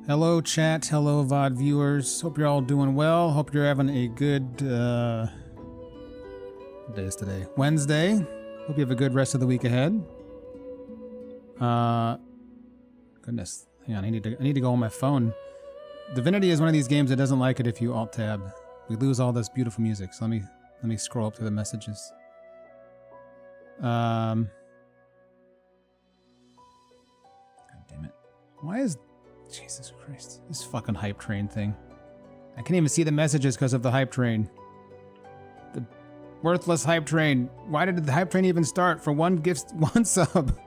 Hello chat, hello VOD viewers. Hope you're all doing well. Hope you're having a good, what day is today? Wednesday. Hope you have a good rest of the week ahead. Goodness, hang on, I need to go on my phone. Divinity is one of these games that doesn't like it if you alt-tab. We lose all this beautiful music, so let me scroll up through the messages. God damn it. Why is... Jesus Christ. This fucking hype train thing. I can't even see the messages because of the hype train. The worthless hype train. Why did the hype train even start for one gift, one sub?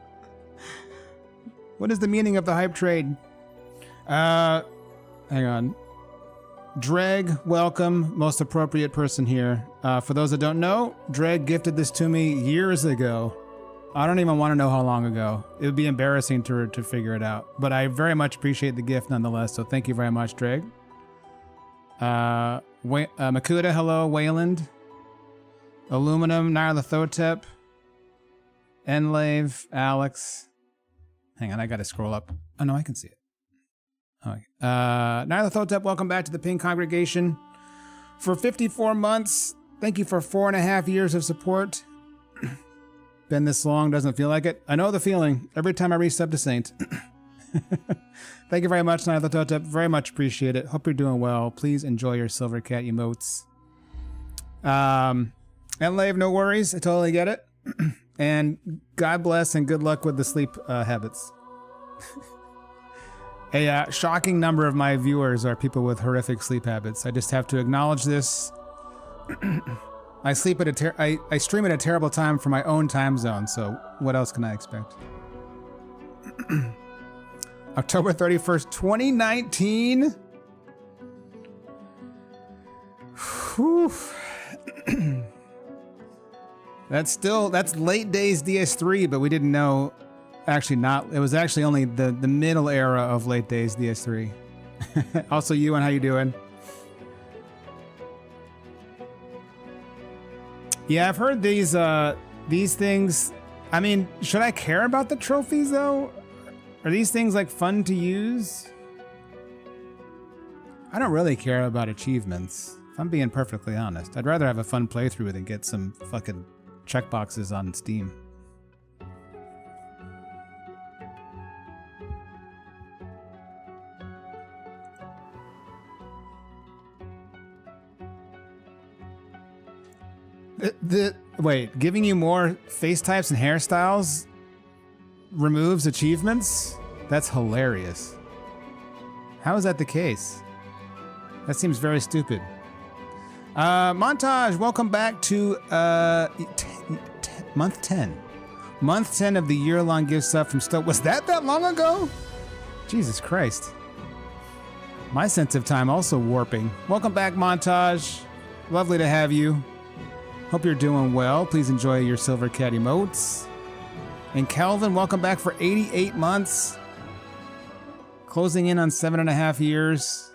What is the meaning of the hype train? Hang on. Dreg, welcome. Most appropriate person here. For those that don't know, Dreg gifted this to me years ago. I don't even want to know how long ago. It would be embarrassing to figure it out. But I very much appreciate the gift nonetheless, so thank you very much, Dreg. Makuda, hello. Wayland. Aluminum, Nyarlathotep. Enlave, Alex. Hang on, I gotta scroll up. Oh no, I can see it. Okay. Nyarlathotep, welcome back to the Pink Congregation. For 54 months, thank you for 4.5 years of support. Been this long, doesn't feel like it. I know the feeling every time I resub to Saint. Thank you very much, Nyarlathotep. Very much appreciate it. Hope you're doing well. Please enjoy your Silver Cat emotes. Enlave, no worries. I totally get it. And God bless and good luck with the sleep habits. A shocking number of my viewers are people with horrific sleep habits. I just have to acknowledge this. I sleep at I stream at a terrible time for my own time zone, so what else can I expect? October 31st, 2019. Whew. That's late days DS3, but we didn't know. Actually, not. It was actually only the middle era of late days DS3. Also, Ewan, how you doing? Yeah, I've heard these things. I mean, should I care about the trophies though? Are these things like fun to use? I don't really care about achievements, if I'm being perfectly honest. I'd rather have a fun playthrough than get some fucking checkboxes on Steam. Wait, giving you more face types and hairstyles removes achievements? That's hilarious. How is that the case? That seems very stupid. Montage, welcome back to month 10. Month 10 of the year-long gift sub from Stoke. Was that long ago? Jesus Christ. My sense of time also warping. Welcome back, Montage. Lovely to have you. Hope you're doing well. Please enjoy your Silver Cat emotes. And Calvin, welcome back for 88 months. Closing in on 7.5 years.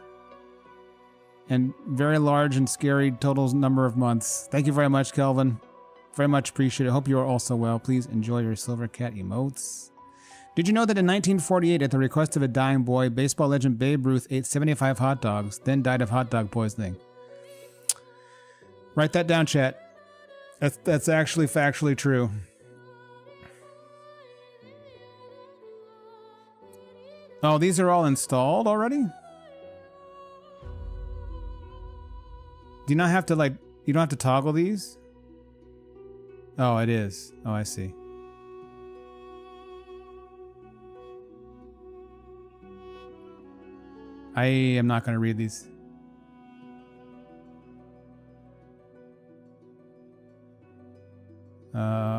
And very large and scary total number of months. Thank you very much, Calvin. Very much appreciate it. Hope you are also well. Please enjoy your Silver Cat emotes. Did you know that in 1948, at the request of a dying boy, baseball legend Babe Ruth ate 75 hot dogs, then died of hot dog poisoning? Write that down, chat. That's actually factually true. Oh, these are all installed already? Do you not have to, like, you don't have to toggle these? Oh, it is. Oh, I see. I am not going to read these.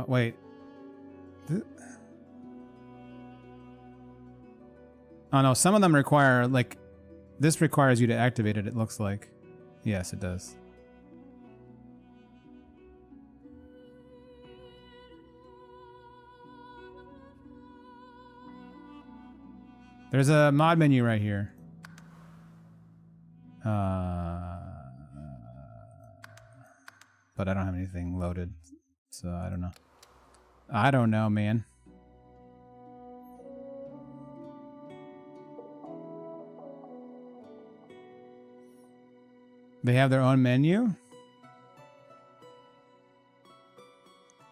Wait. Oh no, some of them require, like, this requires you to activate it, it looks like. Yes, it does. There's a mod menu right here. But I don't have anything loaded, so I don't know. I don't know, man. They have their own menu?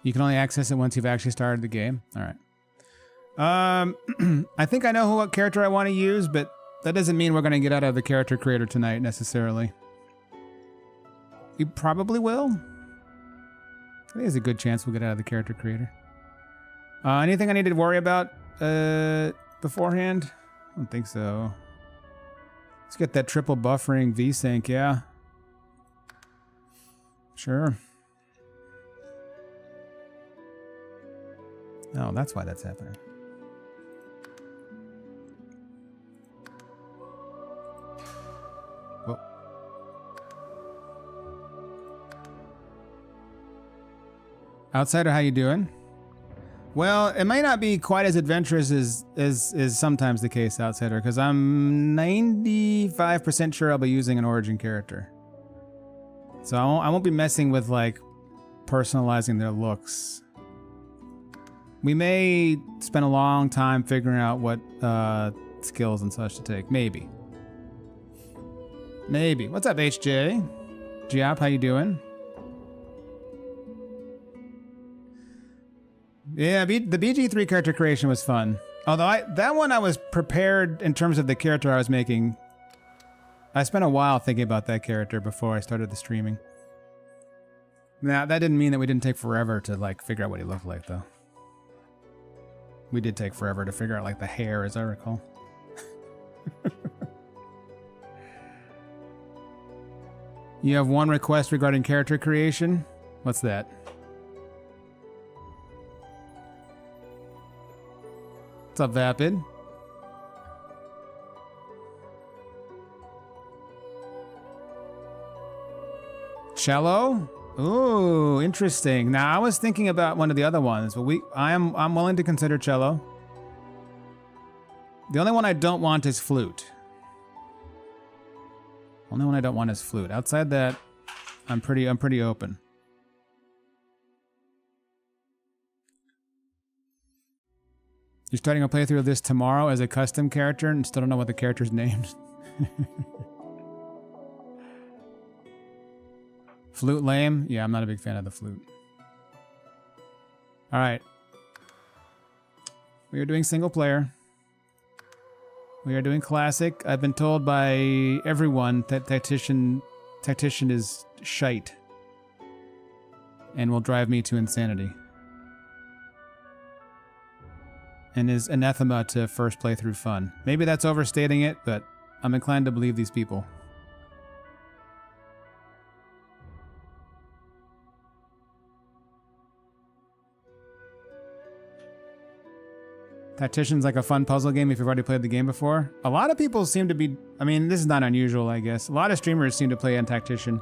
You can only access it once you've actually started the game? Alright. I think I know what character I want to use, but that doesn't mean we're going to get out of the character creator tonight, necessarily. You probably will. I think there's a good chance we'll get out of the character creator. Anything I need to worry about beforehand? I don't think so. Let's get that triple buffering VSync, yeah. Sure. Oh, that's why that's happening. Whoa. Outsider, how you doing? Well, it might not be quite as adventurous as is sometimes the case, Outsider, because I'm 95% sure I'll be using an origin character. So I won't be messing with, like, personalizing their looks. We may spend a long time figuring out what skills and such to take. Maybe. Maybe. What's up, HJ? Giap, how you doing? Yeah, the BG3 character creation was fun. Although that one I was prepared in terms of the character I was making. I spent a while thinking about that character before I started the streaming. Now, that didn't mean that we didn't take forever to, like, figure out what he looked like, though. We did take forever to figure out, like, the hair, as I recall. You have one request regarding character creation? What's that? What's up, Vapid? Cello? Ooh, interesting. Now, I was thinking about one of the other ones, but I'm willing to consider cello. The only one I don't want is flute. Only one I don't want is flute. Outside that, I'm pretty open. You're starting a playthrough of this tomorrow as a custom character and still don't know what the character's named. Flute lame? Yeah, I'm not a big fan of the flute. Alright. We are doing single player. We are doing classic. I've been told by everyone that tactician is shite. And will drive me to insanity. And is anathema to first playthrough fun. Maybe that's overstating it, but I'm inclined to believe these people. Tactician's like a fun puzzle game if you've already played the game before. A lot of people seem to be... I mean, this is not unusual, I guess. A lot of streamers seem to play on Tactician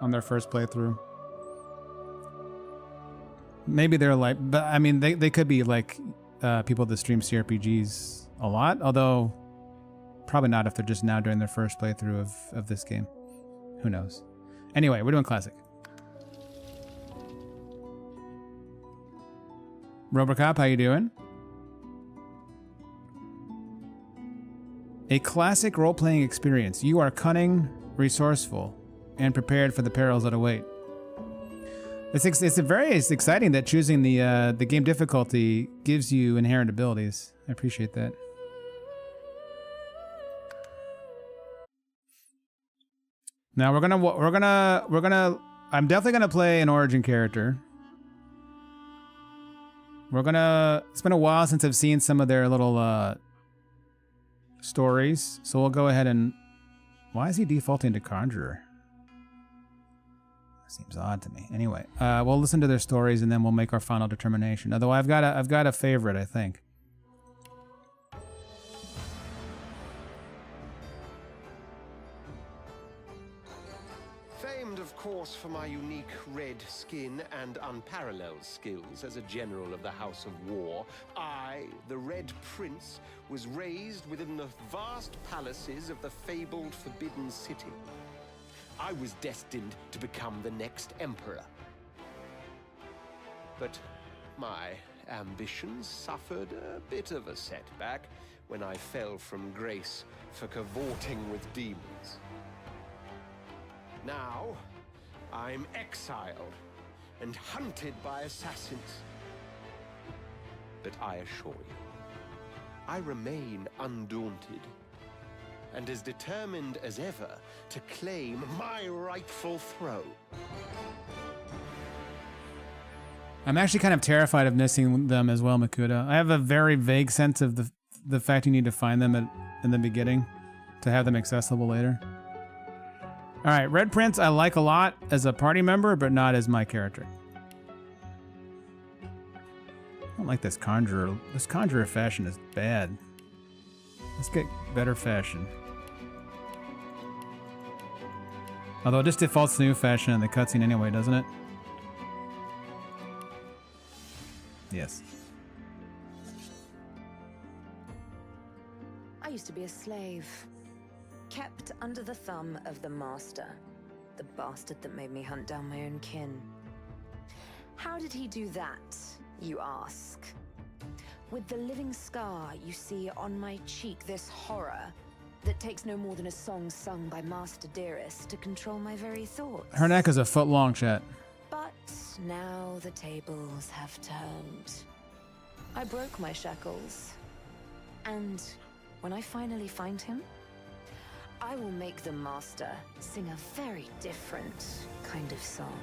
on their first playthrough. Maybe they're like... But, I mean, they could be like people that stream CRPGs a lot, although probably not if they're just now doing their first playthrough of this game. Who knows? Anyway, we're doing classic. Robocop, how you doing? A classic role-playing experience. You are cunning, resourceful, and prepared for the perils that await. It's very exciting that choosing the game difficulty gives you inherent abilities. I appreciate that. Now we're gonna. I'm definitely gonna play an origin character. It's been a while since I've seen some of their little stories, so we'll go ahead and... Why is he defaulting to Conjurer? Seems odd to me. Anyway, we'll listen to their stories and then we'll make our final determination. Although I've got a favorite, I think. Famed, of course, for my unique red skin and unparalleled skills as a general of the House of War, I, the Red Prince, was raised within the vast palaces of the fabled Forbidden City. I was destined to become the next emperor. But my ambitions suffered a bit of a setback when I fell from grace for cavorting with demons. Now, I'm exiled and hunted by assassins. But I assure you, I remain undaunted and as determined as ever to claim my rightful throne. I'm actually kind of terrified of missing them as well, Makuta. I have a very vague sense of the fact you need to find them in the beginning to have them accessible later. All right, Red Prince I like a lot as a party member, but not as my character. I don't like this conjurer. This conjurer fashion is bad. Let's get better fashion. Although it just defaults to new fashion in the cutscene anyway, doesn't it? Yes. I used to be a slave, kept under the thumb of the master, the bastard that made me hunt down my own kin. How did he do that, you ask? With the living scar you see on my cheek, this horror that takes no more than a song sung by Master Dearest to control my very thoughts. Her neck is a foot long, chat. But now the tables have turned. I broke my shackles. And when I finally find him, I will make the Master sing a very different kind of song.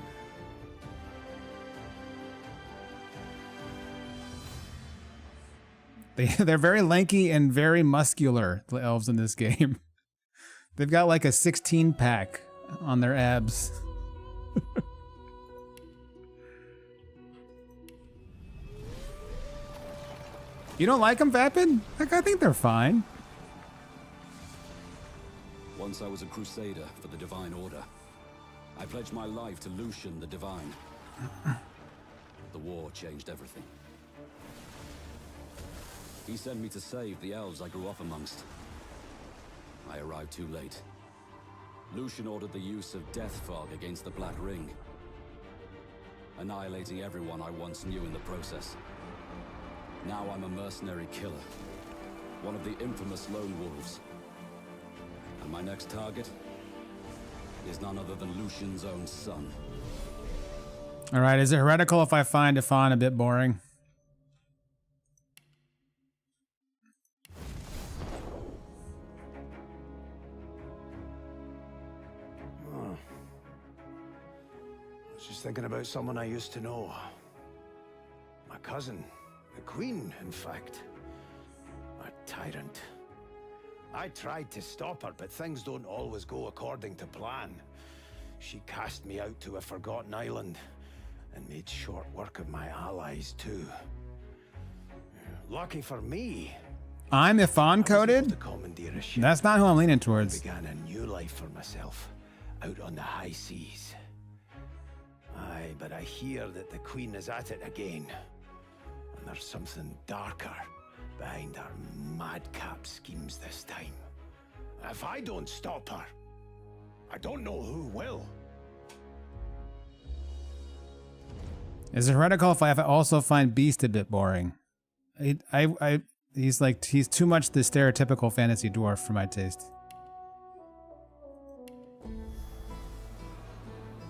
They're very lanky and very muscular, the elves in this game. They've got like a 16-pack on their abs. You don't like them, Vapid? Like, I think they're fine. Once I was a crusader for the Divine Order. I pledged my life to Lucian the Divine. The war changed everything. He sent me to save the elves I grew up amongst. I arrived too late. Lucian ordered the use of death fog against the Black Ring, annihilating everyone I once knew in the process. Now I'm a mercenary killer, one of the infamous Lone Wolves. And my next target is none other than Lucian's own son. All right, is it heretical if I find Ifan a bit boring? Thinking about someone I used to know. My cousin, the Queen, in fact. A tyrant. I tried to stop her, but things don't always go according to plan. She cast me out to a forgotten island and made short work of my allies too. Lucky for me, I'm Ifan coded? That's not who I'm leaning towards. I began a new life for myself out on the high seas. Aye, but I hear that the Queen is at it again. And there's something darker behind her madcap schemes this time. If I don't stop her, I don't know who will. Is it heretical if I also find Beast a bit boring? He's too much the stereotypical fantasy dwarf for my taste.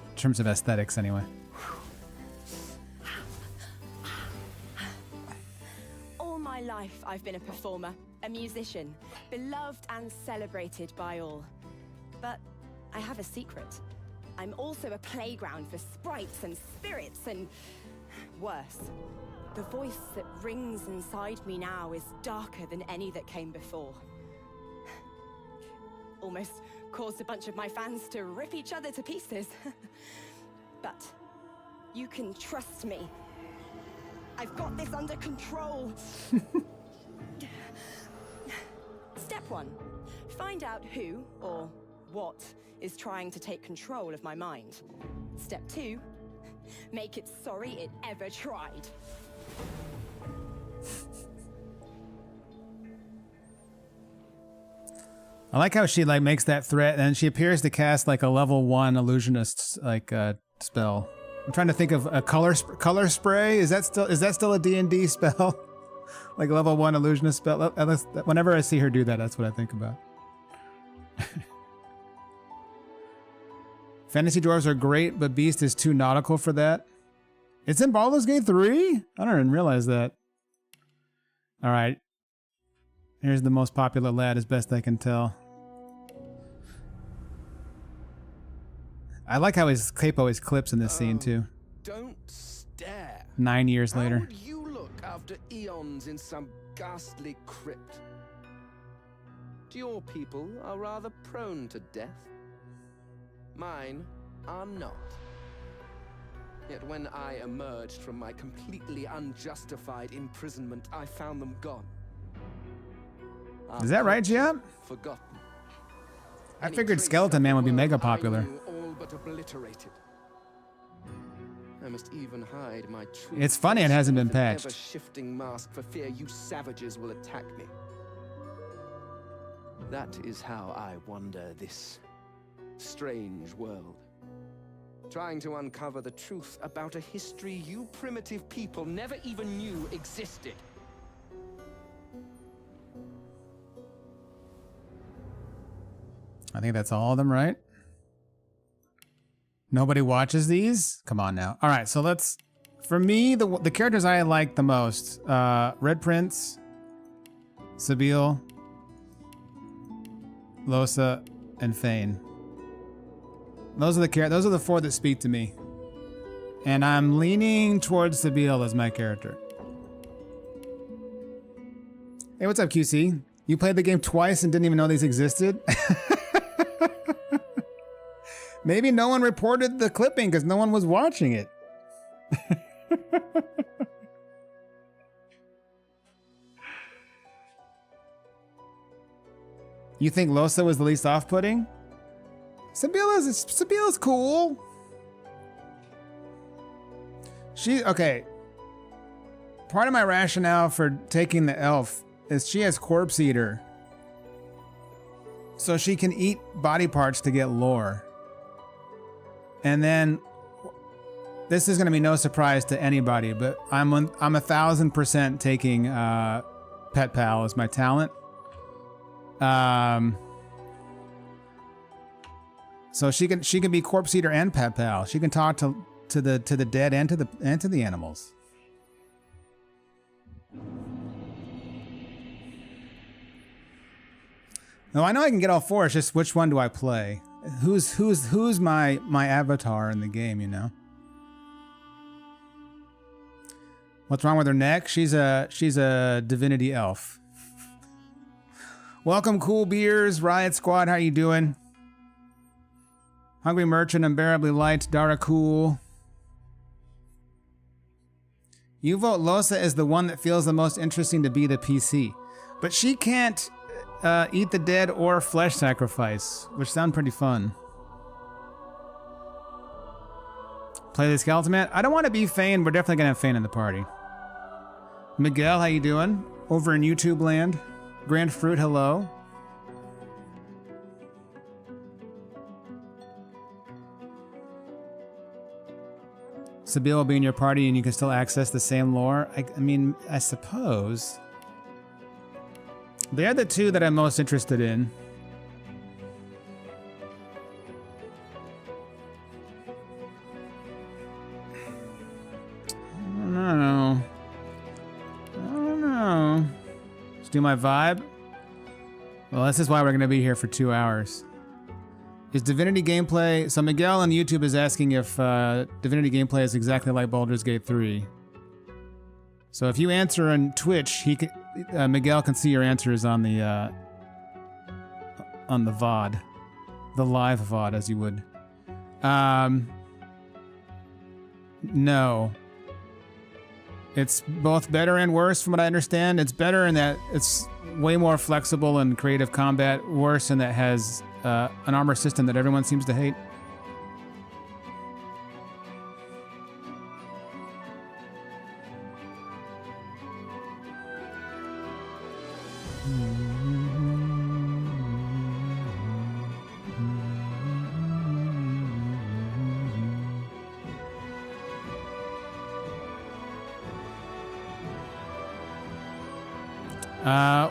In terms of aesthetics, anyway. All my life, I've been a performer, a musician, beloved and celebrated by all. But I have a secret. I'm also a playground for sprites and spirits and worse. The voice that rings inside me now is darker than any that came before. Almost caused a bunch of my fans to rip each other to pieces. But you can trust me. I've got this under control. Step 1. Find out who or what is trying to take control of my mind. Step 2. Make it sorry it ever tried. I like how she makes that threat, and she appears to cast like a level 1 illusionist spell. I'm trying to think of a color spray. Is that still a D&D spell? Like level 1 illusionist spell. Whenever I see her do that, that's what I think about. Fantasy dwarves are great, but Beast is too nautical for that. It's in Baldur's Gate 3? I don't even realize that. All right. Here's the most popular lad as best I can tell. I like how his cape always clips in this scene too. Don't stare. 9 years How later. would you look after eons in some ghastly crypt? Your people are rather prone to death. Mine are not. Yet when I emerged from my completely unjustified imprisonment, I found them gone. Is that right, Gia? Forgotten. I Any figured trace Skeleton of Man the would be world mega I popular. knew all but obliterated. I must even hide my true It's funny it hasn't been face beneath an patched. ever-shifting mask for fear you savages will attack me. That is how I wander this strange world. Trying to uncover the truth about a history you primitive people never even knew existed. I think that's all of them, right? Nobody watches these? Come on now. All right, so let's... For me, the characters I like the most, Red Prince, Sabine, Losa, and Fane. Those are the four that speak to me. And I'm leaning towards Sabine as my character. Hey, what's up, QC? You played the game twice and didn't even know these existed? Maybe no one reported the clipping because no one was watching it. You think Losa was the least off-putting? Sabila's cool. Okay. Part of my rationale for taking the elf is she has Corpse Eater. So she can eat body parts to get lore. And then, this is going to be no surprise to anybody, but I'm 1,000% taking Pet Pal as my talent. So she can be Corpse Eater and Pet Pal. She can talk to the dead and to the animals. No, I know I can get all four. It's just which one do I play? Who's my avatar in the game, you know? What's wrong with her neck? She's a divinity elf. Welcome, Cool Beers, Riot Squad, how you doing? Hungry Merchant, Unbearably Light, Dara Cool. You vote Losa as the one that feels the most interesting to be the PC. But she can't eat the dead or flesh sacrifice, which sound pretty fun. Play the Skeleton Man? I don't want to be Fane. We're definitely going to have Fane in the party. Miguel, how you doing? Over in YouTube land. Grand Fruit, hello. Sabine will be in your party and you can still access the same lore. I mean, I suppose. They're the two that I'm most interested in. I don't know. Let's do my vibe. Well, this is why we're going to be here for 2 hours. Is Divinity gameplay... So Miguel on YouTube is asking if Divinity gameplay is exactly like Baldur's Gate 3. So if you answer on Twitch, he can, Miguel can see your answers on the VOD. The live VOD, as you would. No. It's both better and worse from what I understand. It's better in that it's way more flexible in creative combat. Worse in that it has an armor system that everyone seems to hate.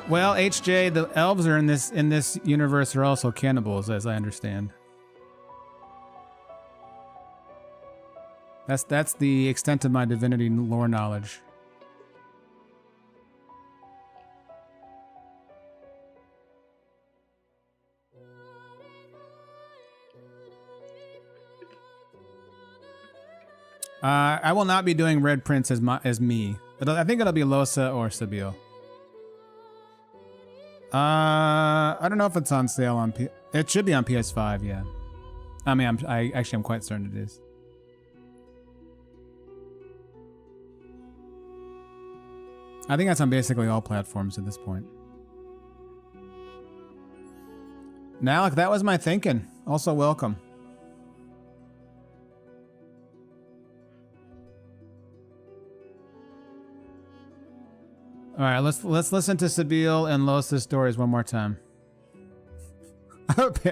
Well, HJ, the elves are in this universe are also cannibals, as I understand. That's the extent of my Divinity lore knowledge. I will not be doing Red Prince as me. I think it'll be Losa or Sabille. I don't know if it's on sale on it should be on PS5, yeah. I mean, I'm quite certain it is. I think that's on basically all platforms at this point. Now, that was my thinking. Also, welcome. All right, let's listen to Sabille and Losa's stories one more time.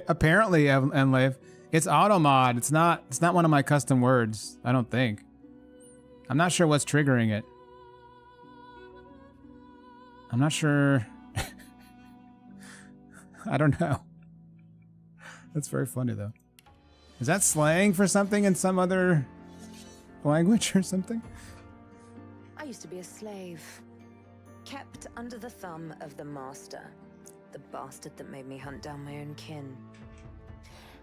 Apparently, Enlave, it's auto mod. It's not one of my custom words. I don't think. I'm not sure what's triggering it. I'm not sure. I don't know. That's very funny though. Is that slang for something in some other language or something? I used to be a slave. Kept under the thumb of the master. The bastard that made me hunt down my own kin.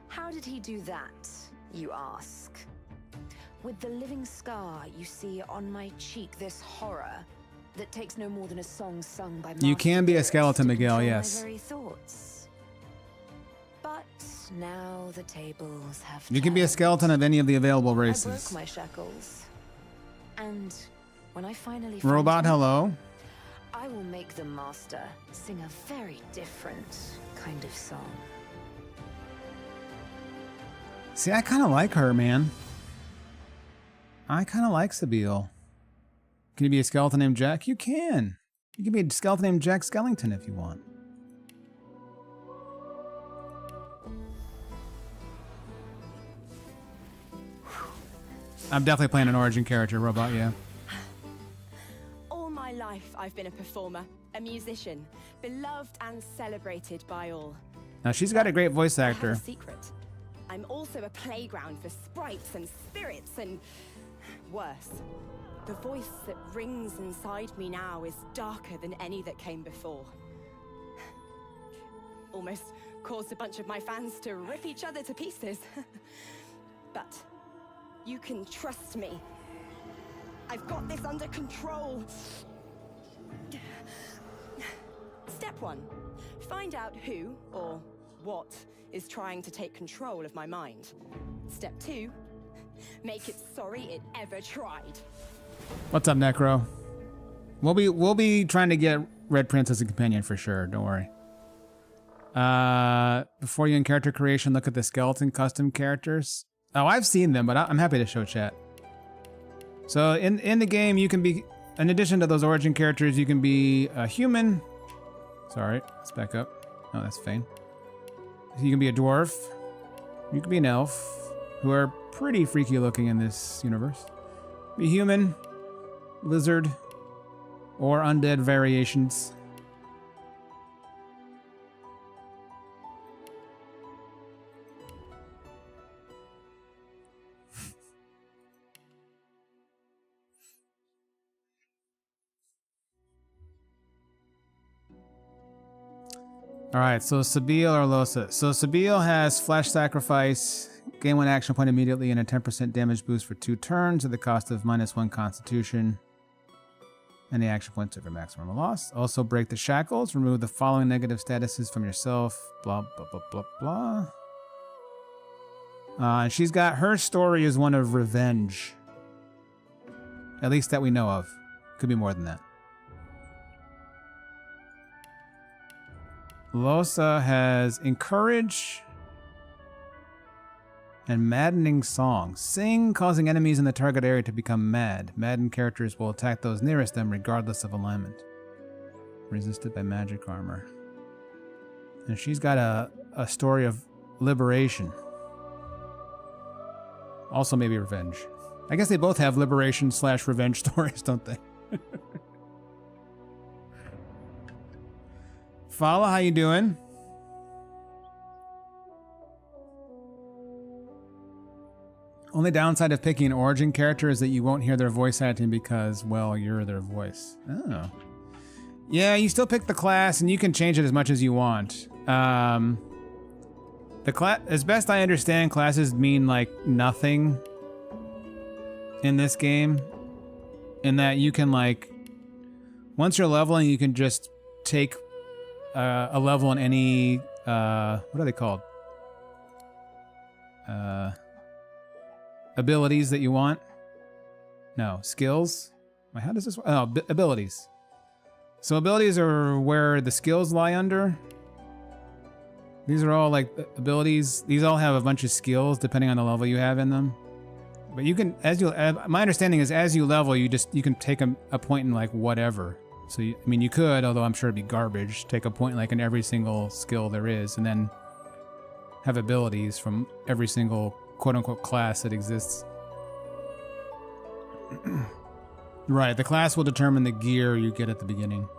How did he do that, you ask? With the living scar you see on my cheek, this horror that takes no more than a song sung by You can be a skeleton, Miguel, yes. My very thoughts. But now the tables have You can be a skeleton of any of the available I races. broke my shackles. And when I finally Robot, find him, hello. I will make the master sing a very different kind of song. See, I kind of like her, man. I kind of like Sabille. Can you be a skeleton named Jack? You can. You can be a skeleton named Jack Skellington if you want. I'm definitely playing an origin character, Robot, yeah. All my life, I've been a performer, a musician, beloved and celebrated by all. Now, she's got a great voice I have actor. a secret. I'm also a playground for sprites and spirits and worse. The voice that rings inside me now is darker than any that came before. Almost caused a bunch of my fans to rip each other to pieces. But you can trust me. I've got this under control. Step 1. Find out who or what is trying to take control of my mind. Step 2. Make it sorry it ever tried. What's up, Necro? We'll be trying to get Red Prince as a companion for sure. Don't worry. Before you in character creation, look at the skeleton custom characters. Oh, I've seen them, but I'm happy to show chat. So in the game, you can be, in addition to those origin characters, you can be a human. Sorry, let's back up. Oh, that's Fane. You can be a dwarf. You can be an elf, who are pretty freaky looking in this universe. Be human, lizard, or undead variations. All right, so Sabille or Losa. So Sabille has Flash Sacrifice, gain 1 action point immediately and a 10% damage boost for 2 turns at the cost of -1 Constitution. Any action points over maximum loss. Also break the shackles, remove the following negative statuses from yourself, blah, blah, blah, blah, blah. And she's got, her story is one of revenge. At least that we know of. Could be more than that. Losa has Encourage and Maddening Song. Sing, causing enemies in the target area to become mad. Maddened characters will attack those nearest them regardless of alignment. Resisted by magic armor. And she's got a story of liberation. Also maybe revenge. I guess they both have liberation / revenge stories, don't they? Fala, how you doing? Only downside of picking an origin character is that you won't hear their voice acting because, well, you're their voice. Oh. Yeah, you still pick the class and you can change it as much as you want. The class, as best I understand, classes mean like nothing in this game. In that you can like, once you're leveling, you can just take a level in any, what are they called? Abilities that you want? No, skills? Wait, how does this work? Oh, abilities. So abilities are where the skills lie under. These are all like abilities. These all have a bunch of skills depending on the level you have in them. But you can, my understanding is as you level, you can take a point in like whatever. So, I mean, you could, although I'm sure it'd be garbage, take a point like in every single skill there is, and then have abilities from every single quote-unquote class that exists. Right, the class will determine the gear you get at the beginning.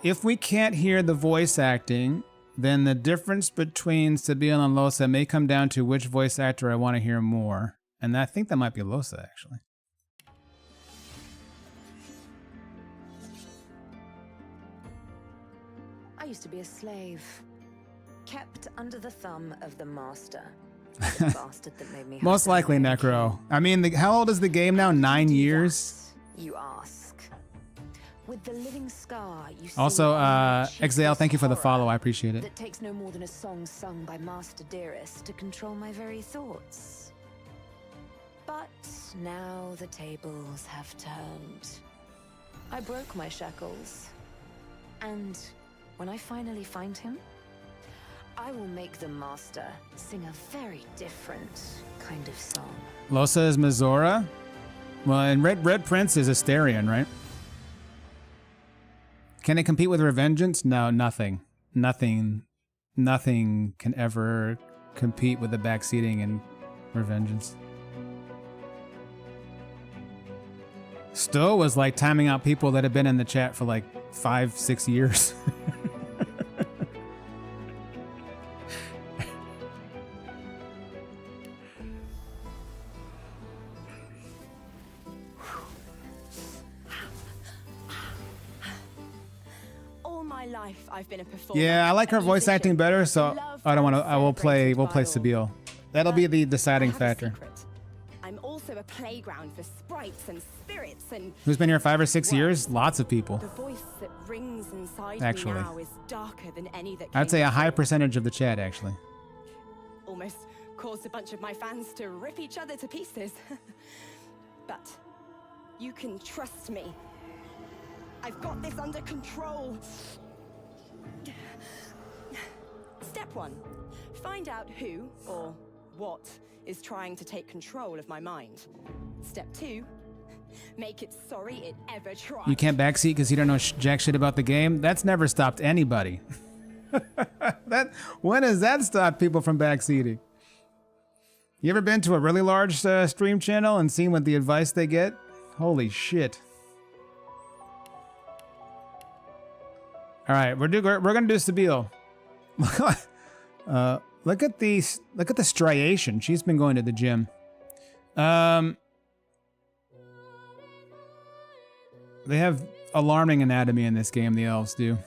If we can't hear the voice acting, then the difference between Sabile and Lohse may come down to which voice actor I want to hear more. And I think that might be Lohse, actually. I used to be a slave, kept under the thumb of the master. The bastard that made me Most likely Necro. I mean, how old is the game now? 9 years? You ask. With the living scar, you see Also, Exale, thank you for the follow. I appreciate it. That takes no more than a song sung by Master Dearest to control my very thoughts. But now the tables have turned. I broke my shackles. And when I finally find him, I will make the master sing a very different kind of song. Lohse is Mizora? Well, and Red Prince is Asterion, right? Can it compete with Revengeance? No, nothing. Nothing can ever compete with the backseating in Revengeance. Stowe was like timing out people that had been in the chat for like 5-6 years. I've been a performer. Yeah, I like her voice acting better, so I don't want to. We'll play Sabile. That'll be the deciding factor. I'm also a playground for sprites and spirits and. Who's been here 5 or 6 years? Lots of people. The voice that rings inside actually, me now is darker than any that. I'd say a high percentage of the chat actually. Almost caused a bunch of my fans to rip each other to pieces. But you can trust me. I've got this under control. Step 1. Find out who or what is trying to take control of my mind. Step 2. Make it sorry it ever tried. You can't backseat because you don't know jack shit about the game? That's never stopped anybody. When has that stopped people from backseating? You ever been to a really large stream channel and seen what the advice they get? Holy shit. All right, we're gonna do Sabile. Look at the striation. She's been going to the gym. They have alarming anatomy in this game. The elves do.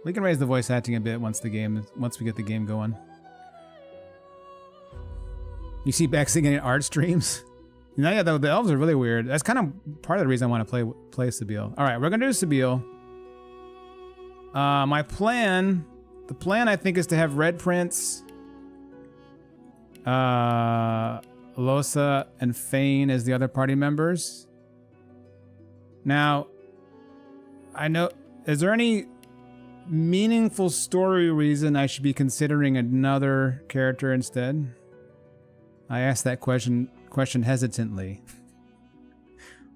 We can raise the voice acting a bit once we get the game going. You see Bexing in art streams? You know, yeah, the elves are really weird. That's kind of part of the reason I want to play Sabile. All right, we're gonna do Sabile. The plan I think is to have Red Prince, Lohse, and Fane as the other party members. Now, I know, is there any meaningful story reason I should be considering another character instead? I asked that question hesitantly,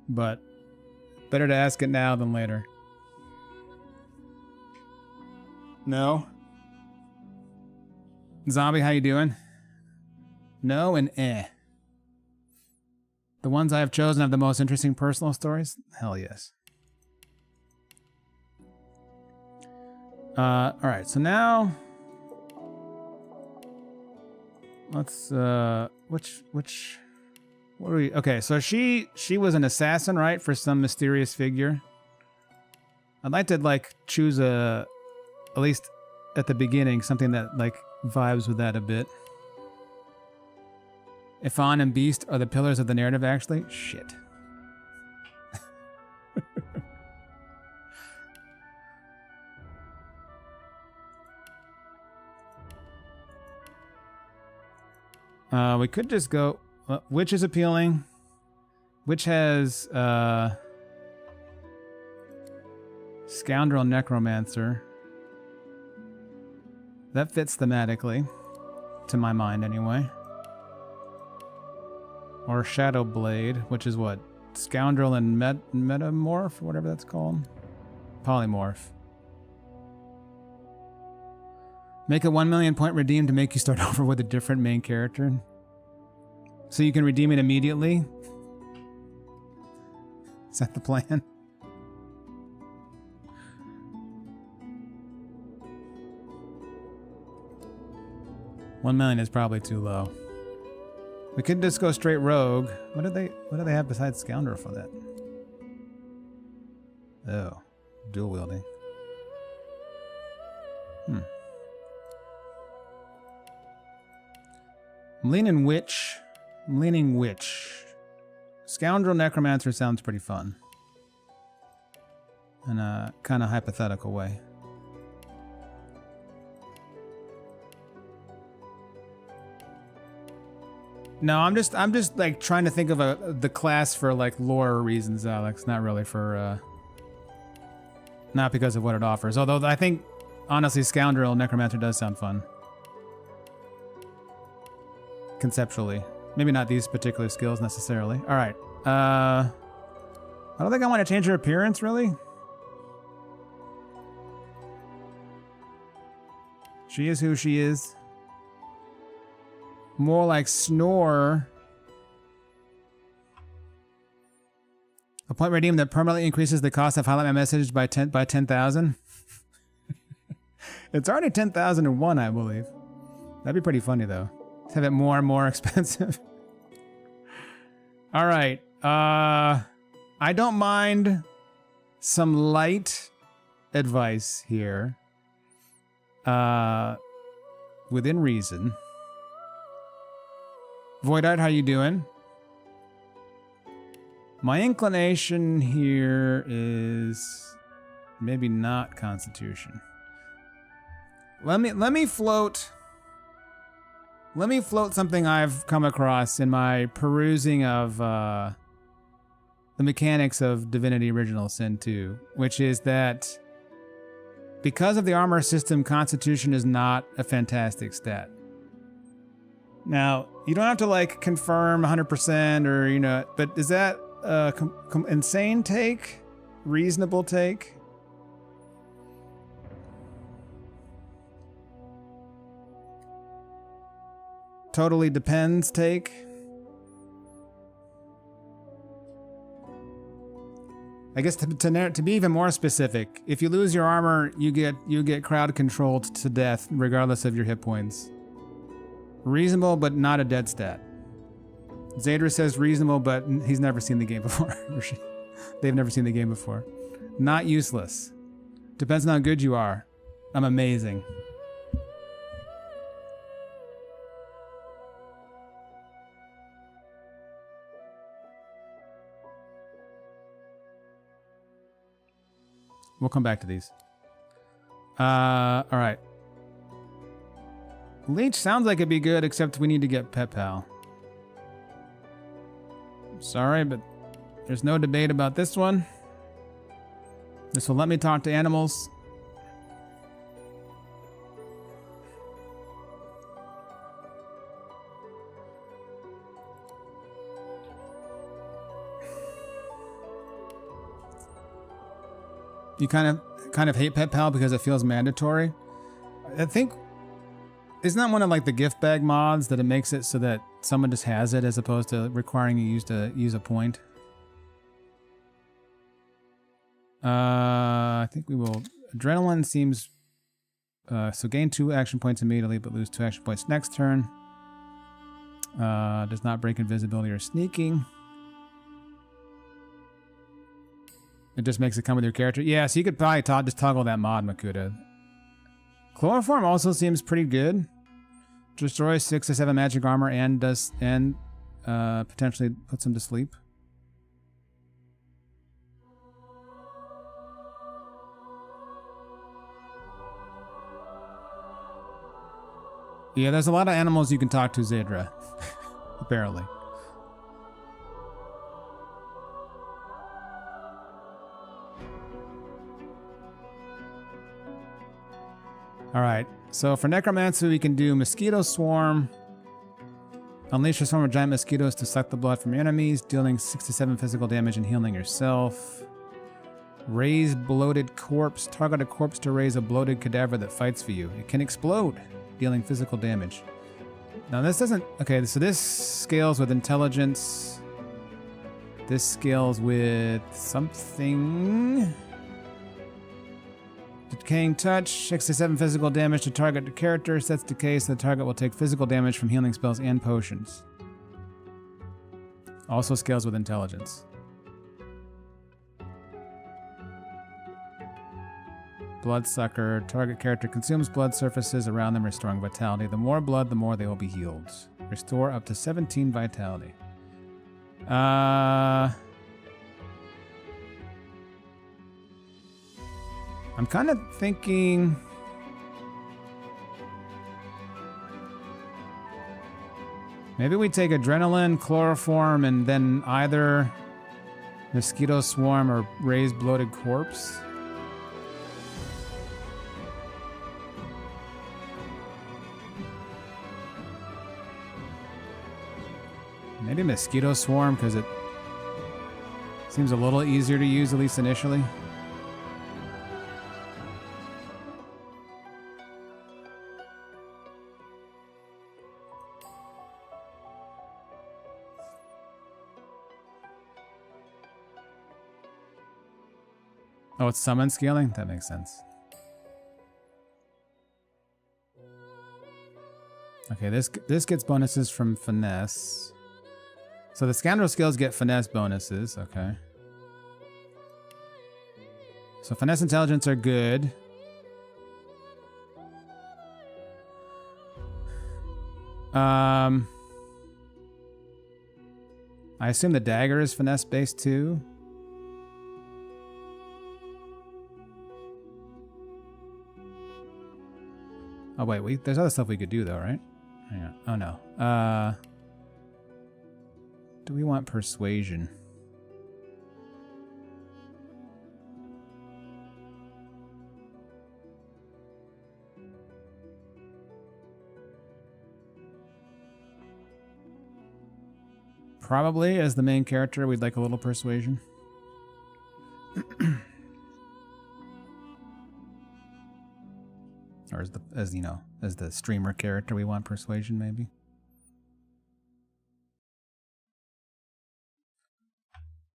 but better to ask it now than later. No? Zombie, how you doing? No and eh. The ones I have chosen have the most interesting personal stories? Hell yes. Alright, so now... Let's, what are we... Okay, so she was an assassin, right? For some mysterious figure. I'd like to, like, choose at least at the beginning, something that, like, vibes with that a bit. Ifan and Beast are the pillars of the narrative, actually? Shit. We could just go... Witch is appealing. Witch has... Scoundrel Necromancer. That fits thematically. To my mind, anyway. Or Shadow Blade, which is what? Scoundrel and Metamorph? Whatever that's called. Polymorph. Make a 1 million point redeem to make you start over with a different main character. So you can redeem it immediately? Is that the plan? $1 million is probably too low. We could just go straight rogue. What do they have besides Scoundrel for that? Oh, dual wielding. I'm leaning Witch. I'm leaning Witch. Scoundrel Necromancer sounds pretty fun. In a kind of hypothetical way. No, I'm just like trying to think of the class for like lore reasons, Alex. Not really for not because of what it offers. Although I think honestly Scoundrel Necromancer does sound fun. Conceptually. Maybe not these particular skills necessarily. Alright. I don't think I want to change her appearance really. She is who she is. More like Snore. A point redeem that permanently increases the cost of highlight my message by 10,000. It's already 10,001, I believe. That'd be pretty funny though. Let's have it more and more expensive. All right. I don't mind some light advice here. Within reason. Voidart, how you doing? My inclination here is maybe not Constitution. Let me float something I've come across in my perusing of the mechanics of Divinity Original Sin 2, which is that because of the armor system, Constitution is not a fantastic stat. Now, you don't have to like confirm 100% or, you know, but is that a insane take? Reasonable take? Totally depends take? I guess to be even more specific, if you lose your armor, you get crowd controlled to death regardless of your hit points. Reasonable, but not a dead stat. Zadra says reasonable, but he's never seen the game before. They've never seen the game before. Not useless. Depends on how good you are. I'm amazing. We'll come back to these. All right. Leech sounds like it'd be good, except we need to get Pet Pal. Sorry, but there's no debate about this one. This will let me talk to animals. You kind of hate Pet Pal because it feels mandatory. I think Isn't that one of like the gift bag mods that it makes it so that someone just has it as opposed to requiring you to use a point? I think we will. Adrenaline seems so gain 2 action points immediately, but lose 2 action points next turn. Does not break invisibility or sneaking. It just makes it come with your character. Yeah, so you could probably just toggle that mod, Makuta. Chloroform also seems pretty good. Destroys 6 to 7 magic armor and potentially puts them to sleep. Yeah, there's a lot of animals you can talk to, Zadra. Apparently. Alright, so for Necromancer we can do Mosquito Swarm. Unleash a swarm of giant mosquitoes to suck the blood from your enemies, dealing 6 to 7 physical damage and healing yourself. Raise Bloated Corpse. Target a corpse to raise a bloated cadaver that fights for you. It can explode, dealing physical damage. Now this doesn't... Okay, so this scales with intelligence. This scales with something... Decaying Touch, 6 to 7 physical damage to target the character. Sets decay so the target will take physical damage from healing spells and potions. Also scales with intelligence. Bloodsucker, target character consumes blood surfaces around them, restoring vitality. The more blood, the more they will be healed. Restore up to 17 vitality. I'm kind of thinking... Maybe we take Adrenaline, Chloroform, and then either Mosquito Swarm or Raise Bloated Corpse. Maybe Mosquito Swarm, because it seems a little easier to use, at least initially. Oh, it's summon scaling? That makes sense. Okay, this gets bonuses from Finesse. So the Scoundrel skills get Finesse bonuses, okay. So Finesse Intelligence are good. I assume the dagger is Finesse based too. Oh wait, there's other stuff we could do though, right? Yeah. Oh no. Do we want Persuasion? Probably as the main character, we'd like a little Persuasion. Or as the streamer character, we want Persuasion, maybe.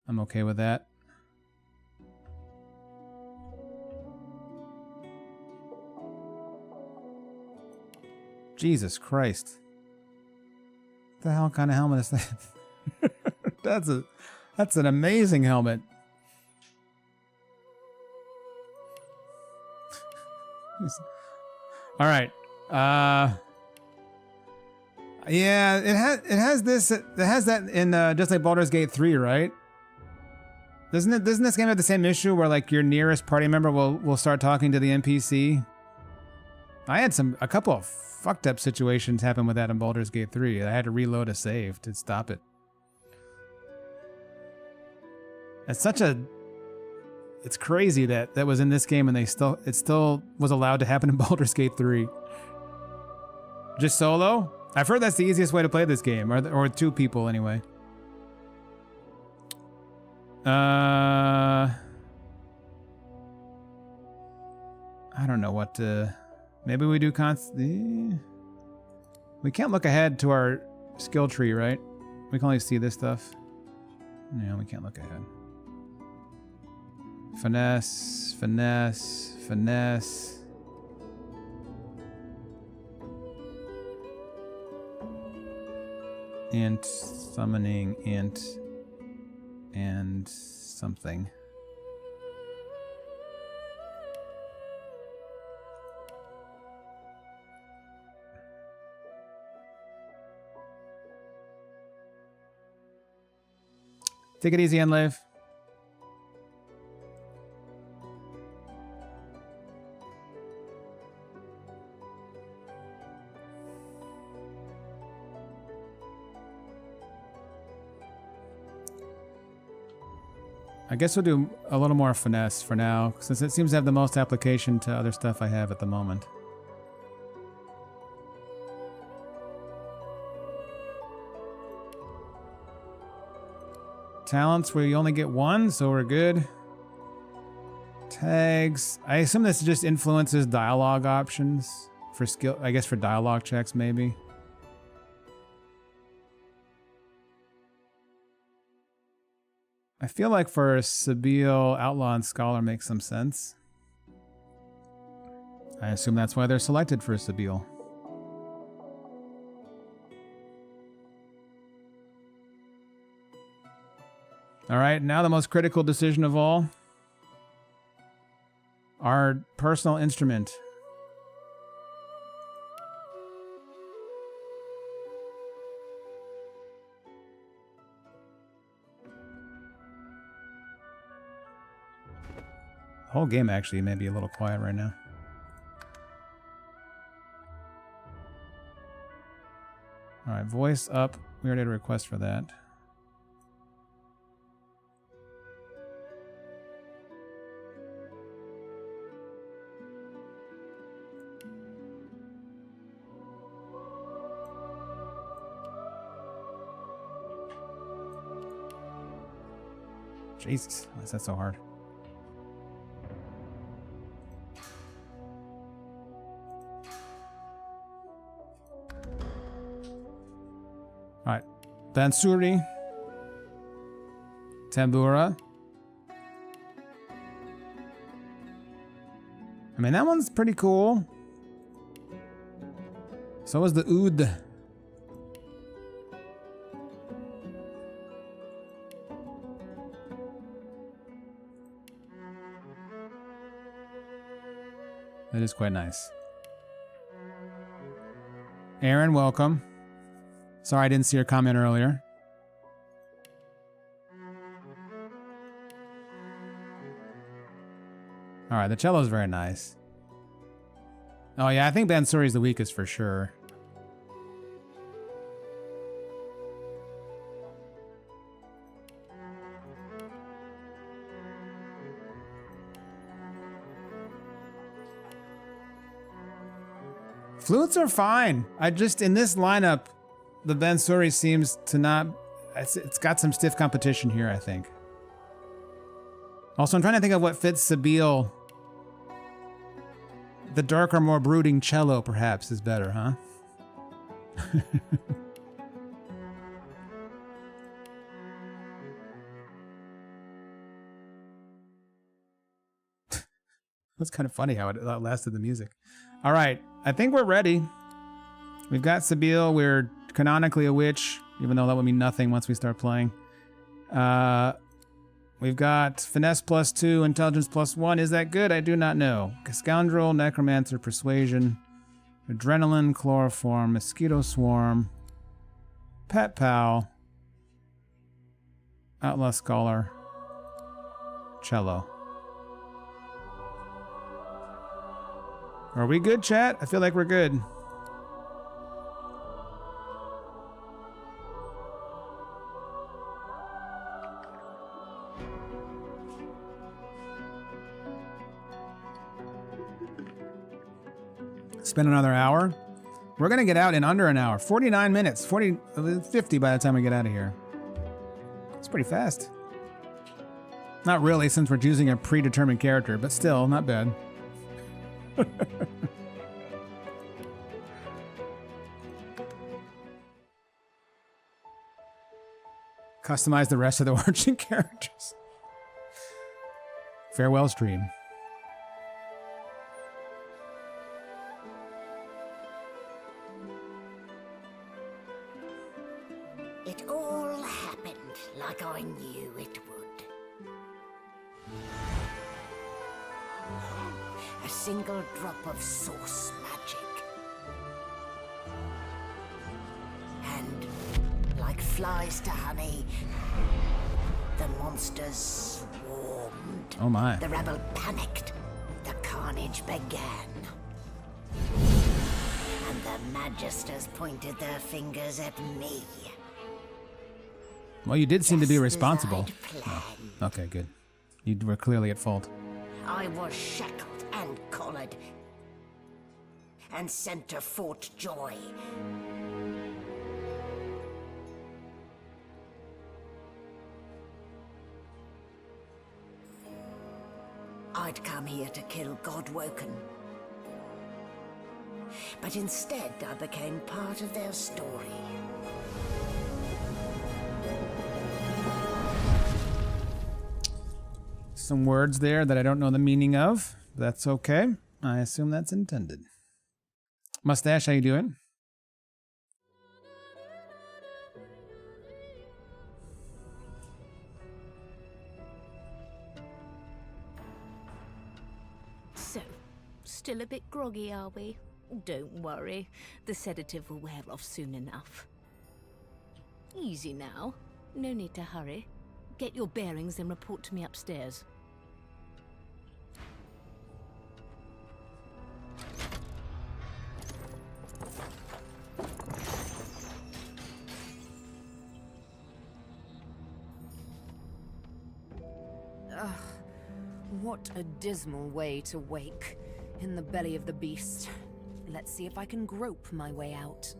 I'm okay with that. Jesus Christ. What the hell kind of helmet is that? That's an amazing helmet. All right. Yeah, it has that in just like Baldur's Gate 3, right? Doesn't this game have the same issue where like your nearest party member will start talking to the NPC? I had a couple of fucked up situations happen with that in Baldur's Gate 3. I had to reload a save to stop it. It's crazy that was in this game and it still was allowed to happen in Baldur's Gate 3. Just solo? I've heard that's the easiest way to play this game, or 2 people anyway. I don't know what to... Maybe we do We can't look ahead to our skill tree, right? We can only see this stuff. No, we can't look ahead. Finesse, finesse, finesse. Int, summoning, int, and something. Take it easy, Enlave. I guess we'll do a little more finesse for now, since it seems to have the most application to other stuff I have at the moment. Talents, we only get one, so we're good. Tags. I assume this just influences dialogue options for skill, I guess for dialogue checks maybe. I feel like for Sabille, Outlaw, and Scholar makes some sense. I assume that's why they're selected for Sabille. Alright, now the most critical decision of all. Our personal instrument. The whole game actually may be a little quiet right now. Alright, voice up. We already had a request for that. Jesus, why is that so hard? Alright. Bansuri. Tambura. I mean, that one's pretty cool. So is the oud. That is quite nice. Aaron, welcome. Sorry I didn't see your comment earlier. Alright, the cello's very nice. Oh yeah, I think Bansuri's the weakest for sure. Flutes are fine. I just, in this lineup, the Bansuri seems to not... It's got some stiff competition here, I think. Also, I'm trying to think of what fits Sabille. The darker, more brooding cello, perhaps, is better, huh? That's kind of funny how it outlasted the music. All right, I think we're ready. We've got Sabille. We're canonically a witch, even though that would mean nothing once we start playing. We've got finesse +2, intelligence +1. Is that good? I do not know. Scoundrel, necromancer, persuasion, adrenaline, chloroform, mosquito swarm, pet pal, outlaw scholar, cello. Are we good, chat? I feel like we're good. Spend another hour. We're gonna get out in under an hour. 50 by the time we get out of here. It's pretty fast. Not really, since we're choosing a predetermined character, but still, not bad. Customize the rest of the origin characters. Farewell stream. It all happened like I knew it would. A single drop of source magic. And, like flies to honey, the monsters swarmed. Oh my. The rebel panicked. The carnage began. And the Magisters pointed their fingers at me. Well, you did seem to be Just as responsible. I'd planned. Oh, okay, good. You were clearly at fault. I was shackled and collared and sent to Fort Joy. I'd come here to kill Godwoken. But instead, I became part of their story. Some words there that I don't know the meaning of. That's okay. I assume that's intended. Mustache, how you doing? So, still a bit groggy, are we? Don't worry. The sedative will wear off soon enough. Easy now. No need to hurry. Get your bearings and report to me upstairs. What a dismal way to wake. In the belly of the beast. Let's see if I can grope my way out.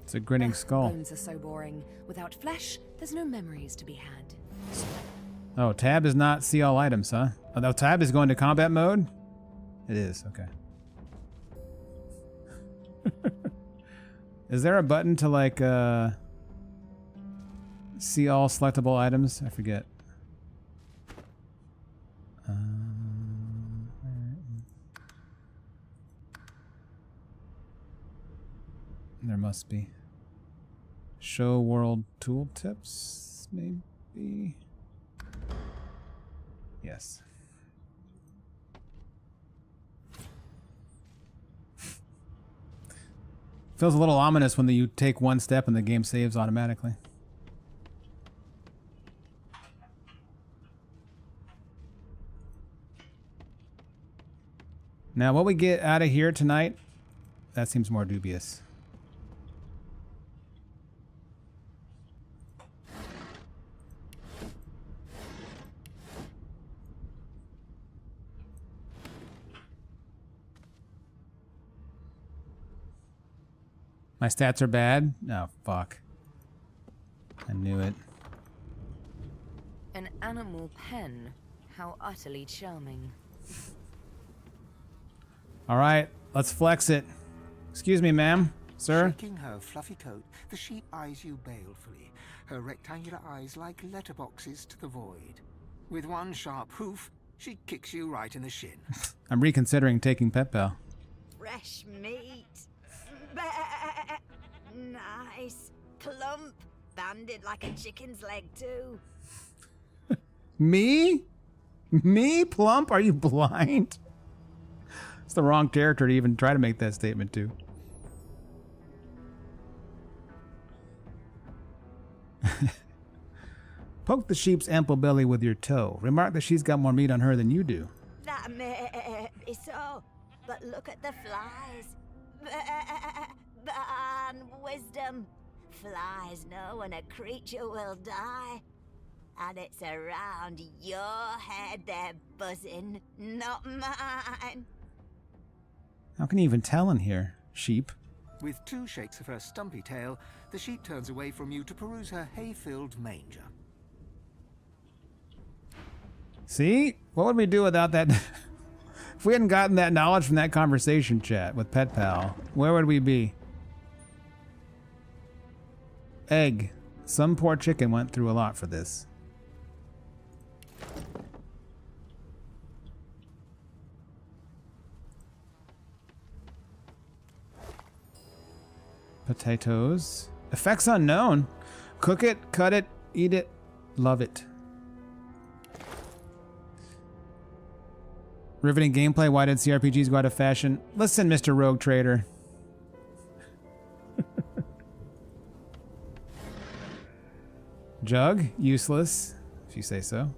It's a grinning skull. Bones are so boring. Without flesh, there's no memories to be had. Oh, tab does not see all items, huh? Oh, no, tab is going to combat mode? It is, okay. Is there a button to, like, see all selectable items? I forget. There must be. Show world tooltips, maybe? Yes. Feels a little ominous when you take one step and the game saves automatically. Now, what we get out of here tonight, that seems more dubious. My stats are bad? Oh, fuck. I knew it. An animal pen. How utterly charming. All right, let's flex it. Excuse me, ma'am. Sir? Shaking her fluffy coat, the sheep eyes you balefully, her rectangular eyes like letterboxes to the void. With one sharp hoof, she kicks you right in the shin. I'm reconsidering taking Pet Pal. Fresh meat. Nice. Plump. Banded like a chicken's leg, too. Me? Me? Plump? Are you blind? It's the wrong character to even try to make that statement to. Poke the sheep's ample belly with your toe. Remark that she's got more meat on her than you do. That may be so, but look at the flies. And wisdom. Flies know when a creature will die. And it's around your head they're buzzing, not mine. How can you even tell in here, sheep? With two shakes of her stumpy tail, the sheep turns away from you to peruse her hay-filled manger. See? What would we do without that? If we hadn't gotten that knowledge from that conversation chat with Pet Pal, where would we be? egg. Some poor chicken went through a lot for this. Potatoes. Effects unknown. Cook it, cut it, eat it, love it. Riveting gameplay. Why did CRPGs go out of fashion? Listen, Mr. Rogue Trader. Jug, useless, if you say so.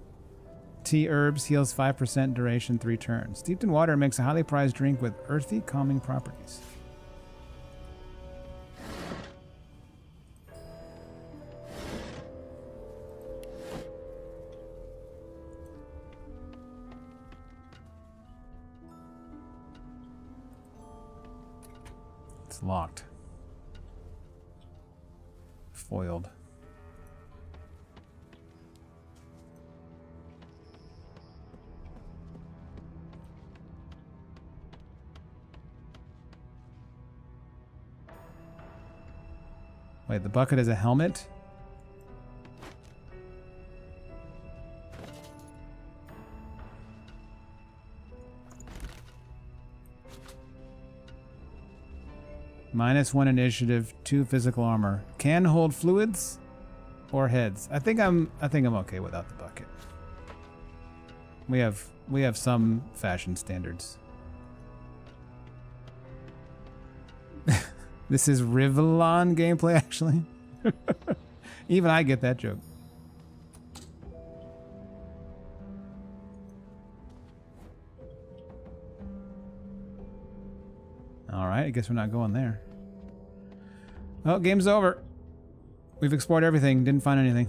Tea herbs heals 5% duration 3 turns. Steeped in water makes a highly prized drink with earthy, calming properties. It's locked. Foiled. Wait, the bucket is a helmet? -1 initiative, 2 physical armor. Can hold fluids or heads. I think I'm okay without the bucket. We have some fashion standards. This is Rivellon gameplay, actually. Even I get that joke. Alright, I guess we're not going there. Oh, game's over. We've explored everything, didn't find anything.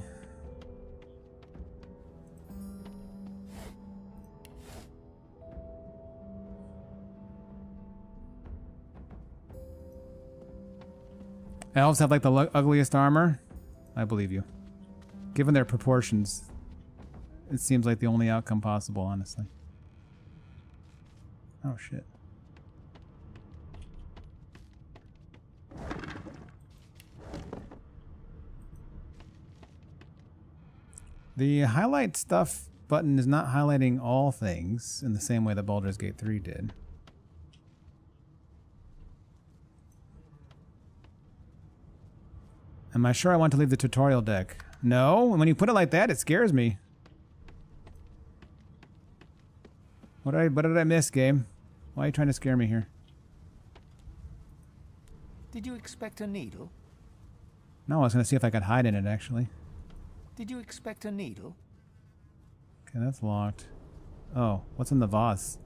Elves have like the ugliest armor? I believe you. Given their proportions, it seems like the only outcome possible, honestly. Oh shit. The highlight stuff button is not highlighting all things in the same way that Baldur's Gate 3 did. Am I sure I want to leave the tutorial deck? No, when you put it like that, it scares me. What did I miss, game? Why are you trying to scare me here? Did you expect a needle? No, I was going to see if I could hide in it, actually. Did you expect a needle? Okay, that's locked. Oh, what's in the vase?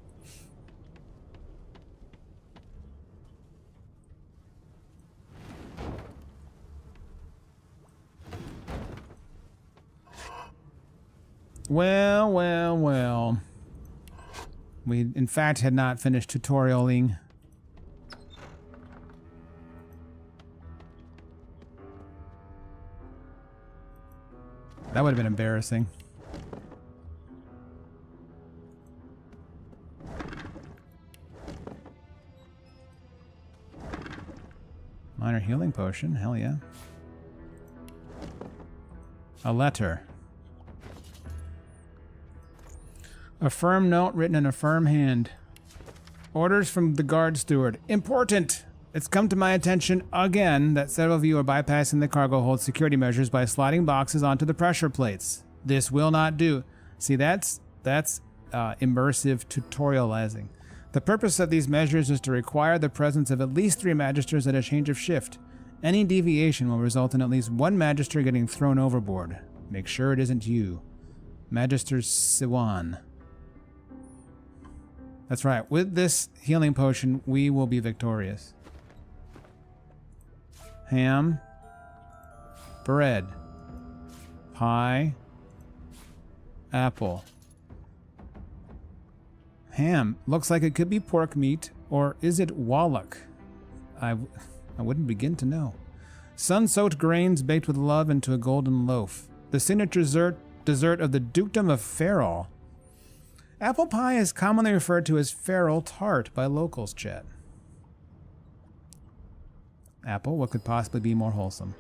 Well, well, well. We, in fact, had not finished tutorialing. That would have been embarrassing. Minor healing potion, hell yeah. A letter. A firm note written in a firm hand. Orders from the guard steward. Important! It's come to my attention again that several of you are bypassing the cargo hold security measures by sliding boxes onto the pressure plates. This will not do. See, that's immersive tutorializing. The purpose of these measures is to require the presence of at least 3 magisters at a change of shift. Any deviation will result in at least 1 magister getting thrown overboard. Make sure it isn't you. Magister Siwan. That's right. With this healing potion, we will be victorious. Ham. Bread. Pie. Apple. Ham. Looks like it could be pork meat, or is it wallach? I wouldn't begin to know. Sun-soaked grains baked with love into a golden loaf. The signature dessert of the Dukedom of Ferrol. Apple pie is commonly referred to as Ferrol tart by locals, chat. Apple, what could possibly be more wholesome?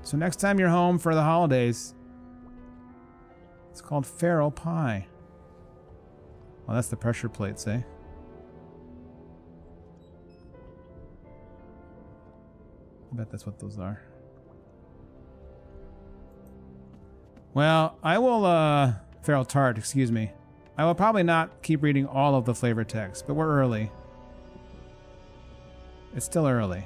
So next time you're home for the holidays, it's called Feral Pie. Well, that's the pressure plates, eh? I bet that's what those are. Well, I will, Feral Tart, excuse me. I will probably not keep reading all of the flavor text, but we're early. It's still early.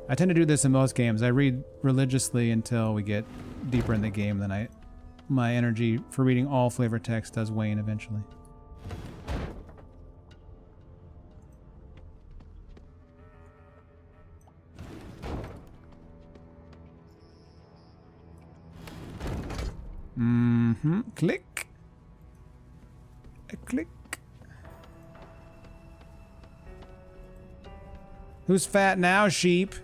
I tend to do this in most games. I read religiously until we get deeper in the game, then my energy for reading all flavor text does wane eventually. Click. A click. Who's fat now, sheep?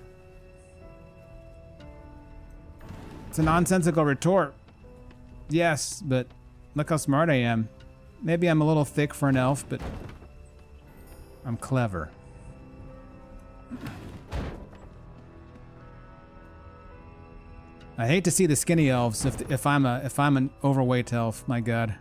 It's a nonsensical retort. Yes, but look how smart I am. Maybe I'm a little thick for an elf, but I'm clever. I hate to see the skinny elves if I'm an overweight elf. My God.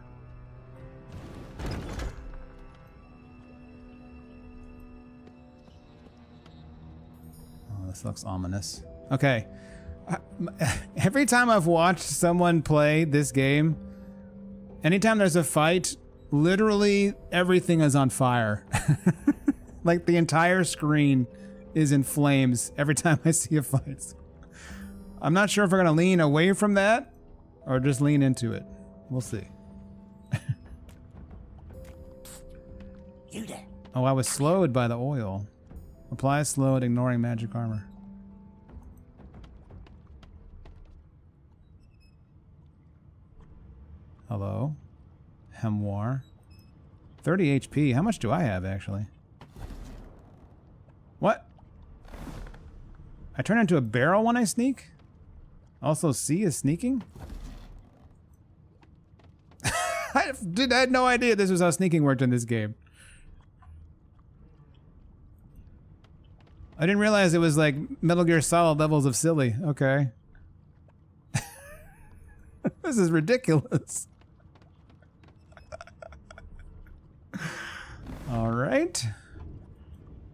Oh, this looks ominous. Okay. Every time I've watched someone play this game, anytime there's a fight, literally everything is on fire. Like the entire screen is in flames every time I see a fight. I'm not sure if we're gonna lean away from that or just lean into it. We'll see. You there? Oh, I was slowed by the oil. Apply slowed, ignoring magic armor. Hello? Hemoir. 30 HP. How much do I have, actually? What? I turn into a barrel when I sneak? Also, C is sneaking? I had no idea this was how sneaking worked in this game. I didn't realize it was like Metal Gear Solid levels of silly. Okay. This is ridiculous. All right.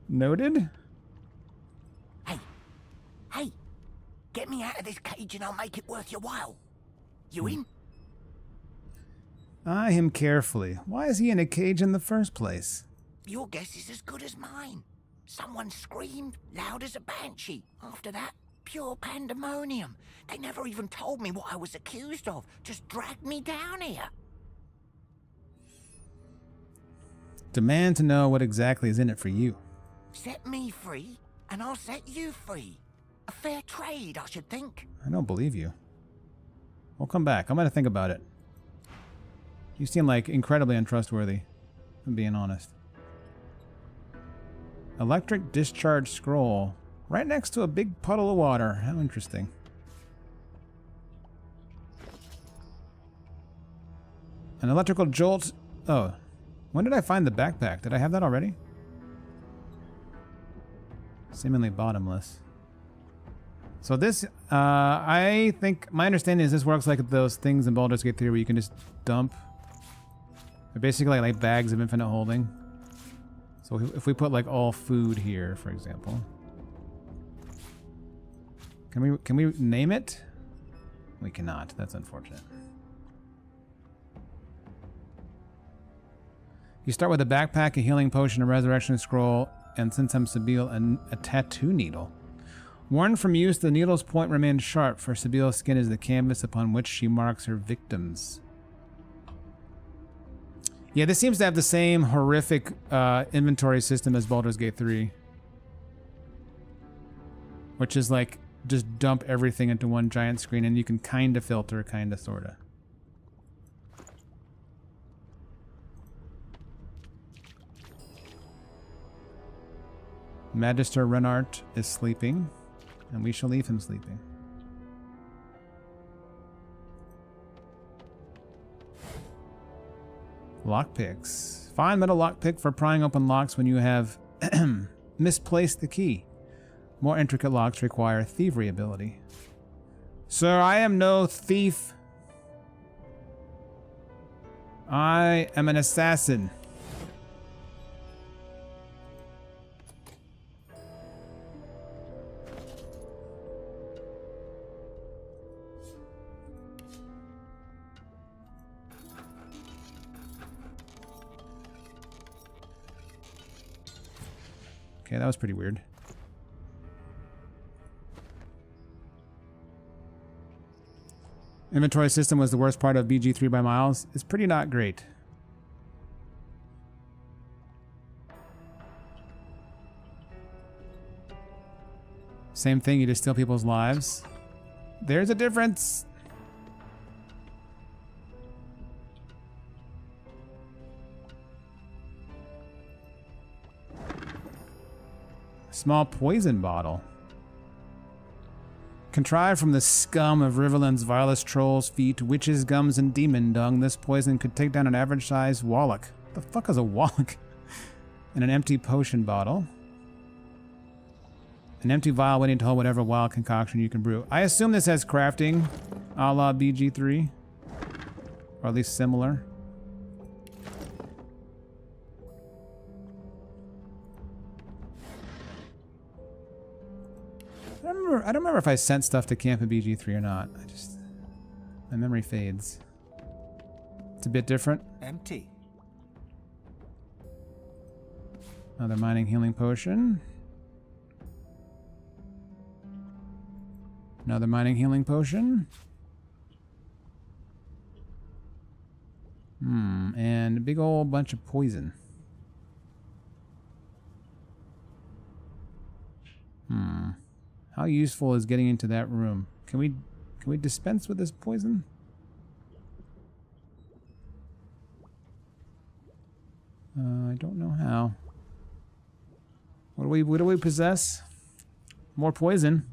Noted. Hey, get me out of this cage and I'll make it worth your while. You in? Eye him carefully. Why is he in a cage in the first place? Your guess is as good as mine. Someone screamed loud as a banshee. After that, pure pandemonium. They never even told me what I was accused of. Just dragged me down here. Demand to know what exactly is in it for you. Set me free, and I'll set you free. A fair trade, I should think. I don't believe you. We'll come back. I'm gonna think about it. You seem like incredibly untrustworthy, if I'm being honest. Electric discharge scroll. Right next to a big puddle of water. How interesting. An electrical jolt. Oh. When did I find the backpack? Did I have that already? Seemingly bottomless. So this, I think, my understanding is this works like those things in Baldur's Gate 3 where you can just dump. They're basically like bags of infinite holding. So if we put like all food here, for example. Can we name it? We cannot. That's unfortunate. You start with a backpack, a healing potion, a resurrection scroll, and since I'm Sabile, a tattoo needle. Worn from use, the needle's point remains sharp, for Sabile's skin is the canvas upon which she marks her victims. Yeah, this seems to have the same horrific inventory system as Baldur's Gate 3. Which is like, just dump everything into one giant screen and you can kinda filter, kinda sorta. Magister Renart is sleeping, and we shall leave him sleeping. Lockpicks. Find metal lockpick for prying open locks when you have misplaced the key. More intricate locks require thievery ability. Sir, I am no thief. I am an assassin. Okay, that was pretty weird. Inventory system was the worst part of BG3 by miles. It's pretty not great. Same thing, you just steal people's lives. There's a difference. Small poison bottle. Contrived from the scum of Riverland's vilest trolls, feet, witches, gums, and demon dung, this poison could take down an average-sized Wallach. The fuck is a Wallach? And an empty potion bottle. An empty vial waiting to hold whatever wild concoction you can brew. I assume this has crafting, a la BG3. Or at least similar. I don't remember if I sent stuff to camp in BG3 or not. My memory fades. It's a bit different. Empty. Another mining healing potion. Another mining healing potion. And a big old bunch of poison. How useful is getting into that room? Can we dispense with this poison? I don't know how. What do we possess? More poison.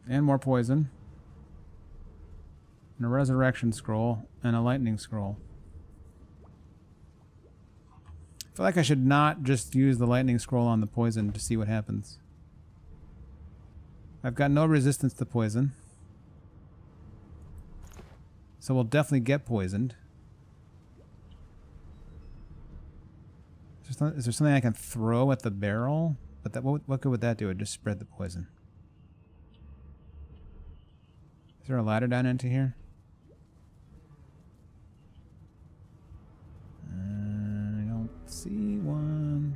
And more poison. And a resurrection scroll and a lightning scroll. I feel like I should not just use the lightning scroll on the poison to see what happens. I've got no resistance to poison. So we'll definitely get poisoned. Is there something I can throw at the barrel? But what good would that do? It just spread the poison. Is there a ladder down into here? I don't see one.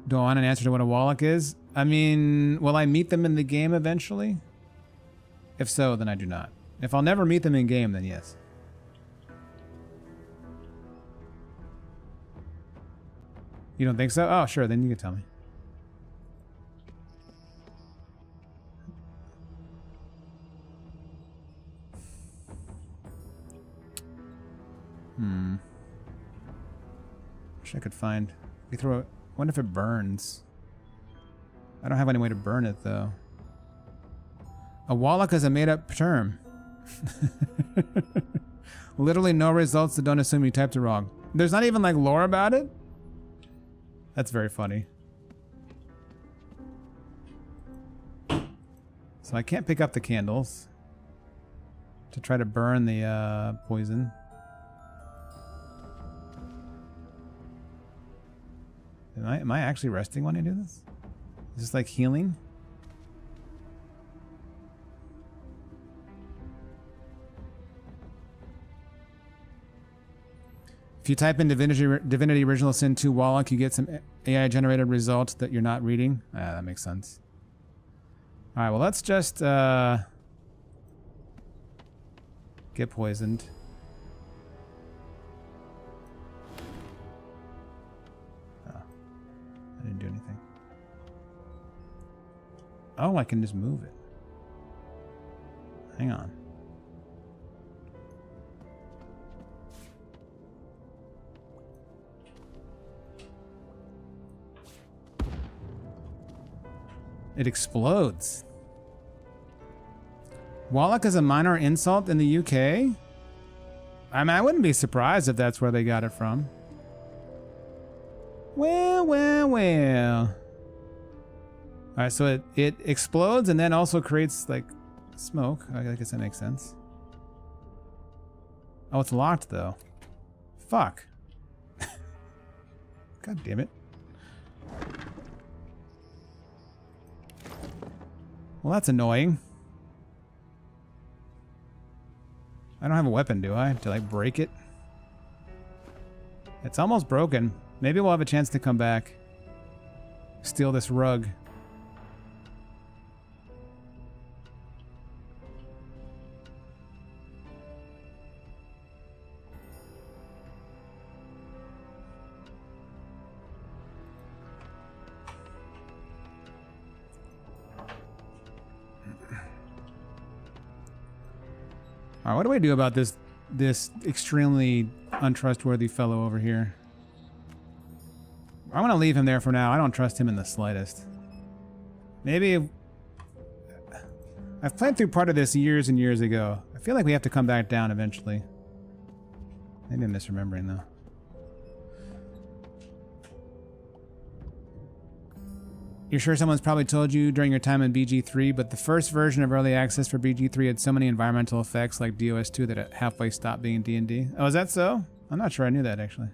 Do I want an answer to what a Wallach is? I mean, will I meet them in the game eventually? If so, then I do not. If I'll never meet them in game, then yes. You don't think so? Oh, sure, then you can tell me. Wish I could find... We throw it... I wonder if it burns. I don't have any way to burn it, though. A Wallach is a made-up term. Literally no results, so don't assume you typed it wrong. There's not even, like, lore about it? That's very funny. So I can't pick up the candles to try to burn the poison. Am I actually resting when I do this? Is this like healing? If you type in Divinity Original Sin 2 Wallach, you get some AI generated result that you're not reading. Ah, that makes sense. Alright, well let's just get poisoned. I didn't do anything. Oh, I can just move it. Hang on. It explodes. Wallach is a minor insult in the UK? I mean, I wouldn't be surprised if that's where they got it from. Well, well, well. Alright, so it explodes and then also creates, like, smoke. I guess that makes sense. Oh, it's locked, though. Fuck. God damn it. Well, that's annoying. I don't have a weapon, do I? To, like, break it? It's almost broken. Maybe we'll have a chance to come back. Steal this rug. Alright, what do I do about this extremely untrustworthy fellow over here? I'm gonna leave him there for now. I don't trust him in the slightest. Maybe... I've played through part of this years and years ago. I feel like we have to come back down eventually. Maybe I'm misremembering, though. You're sure someone's probably told you during your time in BG3, but the first version of early access for BG3 had so many environmental effects like DOS2 that it halfway stopped being D&D. Oh, is that so? I'm not sure I knew that, actually.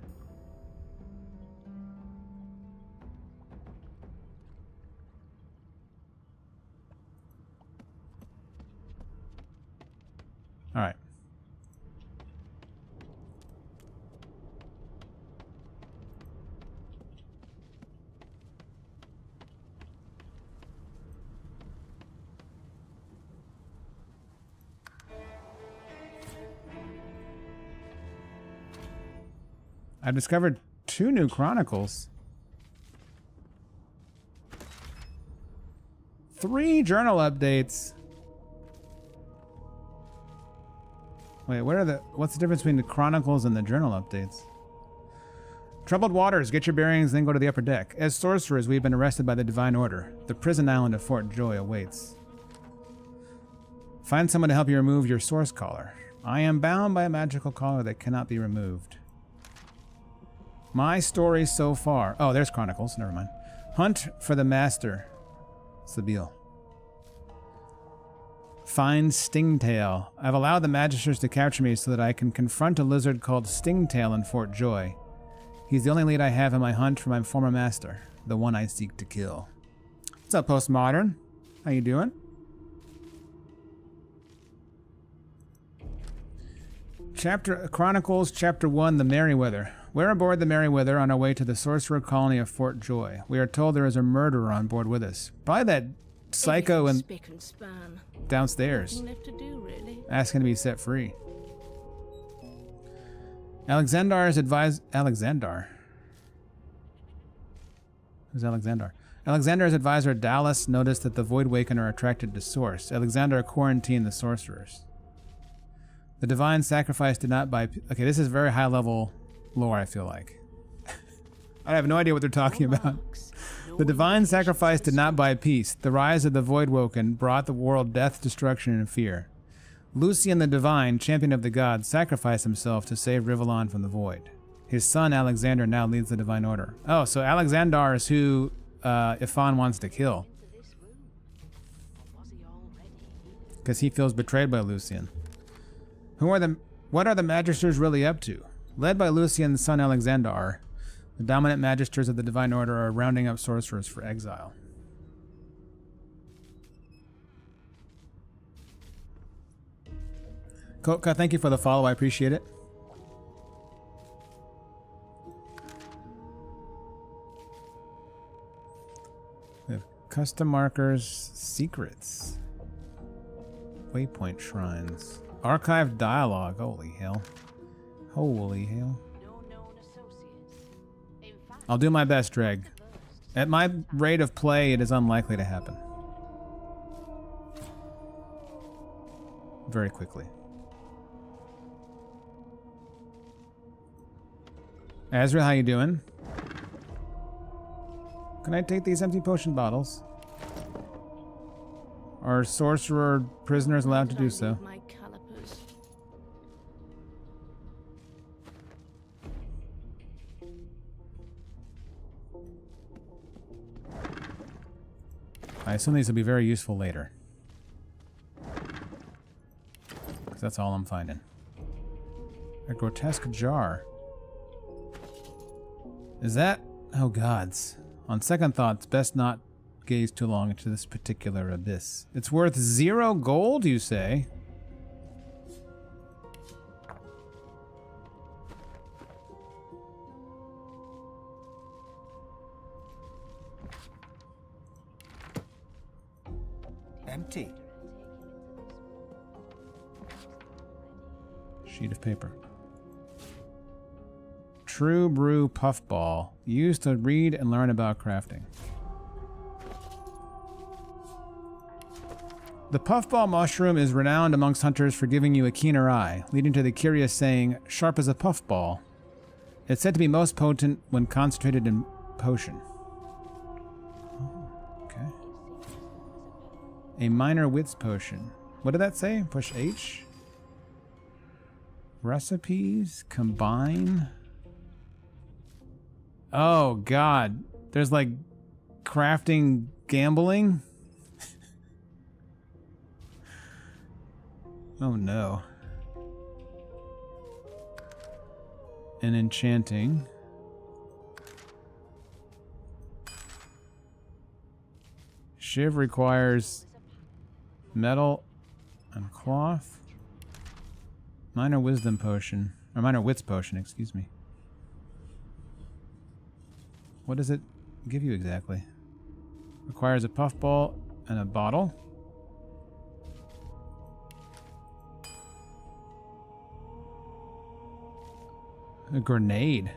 All right. I discovered 2 new chronicles. 3 journal updates. Wait, what's the difference between the chronicles and the journal updates? Troubled waters, get your bearings, then go to the upper deck. As sorcerers, we've been arrested by the Divine Order. The prison island of Fort Joy awaits. Find someone to help you remove your source collar. I am bound by a magical collar that cannot be removed. My story so far. Oh, there's chronicles. Never mind. Hunt for the master. Sabile. Find Stingtail. I've allowed the magisters to capture me so that I can confront a lizard called Stingtail in Fort Joy. He's the only lead I have in my hunt for my former master, the one I seek to kill. What's up, Postmodern? How you doing? Chronicles, Chapter 1, The Merryweather. We're aboard the Merryweather on our way to the sorcerer colony of Fort Joy. We are told there is a murderer on board with us. Probably that psycho and downstairs. Left to do, really. Asking to be set free. Alexandar's advised... Alexandar? Who's Alexandar? Alexandar's advisor Dallas noticed that the Voidwaken are attracted to Source. Alexander quarantined the sorcerers. The divine sacrifice did not buy... Okay, this is very high level lore, I feel like. I have no idea what they're talking about. The divine sacrifice did not buy peace. The rise of the Voidwoken brought the world death, destruction, and fear. Lucian the Divine, champion of the gods, sacrificed himself to save Rivellon from the void. His son Alexander now leads the Divine Order. Oh, so Alexandar is who Ifan wants to kill. Because he feels betrayed by Lucian. What are the Magisters really up to? Led by Lucian's son Alexandar, the dominant Magisters of the Divine Order are rounding up sorcerers for exile. Kotka, thank you for the follow. I appreciate it. We have custom markers, secrets, waypoint shrines, archived dialogue. Holy hell. Holy hell. I'll do my best, Dreg. At my rate of play, it is unlikely to happen. Very quickly. Azrael, how you doing? Can I take these empty potion bottles? Are sorcerer prisoners allowed to do so? I assume these will be very useful later. Because that's all I'm finding. A grotesque jar. Is that... Oh gods. On second thoughts, best not gaze too long into this particular abyss. It's worth 0 gold, you say? Empty. Sheet of paper. True Brew Puffball. Used to read and learn about crafting. The puffball mushroom is renowned amongst hunters for giving you a keener eye, leading to the curious saying, sharp as a puffball. It's said to be most potent when concentrated in potion. Okay. A minor wits potion. What did that say? Push H? Recipes? Combine? Oh, God. There's like crafting gambling? Oh, no. And enchanting. Shiv requires metal and cloth. Minor wisdom potion. Or minor wits potion, excuse me. What does it give you exactly? Requires a puffball and a bottle. A grenade.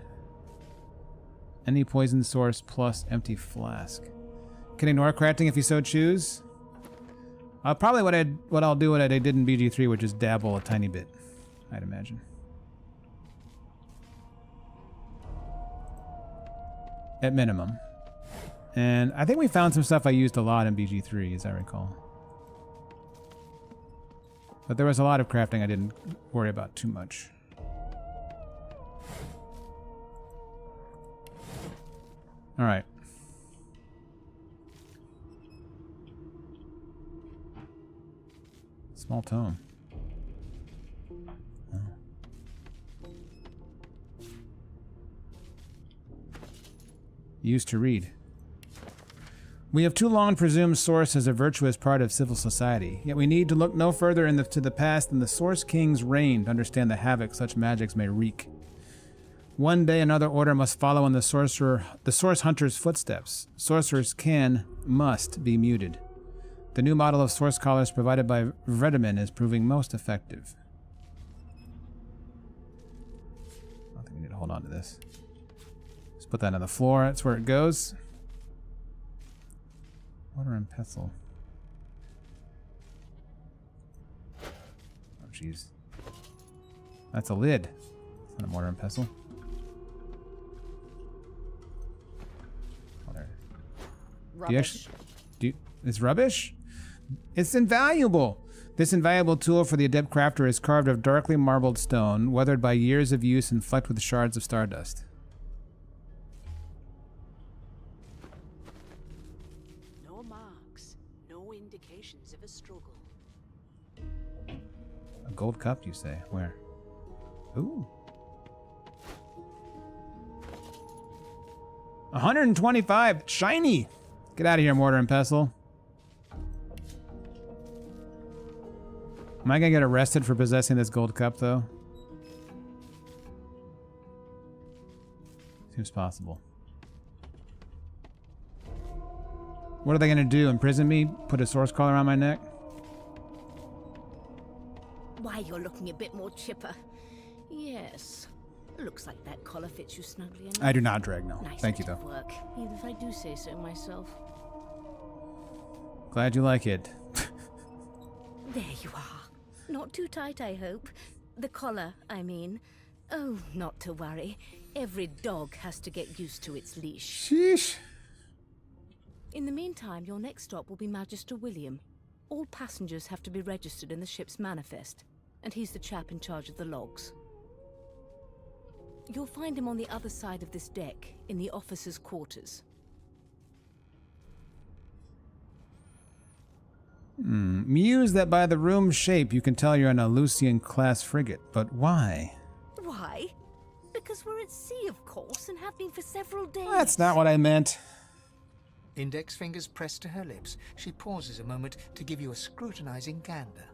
Any poison source plus empty flask. Can ignore crafting if you so choose. Probably what I'll do what I did in BG3, which is dabble a tiny bit, I'd imagine. At minimum. And I think we found some stuff I used a lot in BG3, as I recall. But there was a lot of crafting I didn't worry about too much. All right. Small tome. Oh. Used to read. We have too long presumed source as a virtuous part of civil society, yet we need to look no further to the past than the Source King's reign to understand the havoc such magics may wreak. One day another order must follow in the Source Hunter's footsteps. Sorcerers must be muted. The new model of Source Collars provided by Vredeman is proving most effective. I think we need to hold on to this. Let's put that on the floor. That's where it goes. Water and pestle. Oh, jeez. That's a lid. It's not a mortar and pestle. Oh, there. Rubbish. It's rubbish? It's invaluable. This invaluable tool for the adept crafter is carved of darkly marbled stone, weathered by years of use and flecked with shards of stardust. No marks, no indications of a struggle. A gold cup, you say? Where? Ooh. 125! Shiny! Get out of here, mortar and pestle. Am I gonna get arrested for possessing this gold cup, though? Seems possible. What are they gonna do? Imprison me? Put a source collar around my neck? Why, you're looking a bit more chipper. Yes. Looks like that collar fits you snugly enough. I do not drag, no. Nice Thank you, bit of though. work, even if I do say so myself. Glad you like it. There you are. Not too tight, I hope. The collar, I mean. Oh, not to worry. Every dog has to get used to its leash. Sheesh. In the meantime, your next stop will be Magister William. All passengers have to be registered in the ship's manifest, and he's the chap in charge of the logs. You'll find him on the other side of this deck, in the officers' quarters. Muse that by the room's shape you can tell you're on a Lucian-class frigate, but why? Why? Because we're at sea, of course, and have been for several days. That's not what I meant. Index fingers pressed to her lips, she pauses a moment to give you a scrutinizing gander.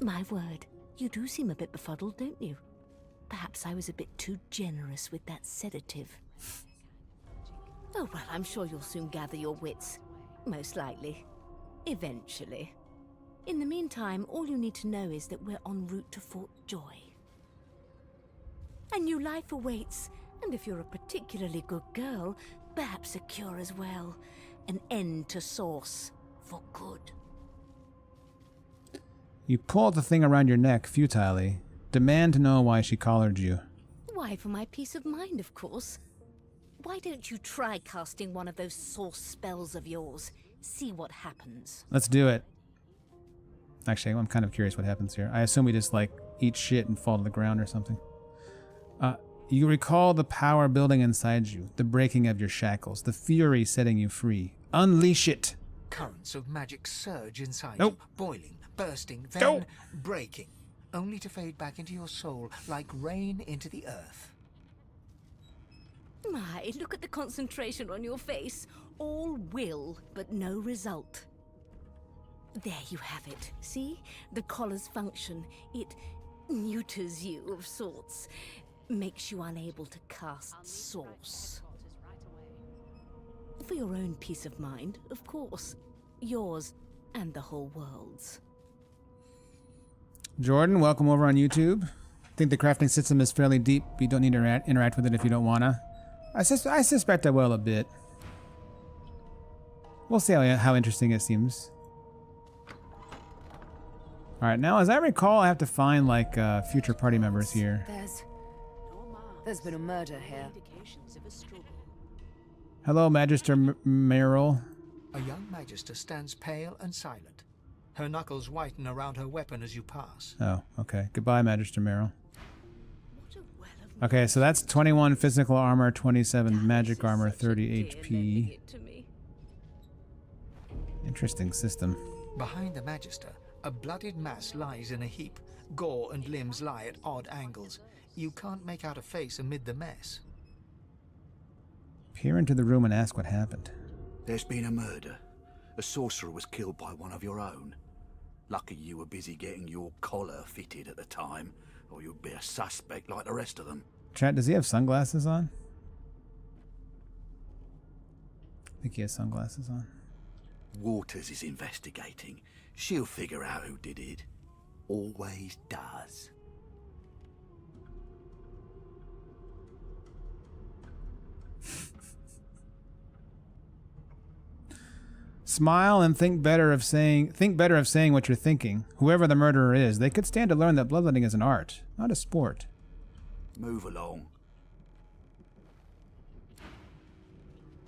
My word, you do seem a bit befuddled, don't you? Perhaps I was a bit too generous with that sedative. Oh, well, I'm sure you'll soon gather your wits. Most likely. Eventually. In the meantime, all you need to know is that we're en route to Fort Joy. A new life awaits, and if you're a particularly good girl, perhaps a cure as well. An end to Source. For good. You pull the thing around your neck futilely. Demand to know why she collared you. Why, for my peace of mind, of course. Why don't you try casting one of those Source spells of yours? See what happens. Let's do it. Actually, I'm kind of curious what happens here. I assume we just, like, eat shit and fall to the ground or something. You recall the power building inside you, the breaking of your shackles, the fury setting you free. Unleash it! Currents of magic surge inside Nope. you, boiling, bursting, then breaking, only to fade back into your soul like rain into the earth. My, look at the concentration on your face. All will, but no result. There you have it. See? The collar's function. It neuters you of sorts. Makes you unable to cast Source. For your own peace of mind, of course. Yours and the whole world's. Jordan, welcome over on YouTube. I think the crafting system is fairly deep. You don't need to interact with it if you don't wanna. I suspect I will a bit. We'll see how interesting it seems. Alright, now as I recall, I have to find like future party members here. There's been a murder here. Hello, Magister Merrill. A young magister stands pale and silent. Her knuckles whiten around her weapon as you pass. Oh, okay. Goodbye, Magister Merrill. Okay, so that's 21 physical armor, 27 magic armor, 30 HP. Interesting system. Behind the magister, a bloodied mass lies in a heap. Gore and limbs lie at odd angles. You can't make out a face amid the mess. Peer into the room and ask what happened. There's been a murder. A sorcerer was killed by one of your own. Lucky you were busy getting your collar fitted at the time, or you'd be a suspect like the rest of them. Chat, does he have sunglasses on? I think he has sunglasses on. Waters is investigating. She'll figure out who did it. Always does. Smile and think better of saying what you're thinking. Whoever the murderer is, they could stand to learn that bloodletting is an art, not a sport. Move along.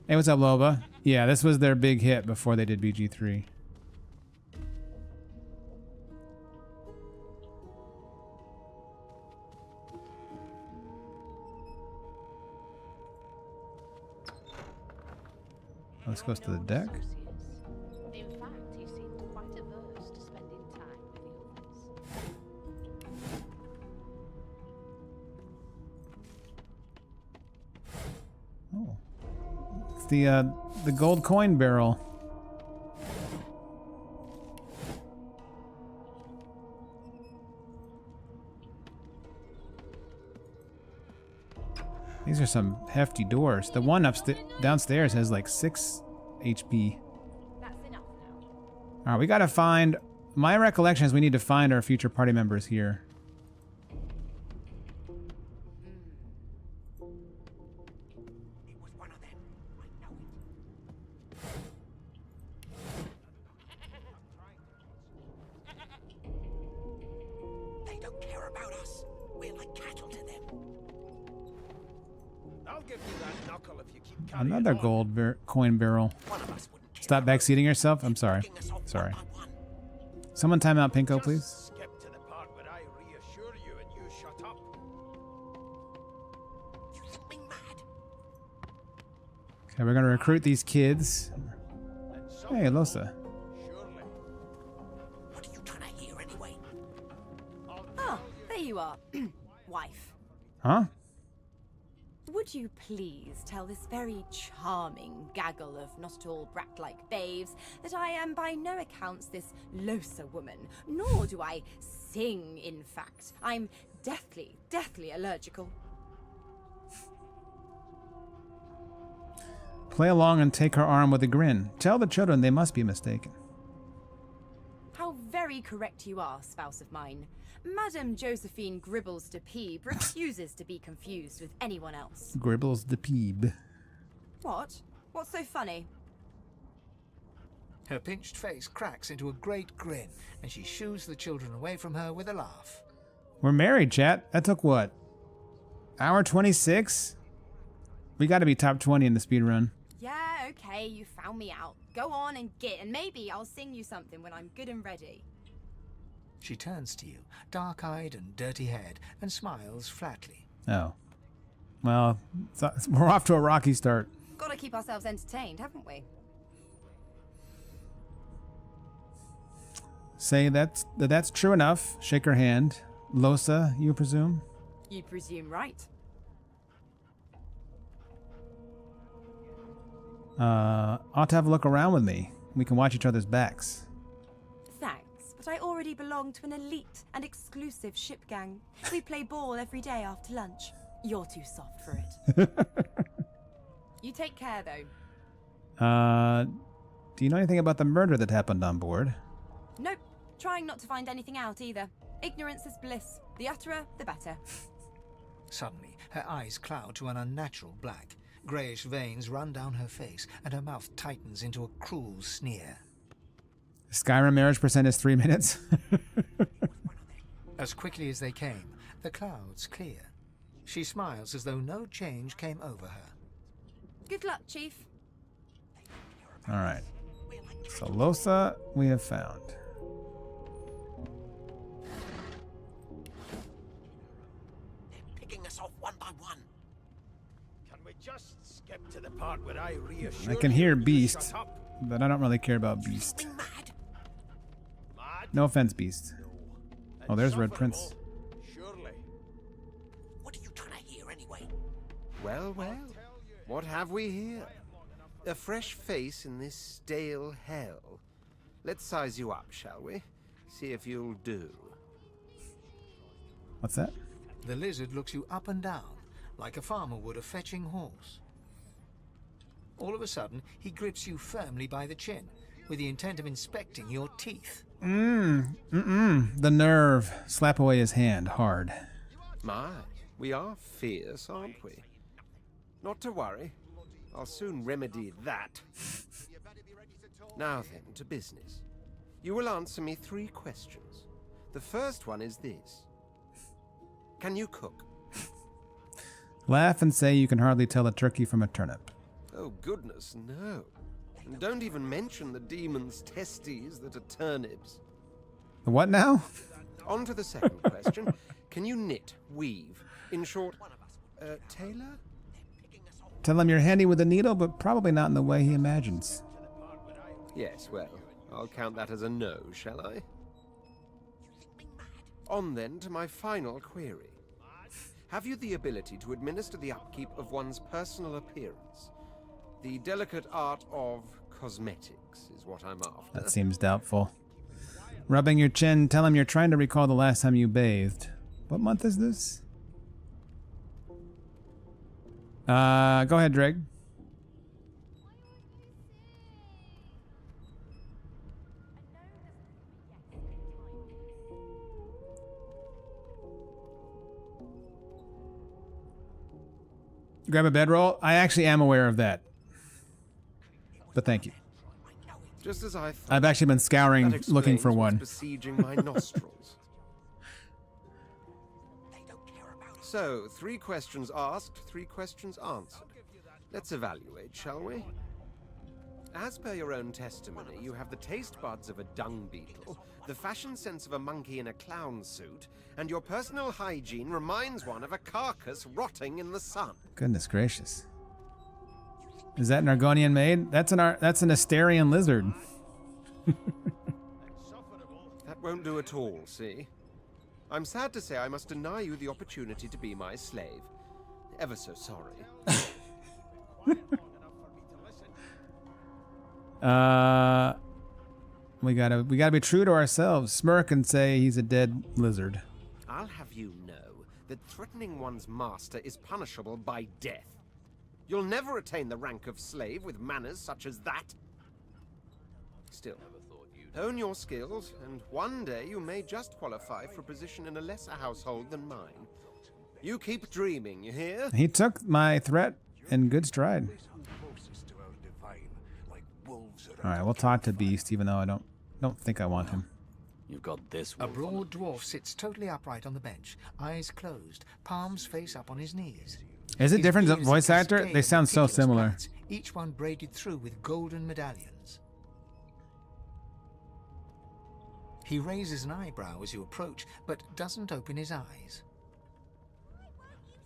Hey, what's up, Loba? Yeah, this was their big hit before they did BG3. This goes to the deck. In fact, he seemed quite averse to spending time with the others. Oh, it's the gold coin barrel. These are some hefty doors. The one downstairs has like 6 HP. Alright, we gotta find... My recollection is we need to find our future party members here. It was one of them. I know it. They don't care about us. We're like cattle to them. I'll give you that knuckle if you keep carrying Another on. gold coin barrel. Stop backseating yourself? I'm sorry. Sorry. Someone time out Pinko, please. Skip to the part where I reassure you and you shut up. You think me mad? Okay, we're gonna recruit these kids. Hey, Losa. Sure you are, wife, Huh? would you please tell this very charming gaggle of not at all brat-like babes that I am by no accounts this Losa woman, nor do I sing, in fact. I'm deathly, deathly allergical. Play along and take her arm with a grin. Tell the children they must be mistaken. How very correct you are, spouse of mine. Madame Josephine Gribbles de Peeb refuses to be confused with anyone else. Gribbles the Peeb. What? What's so funny? Her pinched face cracks into a great grin, and she shoos the children away from her with a laugh. We're married, chat. That took what? Hour 26? We gotta be top 20 in the speed run. Yeah, okay, you found me out. Go on and get, and maybe I'll sing you something when I'm good and ready. She turns to you, dark-eyed and dirty-haired, and smiles flatly. Oh. Well, we're off to a rocky start. Gotta keep ourselves entertained, haven't we? Say that's true enough. Shake her hand. Losa, you presume? You presume right. Ought to have a look around with me. We can watch each other's backs. Thanks, but I already belong to an elite and exclusive ship gang. We play ball every day after lunch. You're too soft for it. You take care, though. Do you know anything about the murder that happened on board? Nope. Trying not to find anything out either. Ignorance is bliss. The utterer, the better. Suddenly, her eyes cloud to an unnatural black. Greyish veins run down her face, and her mouth tightens into a cruel sneer. Skyrim marriage percent is 3 minutes. As quickly as they came, the clouds clear. She smiles as though no change came over her. Good luck, Chief. All right. So Losa, we have found. They're picking us off one by one. Can we just skip to the part where I reassure I can hear you to Beast, shut up? but I don't really care about Beast. No offense, Beast. Oh, there's Red Prince. Surely. What are you trying to hear anyway? Well, well, what have we here? A fresh face in this stale hell. Let's size you up, shall we? See if you'll do. What's that? The lizard looks you up and down, like a farmer would a fetching horse. All of a sudden, he grips you firmly by the chin, with the intent of inspecting your teeth. The nerve. Slap away his hand, hard. My, we are fierce, aren't we? Not to worry. I'll soon remedy that. Now then, to business. You will answer me 3 questions. The first one is this. Can you cook? Laugh and say you can hardly tell a turkey from a turnip. Oh, goodness, no. And don't even mention the demon's testes that are turnips. What now? On to the second question. Can you knit, weave? In short, tailor? Tell him you're handy with a needle, but probably not in the way he imagines. Yes, well, I'll count that as a no, shall I? On then to my final query. Have you the ability to administer the upkeep of one's personal appearance? The delicate art of cosmetics is what I'm after. That seems doubtful. Rubbing your chin, tell him you're trying to recall the last time you bathed. What month is this? Go ahead, Dreg. Grab a bedroll? I actually am aware of that. But thank you. Just as I thought. I've actually been scouring, looking for one. Besieging my nostrils. So, 3 questions asked, 3 questions answered. Let's evaluate, shall we? As per your own testimony, you have the taste buds of a dung beetle, the fashion sense of a monkey in a clown suit, and your personal hygiene reminds one of a carcass rotting in the sun. Goodness gracious. Is that an Argonian maid? That's an Asterian lizard. That won't do at all, see? I'm sad to say I must deny you the opportunity to be my slave. Ever so sorry. We gotta be true to ourselves. Smirk and say he's a dead lizard. I'll have you know that threatening one's master is punishable by death. You'll never attain the rank of slave with manners such as that. Still, hone your skills, and one day you may just qualify for a position in a lesser household than mine. You keep dreaming, you hear? He took my threat in good stride. Alright, we'll talk to Beast, even though I don't think I want him. You've got this A wolf broad dwarf sits totally upright on the bench, eyes closed, palms face up on his knees. Is it His different beard is a voice actor? cascade They of sound so meticulous similar. plaits, each one braided through with golden medallions. He raises an eyebrow as you approach, but doesn't open his eyes.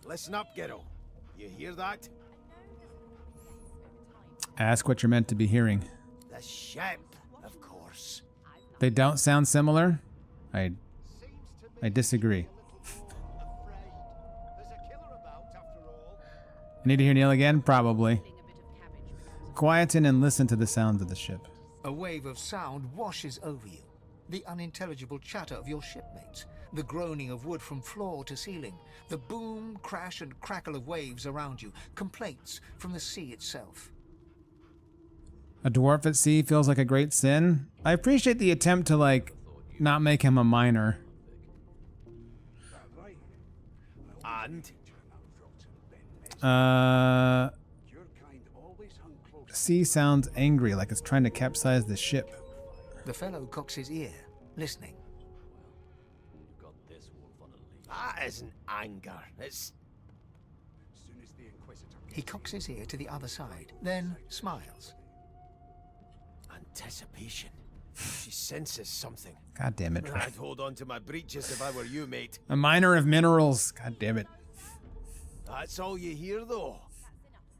Listen up, Gero. You hear that? Ask what you're meant to be hearing. The ship, of course. They don't sound similar? I disagree. I need to hear Neil again? Probably. Quieten and listen to the sounds of the ship. A wave of sound washes over you. The unintelligible chatter of your shipmates, the groaning of wood from floor to ceiling, the boom, crash, and crackle of waves around you, complaints from the sea itself. A dwarf at sea feels like a great sin. I appreciate the attempt to, like, not make him a minor. And? Sea sounds angry, like it's trying to capsize the ship. The fellow cocks his ear, listening. That isn't anger. It's... He cocks his ear to the other side, then smiles. Anticipation. She senses something. God damn it. I'd hold on to my breeches if I were you, mate. A miner of minerals. God damn it. That's all you hear, though.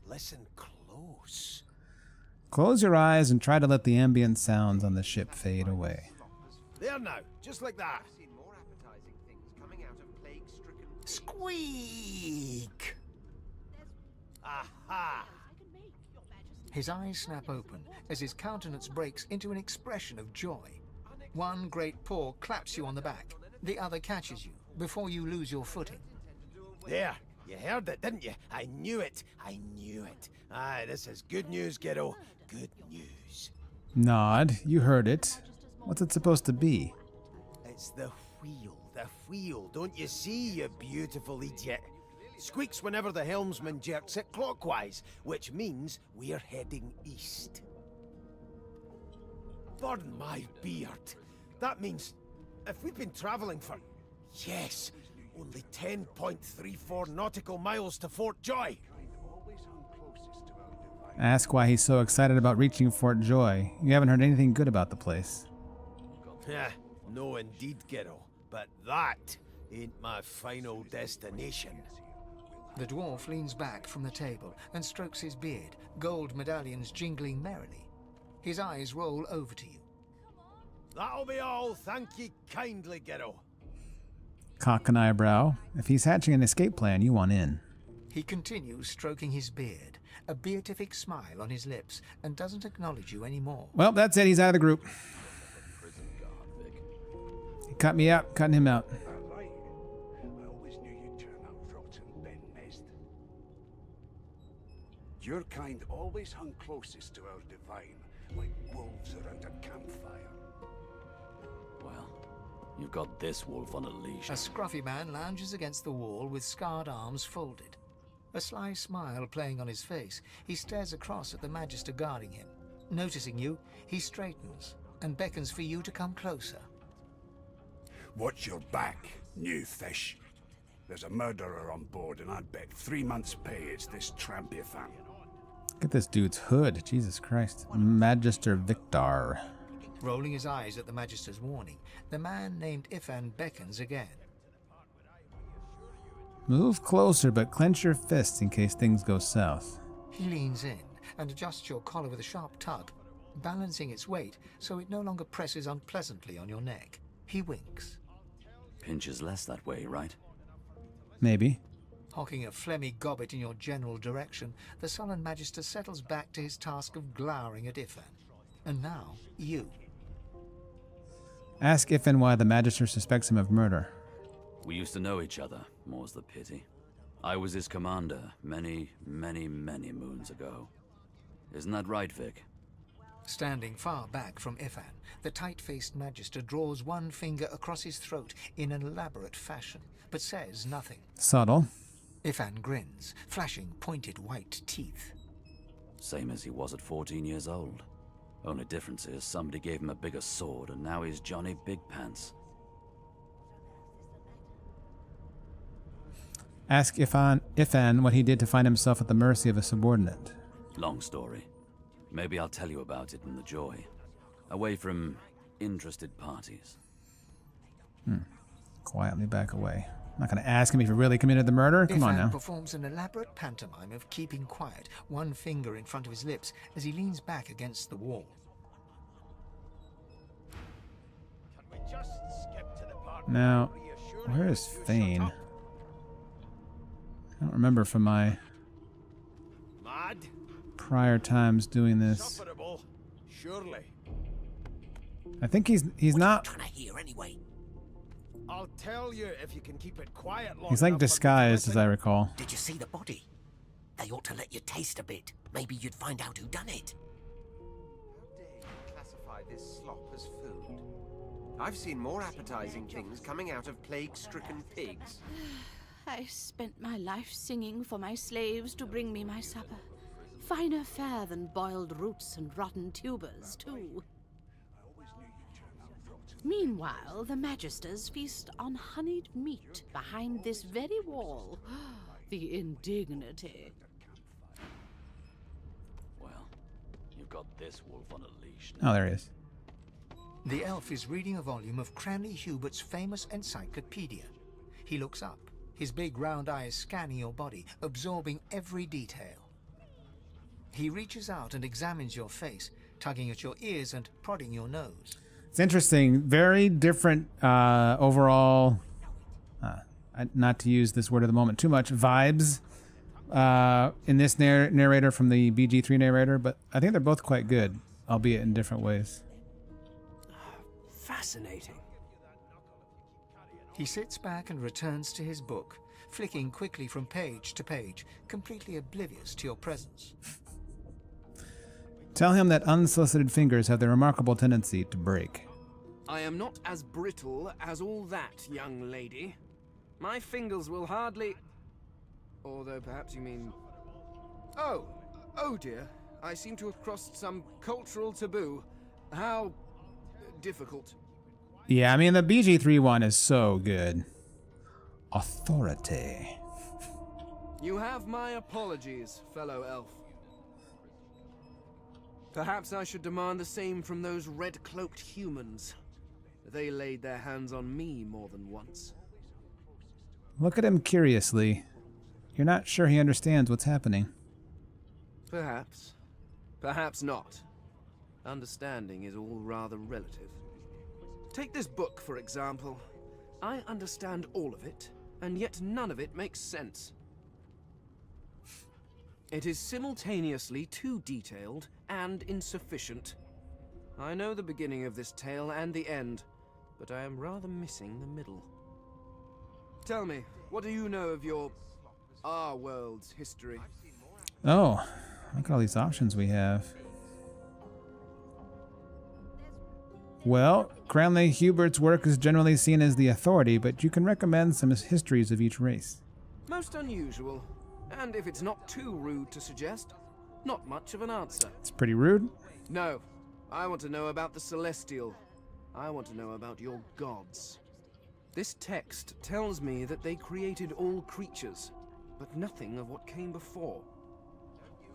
Listen close. Close your eyes and try to let the ambient sounds on the ship fade away. There now, just like that. Squeak! Aha! His eyes snap open as his countenance breaks into an expression of joy. One great paw claps you on the back. The other catches you before you lose your footing. There, you heard it, didn't you? I knew it. I knew it. Aye, this is good news, Gero. Good news. Nod, you heard it. What's it supposed to be? It's the wheel. The wheel. Don't you see, you beautiful idiot? Squeaks whenever the helmsman jerks it clockwise, which means we're heading east. Pardon my beard. That means if we've been traveling for, yes, only 10.34 nautical miles to Fort Joy. Ask why he's so excited about reaching Fort Joy. You haven't heard anything good about the place. Yeah, no indeed, Gero. But that ain't my final destination. The dwarf leans back from the table and strokes his beard, gold medallions jingling merrily. His eyes roll over to you. That'll be all, thank ye kindly, Gero. Cock an eyebrow. If he's hatching an escape plan, you want in. He continues stroking his beard, a beatific smile on his lips, and doesn't acknowledge you anymore. Well, that's it. He's out of the group. He cut me out, cutting him out. Your kind always hung closest to our divine, like wolves around a campfire. Well, you've got this wolf on a leash. A scruffy man lounges against the wall with scarred arms folded. A sly smile playing on his face, he stares across at the Magister guarding him. Noticing you, he straightens and beckons for you to come closer. Watch your back, new fish. There's a murderer on board, and I'd bet 3 months' pay it's this trampython. Look at this dude's hood. Jesus Christ. Magister Victor. Rolling his eyes at the Magister's warning, the man named Ifan beckons again. Move closer, but clench your fists in case things go south. He leans in and adjusts your collar with a sharp tug, balancing its weight so it no longer presses unpleasantly on your neck. He winks. pinches less that way, right? Maybe. Hocking a phlegmy gobbet in your general direction, the sullen Magister settles back to his task of glowering at Ifan. And now, you. Ask Ifan why the Magister suspects him of murder. We used to know each other, more's the pity. I was his commander many, many, many moons ago. Isn't that right, Vic? Standing far back from Ifan, the tight-faced Magister draws one finger across his throat in an elaborate fashion, but says nothing. Subtle. Ifan grins, flashing pointed white teeth. Same as he was at 14 years old. Only difference is somebody gave him a bigger sword and now he's Johnny Big Pants. Ask Ifan what he did to find himself at the mercy of a subordinate. Long story. Maybe I'll tell you about it in the Joy. Away from interested parties. Quietly back away. I'm not going to ask him if he really committed the murder. Come on Ifan now. performs an elaborate pantomime of keeping quiet, one finger in front of his lips as he leans back against the wall. Now, where is Thane? I don't remember from my prior times doing this. Surely. I think he's not. Trying to hear anyway. I'll tell you if you can keep it quiet long He's like enough for me to disguised, as listen. I recall. Did you see the body? They ought to let you taste a bit. Maybe you'd find out who done it. How dare you classify this slop as food? I've seen more appetizing things coming out of plague-stricken pigs. I spent my life singing for my slaves to bring me my supper. Finer fare than boiled roots and rotten tubers, too. Meanwhile, the Magisters feast on honeyed meat behind this very wall. The indignity. Well, you've got this wolf on a leash Oh, there he is. The elf is reading a volume of Cranley Hubert's famous encyclopedia. He looks up, his big round eyes scanning your body, absorbing every detail. He reaches out and examines your face, tugging at your ears and prodding your nose. It's interesting. Very different overall, not to use this word at the moment too much, vibes in this narrator from the BG3 narrator, but I think they're both quite good, albeit in different ways. Fascinating. He sits back and returns to his book, flicking quickly from page to page, completely oblivious to your presence. Tell him that unsolicited fingers have the remarkable tendency to break. I am not as brittle as all that, young lady. My fingers will hardly... Although perhaps you mean... Oh dear. I seem to have crossed some cultural taboo. How... difficult. Yeah, I mean, the BG3 one is so good. Authority. You have my apologies, fellow elf. Perhaps I should demand the same from those red-cloaked humans. They laid their hands on me more than once. Look at him curiously. You're not sure he understands what's happening. Perhaps. Perhaps not. Understanding is all rather relative. Take this book, for example. I understand all of it, and yet none of it makes sense. It is simultaneously too detailed and insufficient. I know the beginning of this tale and the end, but I am rather missing the middle. Tell me, what do you know of our world's history? Oh, look at all these options we have. Well, Cranley Hubert's work is generally seen as the authority, but you can recommend some histories of each race. Most unusual. And if it's not too rude to suggest, not much of an answer. It's pretty rude. No. I want to know about the Celestial. I want to know about your gods. This text tells me that they created all creatures, but nothing of what came before.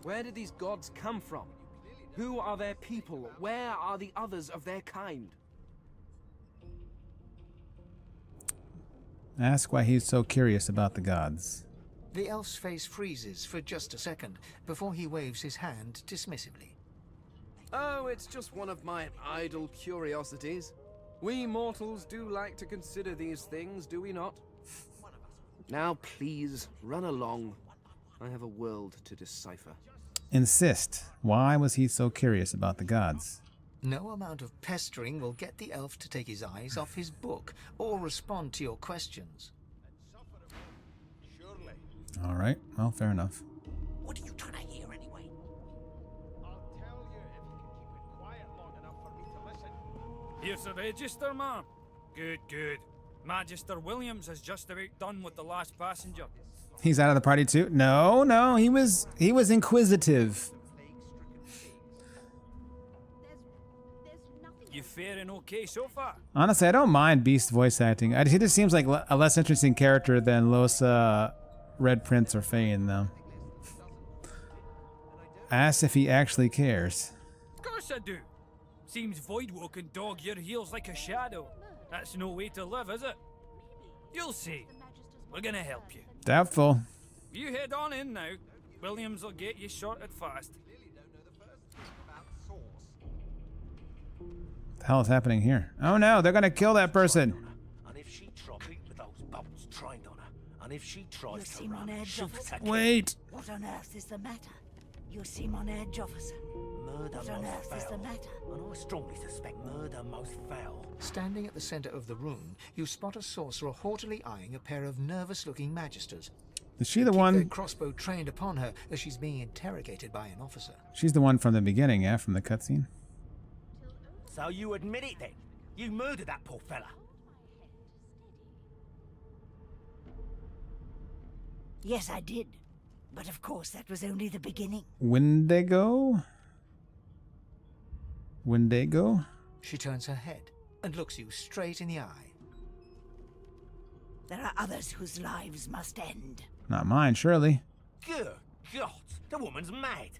Where did these gods come from? Who are their people? Where are the others of their kind? Ask why he's so curious about the gods. The elf's face freezes for just a second before he waves his hand dismissively. Oh, it's just one of my idle curiosities. We mortals do like to consider these things, do we not? Now please, run along. I have a world to decipher. Insist. Why was he so curious about the gods? No amount of pestering will get the elf to take his eyes off his book or respond to your questions. All right. Well, fair enough. What are you trying to hear anyway? Here's the register, ma'am. Good, good. Magister Williams has just about done with the last passenger. He's out of the party too? No, he was inquisitive. You faring okay so far? Honestly, I don't mind Beast's voice acting. He just seems like a less interesting character than Losa, Red Prince, or Fane, though. Ask if he actually cares. Of course I do. Seems Voidwalk can dog your heels like a shadow. That's no way to live, is it? You'll see. We're gonna help you. Doubtful. You head on in now. Williams will get you sorted fast. What the hell is happening here? Oh no, they're gonna kill that person. And if she tries with those bolts trained on her, and if she tries You to seem run, on edge, shoot officer. her. Wait. What on earth is the matter? You seem on edge, officer. Murder What on most earth is the foul. matter? And I strongly suspect murder most foul. Standing at the center of the room, you spot a sorcerer haughtily eyeing a pair of nervous-looking magisters. Is she the Keep one? their crossbow trained upon her as she's being interrogated by an officer. She's the one from the beginning, yeah, from the cutscene. So you admit it then? You murdered that poor fella? Yes, I did. But of course, that was only the beginning. Wendigo? Wendigo? She turns her head and looks you straight in the eye. There are others whose lives must end. Not mine, surely. Good God, the woman's mad.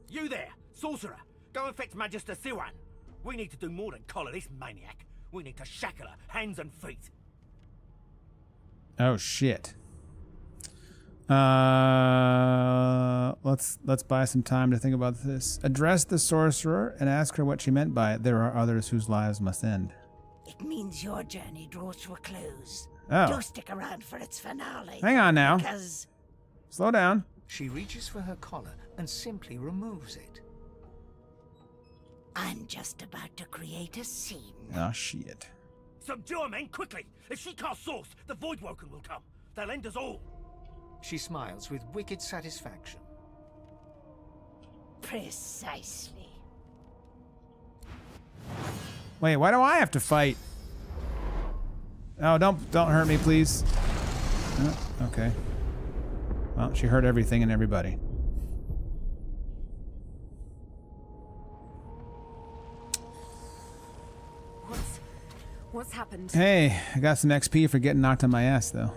You there, sorcerer, go and fetch Magister Siwan. We need to do more than collar this maniac. We need to shackle her, hands and feet. Oh shit. Let's buy some time to think about this. Address the sorcerer and ask her what she meant by it. There are others whose lives must end. It means your journey draws to a close. Oh. Do stick around for its finale. Hang on now. Because Slow down. She reaches for her collar and simply removes it. I'm just about to create a scene. Oh shit. Subdue her, men, quickly! If she casts Source, the Voidwoken will come. They'll end us all. She smiles with wicked satisfaction. Precisely. Wait, why do I have to fight? Oh, don't hurt me, please. Oh, okay. Well, she hurt everything and everybody. What's happened? Hey, I got some XP for getting knocked on my ass, though.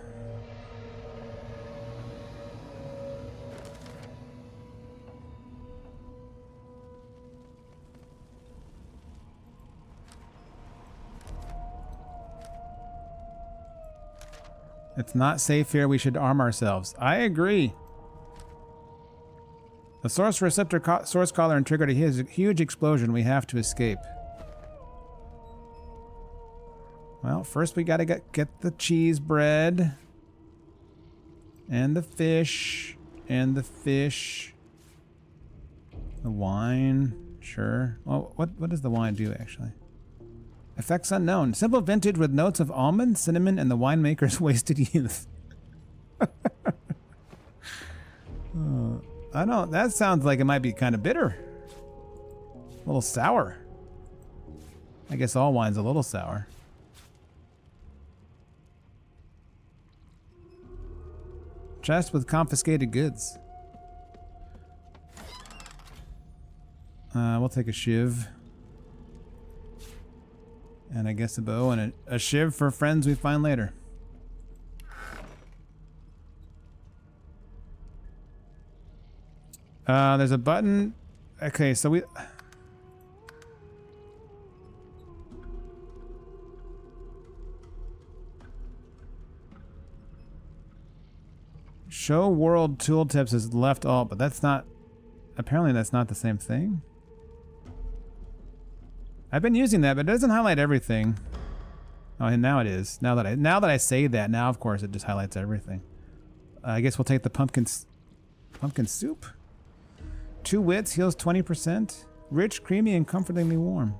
It's not safe here. We should arm ourselves. I agree. The source receptor source collar and triggered a huge explosion. We have to escape. Well, first we gotta get the cheese bread. And the fish. And the fish. The wine. Sure. Well, what does the wine do, actually? Effects unknown. Simple vintage with notes of almond, cinnamon, and the winemaker's wasted youth. I don't... That sounds like it might be kind of bitter. A little sour. I guess all wine's a little sour. Chest with confiscated goods. We'll take a shiv. And I guess a bow and a shiv for friends we find later. There's a button. Okay, so we... Show world tooltips is left alt, but that's not... Apparently that's not the same thing. I've been using that, but it doesn't highlight everything. Oh, and now it is. Now that I say that, now of course it just highlights everything. I guess we'll take the pumpkin soup. 2 wits heals 20%. Rich, creamy, and comfortingly warm.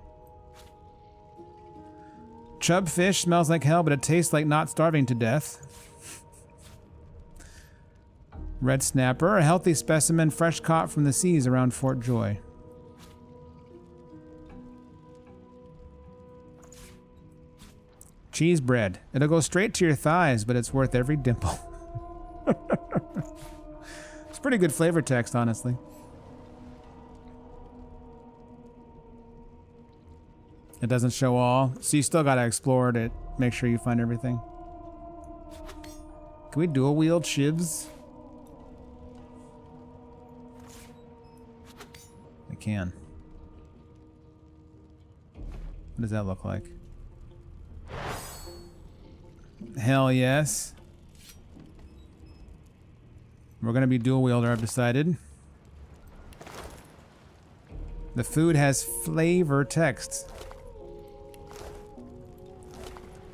Chub fish smells like hell, but it tastes like not starving to death. Red snapper, a healthy specimen fresh caught from the seas around Fort Joy. Cheese bread. It'll go straight to your thighs, but it's worth every dimple. It's pretty good flavor text, honestly. It doesn't show all, so you still gotta explore to make sure you find everything. Can we dual wield shivs? I can. What does that look like? Hell yes. We're gonna be dual wielder, I've decided. The food has flavor text.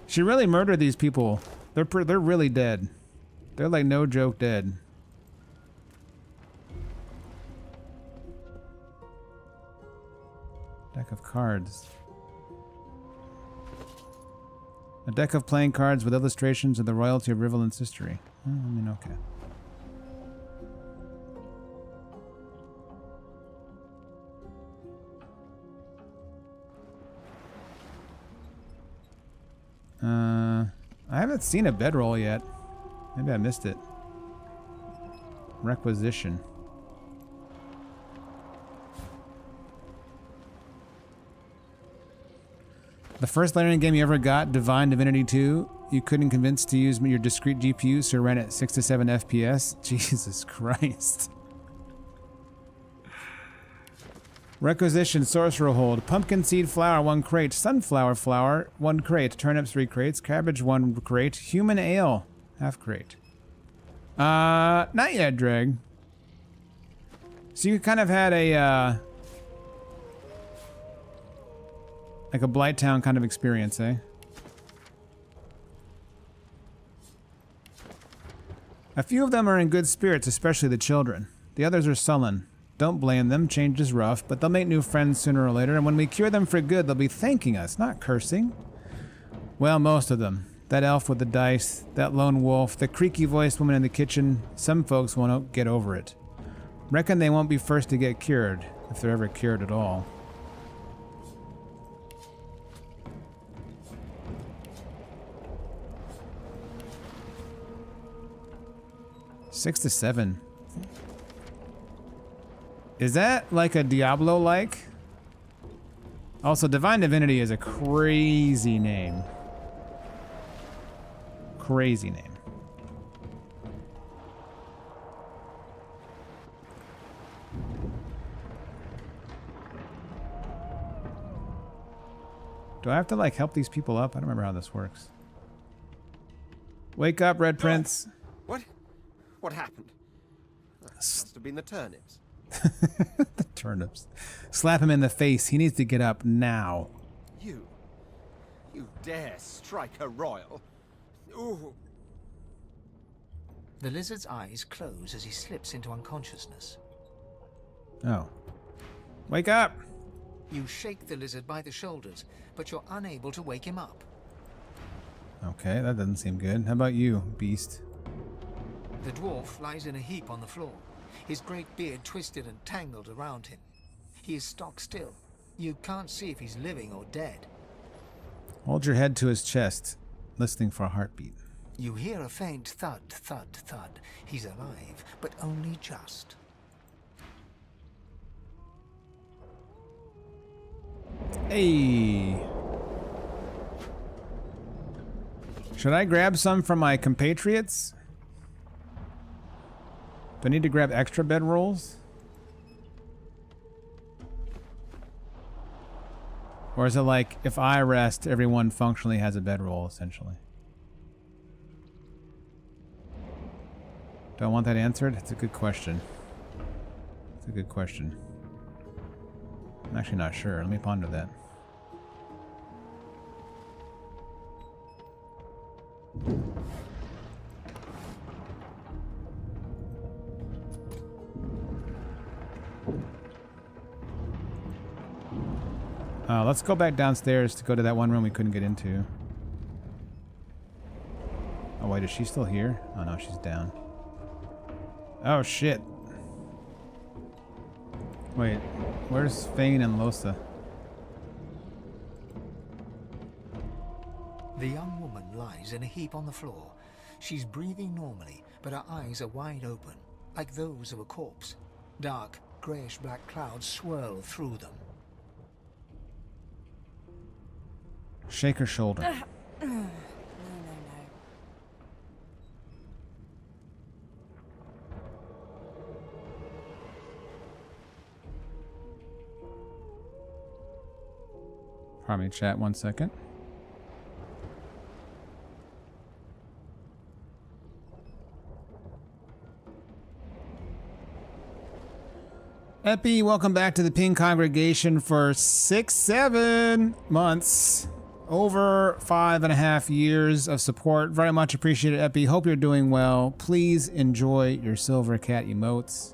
She really murdered these people. They're really dead. They're like no joke dead. Deck of cards. A deck of playing cards with illustrations of the royalty of Riverland's history. I mean, okay. I haven't seen a bedroll yet. Maybe I missed it. Requisition. The first layering game you ever got, Divinity 2, you couldn't convince to use your discrete GPU, so it ran at 6 to 7 FPS. Jesus Christ. Requisition, Sorcerer Hold, Pumpkin Seed Flour 1 crate, Sunflower Flour 1 crate, Turnips 3 crates, Cabbage 1 crate, Human Ale half crate. Not yet, Dreg. So you kind of had a, like a Blighttown kind of experience, eh? A few of them are in good spirits, especially the children. The others are sullen. Don't blame them, change is rough, but they'll make new friends sooner or later, and when we cure them for good, they'll be thanking us, not cursing. Well, most of them. That elf with the dice, that lone wolf, the creaky-voiced woman in the kitchen, some folks won't get over it. Reckon they won't be first to get cured, if they're ever cured at all. Six to 7. Is that like a Diablo-like? Also, Divine Divinity is a crazy name. Crazy name. Do I have to like help these people up? I don't remember how this works. Wake up, Red Prince. What? What happened? Must have been the turnips. The turnips. Slap him in the face. He needs to get up now. You dare strike a royal? Ooh. The lizard's eyes close as he slips into unconsciousness. Oh. Wake up! You shake the lizard by the shoulders, but you're unable to wake him up. Okay, that doesn't seem good. How about you, beast? The dwarf lies in a heap on the floor, his great beard twisted and tangled around him. He is stock still. You can't see if he's living or dead. Hold your head to his chest, listening for a heartbeat. You hear a faint thud, thud, thud. He's alive, but only just. Hey! Should I grab some from my compatriots? Do I need to grab extra bedrolls? Or is it like, if I rest, everyone functionally has a bedroll, essentially? Do I want that answered? It's a good question. It's a good question. I'm actually not sure. Let me ponder that. Let's go back downstairs to go to that one room we couldn't get into. Oh wait, is she still here? Oh no, she's down. Oh shit. Wait, where's Fane and Losa? The young woman lies in a heap on the floor. She's breathing normally, but her eyes are wide open, like those of a corpse. Dark, greyish-black clouds swirl through them. Shake her shoulder. No. Pardon me, chat, 1 second. Epi, welcome back to the Ping congregation for 7 months. Over 5.5 years of support. Very much appreciated, Epi. Hope you're doing well. Please enjoy your silver cat emotes.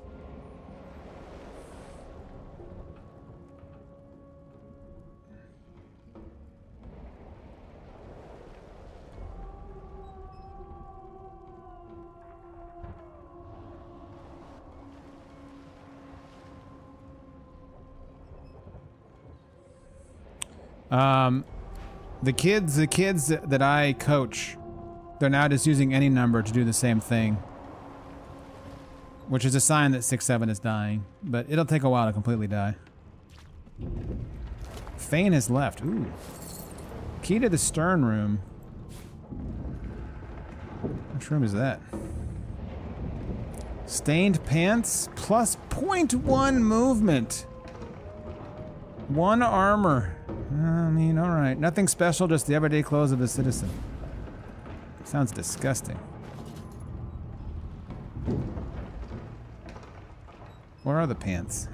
The kids that I coach, they're now just using any number to do the same thing, which is a sign that 6-7 is dying, but it'll take a while to completely die. Fane has left. Ooh. Key to the stern room. Which room is that? Stained pants plus 0.1 movement. 1 armor. I mean, alright. Nothing special, just the everyday clothes of a citizen. Sounds disgusting. Where are the pants?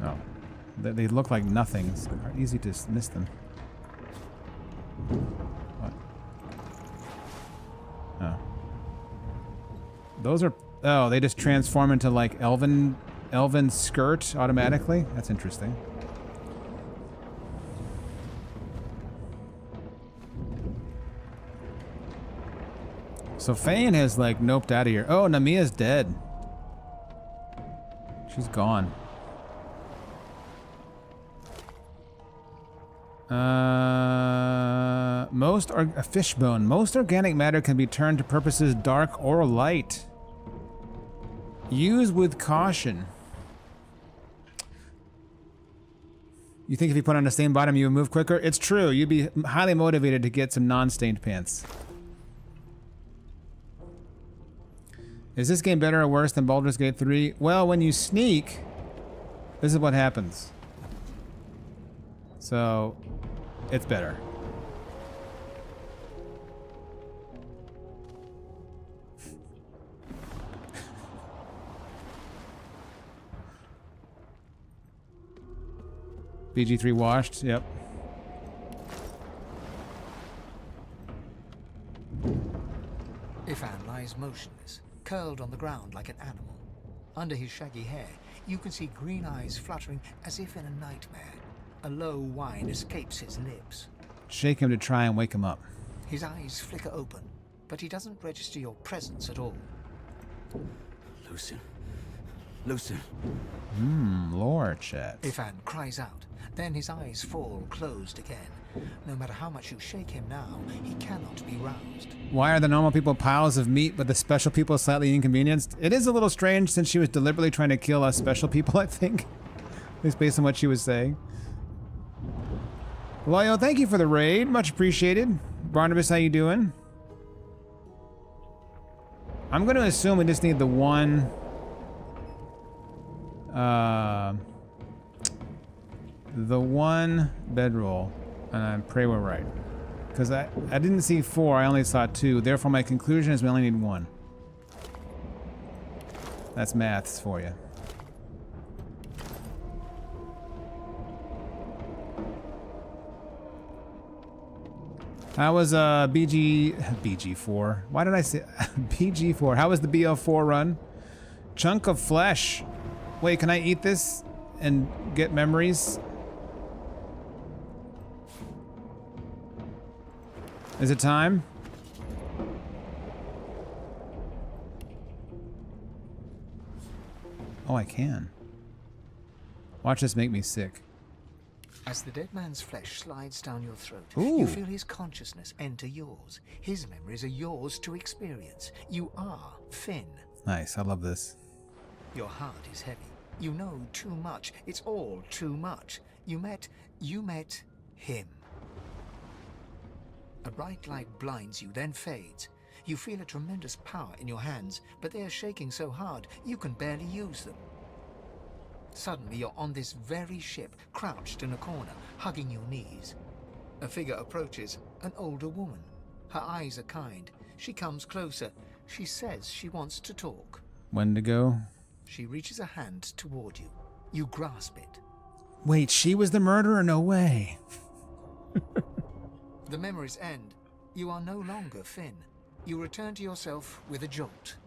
Oh. They look like nothing. It's easy to miss them. What? Oh. Those are... Oh, they just transform into like elven skirt automatically? That's interesting. So Fane has like noped out of here. Oh, Namia's dead. She's gone. A fishbone. Most organic matter can be turned to purposes dark or light. Use with caution. You think if you put on a stained bottom, you would move quicker? It's true. You'd be highly motivated to get some non-stained pants. Is this game better or worse than Baldur's Gate 3? Well, when you sneak, this is what happens. So, it's better. BG3 washed, yep. Ifan lies motionless, curled on the ground like an animal. Under his shaggy hair, you can see green eyes fluttering as if in a nightmare. A low whine escapes his lips. Shake him to try and wake him up. His eyes flicker open, but he doesn't register your presence at all. Lucien. Lucien. Lore chat. Ifan cries out. Then his eyes fall closed again. No matter how much you shake him now, he cannot be roused. Why are the normal people piles of meat, but the special people slightly inconvenienced? It is a little strange since she was deliberately trying to kill us special people, I think. At least based on what she was saying. Loyal, thank you for the raid. Much appreciated. Barnabas, how you doing? I'm going to assume we just need the one... the one bedroll, and I pray we're right. Because I didn't see 4, I only saw 2. Therefore, my conclusion is we only need 1. That's maths for you. How was BG4? Why did I say BG4? How was the BL4 run? Chunk of flesh. Wait, can I eat this and get memories? Is it time? Oh, I can. Watch this make me sick. As the dead man's flesh slides down your throat, Ooh. you feel his consciousness enter yours. His memories are yours to experience. You are Finn. Nice, I love this. Your heart is heavy. You know too much. It's all too much. You met him. A bright light blinds you, then fades. You feel a tremendous power in your hands, but they are shaking so hard you can barely use them. Suddenly you're on this very ship, crouched in a corner, hugging your knees. A figure approaches, an older woman. Her eyes are kind. She comes closer. She says she wants to talk. Wendigo. She reaches a hand toward you. You grasp it. Wait, she was the murderer? No way. The memories end. You are no longer Finn. You return to yourself with a jolt.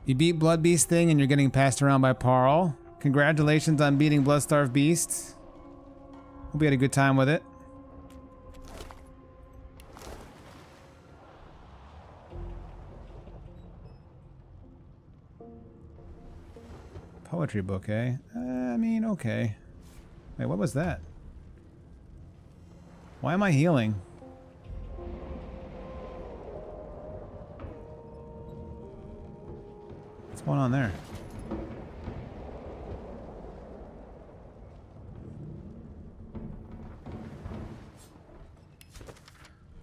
You beat Blood Beast thing and you're getting passed around by Parl. Congratulations on beating Bloodstarved Beast. Hope you had a good time with it. Poetry book, eh? I mean, okay. Wait, what was that? Why am I healing? What's going on there?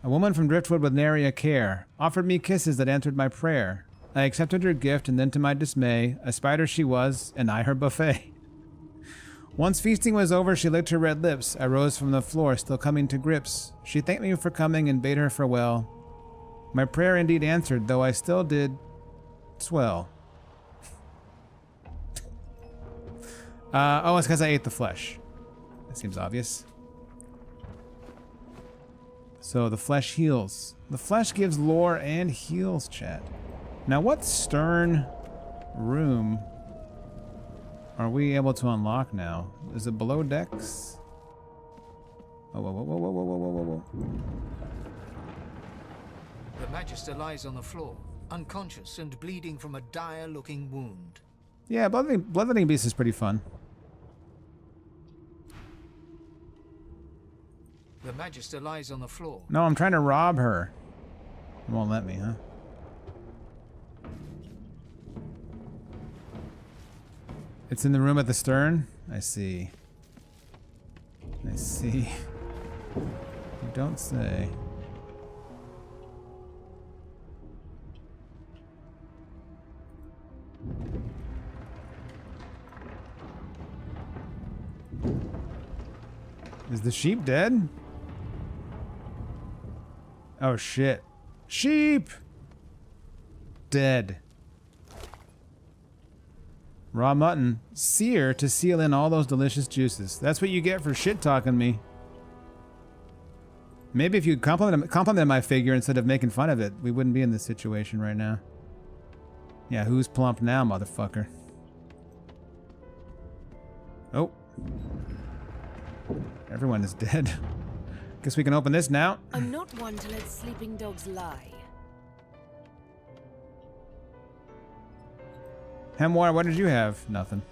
A woman from Driftwood with nary a care offered me kisses that answered my prayer. I accepted her gift, and then to my dismay, a spider she was, and I her buffet. Once feasting was over, she licked her red lips. I rose from the floor, still coming to grips. She thanked me for coming and bade her farewell. My prayer indeed answered, though I still did swell. Oh, it's because I ate the flesh. That seems obvious. So the flesh heals. The flesh gives lore and heals, chat. Now what stern room are we able to unlock now? Is it below decks? Oh, whoa, whoa, whoa, whoa, whoa, whoa, whoa, whoa. The Magister lies on the floor, unconscious and bleeding from a dire-looking wound. Yeah, Bloodletting Beast is pretty fun. The Magister lies on the floor. No, I'm trying to rob her. It won't let me, huh? It's in the room at the stern? I see. I see. You don't say. Is the sheep dead? Oh shit. Sheep! Dead. Raw mutton. Sear to seal in all those delicious juices. That's what you get for shit-talking me. Maybe if you complimented my figure instead of making fun of it, we wouldn't be in this situation right now. Yeah, who's plump now, motherfucker? Oh. Everyone is dead. Guess we can open this now. I'm not one to let sleeping dogs lie. Hemwar, what did you have? Nothing.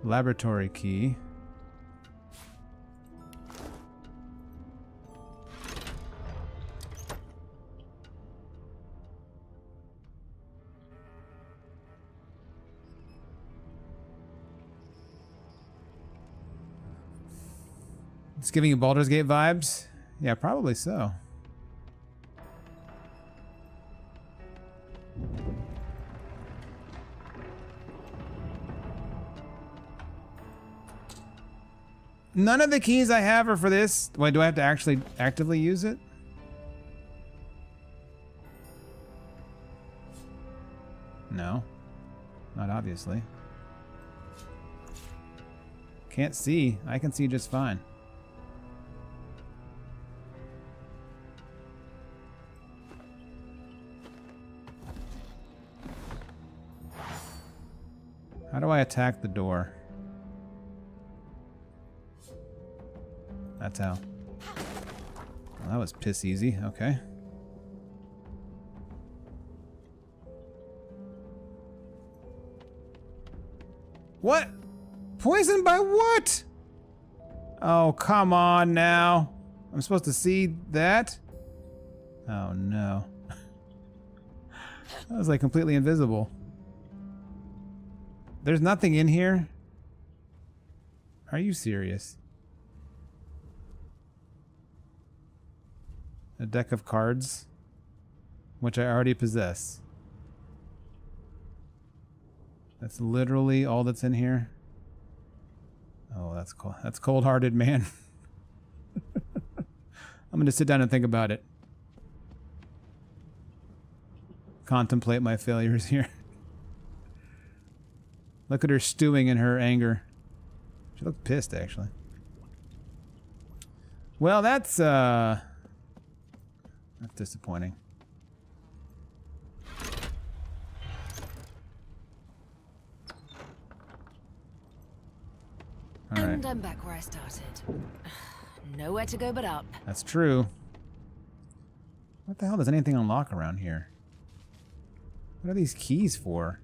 Laboratory key. It's giving you Baldur's Gate vibes? Yeah, probably so. None of the keys I have are for this. Wait, do I have to actually actively use it? No. Not obviously. Can't see. I can see just fine. How do I attack the door? That's how. Well, that was piss easy. Okay. What? Poisoned by what? Oh, come on now. I'm supposed to see that? Oh, no. That was like completely invisible. There's nothing in here? Are you serious? A deck of cards, which I already possess. That's literally all that's in here. Oh, that's cool. That's cold-hearted, man. I'm gonna sit down and think about it. Contemplate my failures here. Look at her stewing in her anger. She looked pissed, actually. Well, that's disappointing. All right. And I'm back where I started. Nowhere to go but up. That's true. What the hell does anything unlock around here? What are these keys for?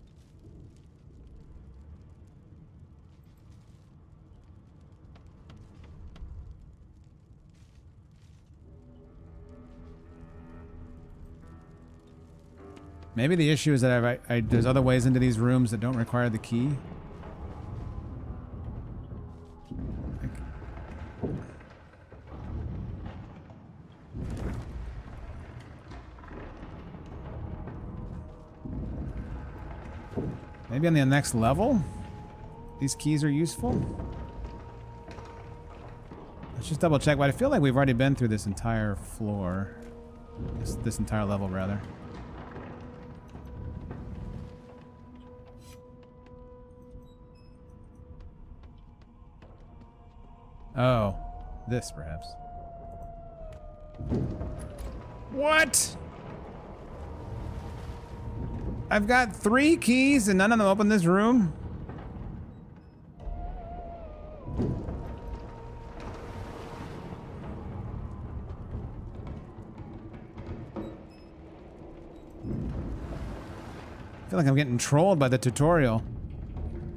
Maybe the issue is that there's other ways into these rooms that don't require the key. Maybe on the next level, these keys are useful. Let's just double check. But I feel like we've already been through this entire floor, this entire level, rather. Oh, this perhaps. What? I've got 3 keys and none of them open this room? I feel like I'm getting trolled by the tutorial.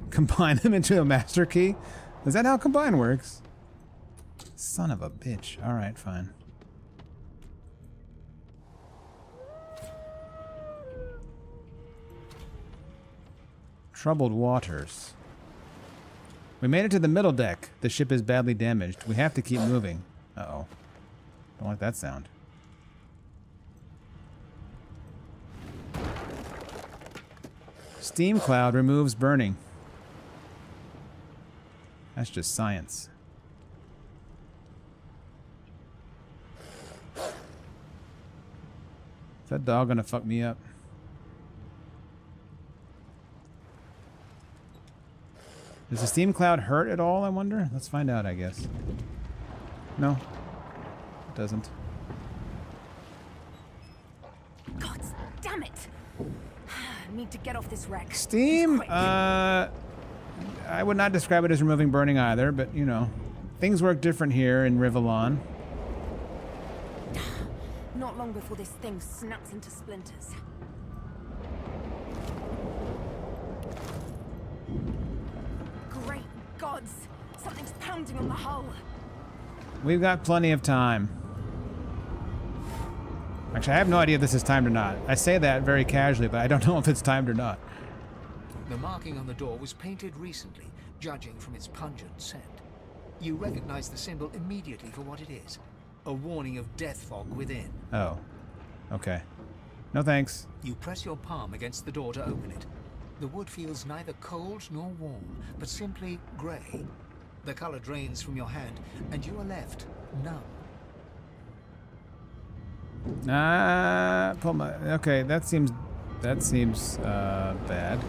Combine them into a master key? Is that how combine works? Son of a bitch. Alright, fine. Troubled waters. We made it to the middle deck. The ship is badly damaged. We have to keep moving. Uh-oh. Don't like that sound. Steam cloud removes burning. That's just science. Is that dog gonna fuck me up? Does the steam cloud hurt at all, I wonder? Let's find out, I guess. No, it doesn't. God damn it! I need to get off this wreck. Steam, I would not describe it as removing burning either, but you know, things work different here in Rivellon. Not long before this thing snaps into splinters. Great gods! Something's pounding on the hull. We've got plenty of time. Actually, I have no idea if this is timed or not. I say that very casually, but I don't know if it's timed or not. The marking on the door was painted recently, judging from its pungent scent. You recognize the symbol immediately for what it is. A warning of death fog within. Oh. Okay. No thanks. You press your palm against the door to open it. The wood feels neither cold nor warm, but simply grey. The color drains from your hand, and you are left numb. Pull my... Okay, that seems bad.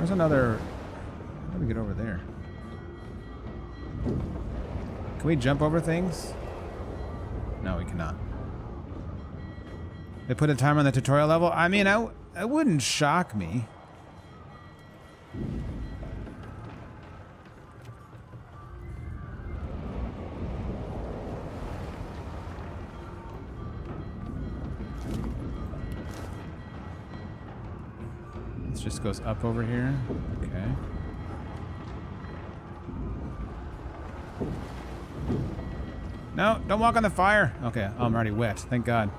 There's another... How do we get over there? Can we jump over things? No, we cannot. They put a timer on the tutorial level? I mean, it wouldn't shock me. This just goes up over here. Okay. No, don't walk on the fire. Okay, oh, I'm already wet. Thank God.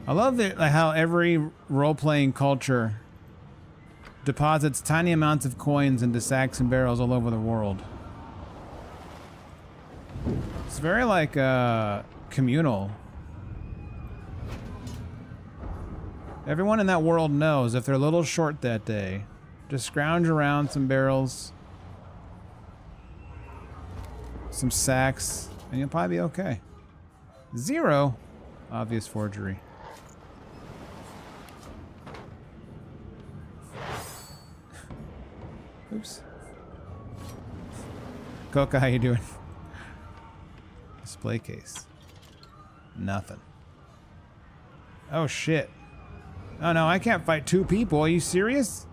I love how every role-playing culture deposits tiny amounts of coins into sacks and barrels all over the world. It's very like communal. Everyone in that world knows if they're a little short that day, just scrounge around some barrels, some sacks, and you'll probably be okay. 0. Obvious forgery. Oops. Coca, how you doing? Display case. Nothing. Oh shit. Oh no, I can't fight 2 people. Are you serious?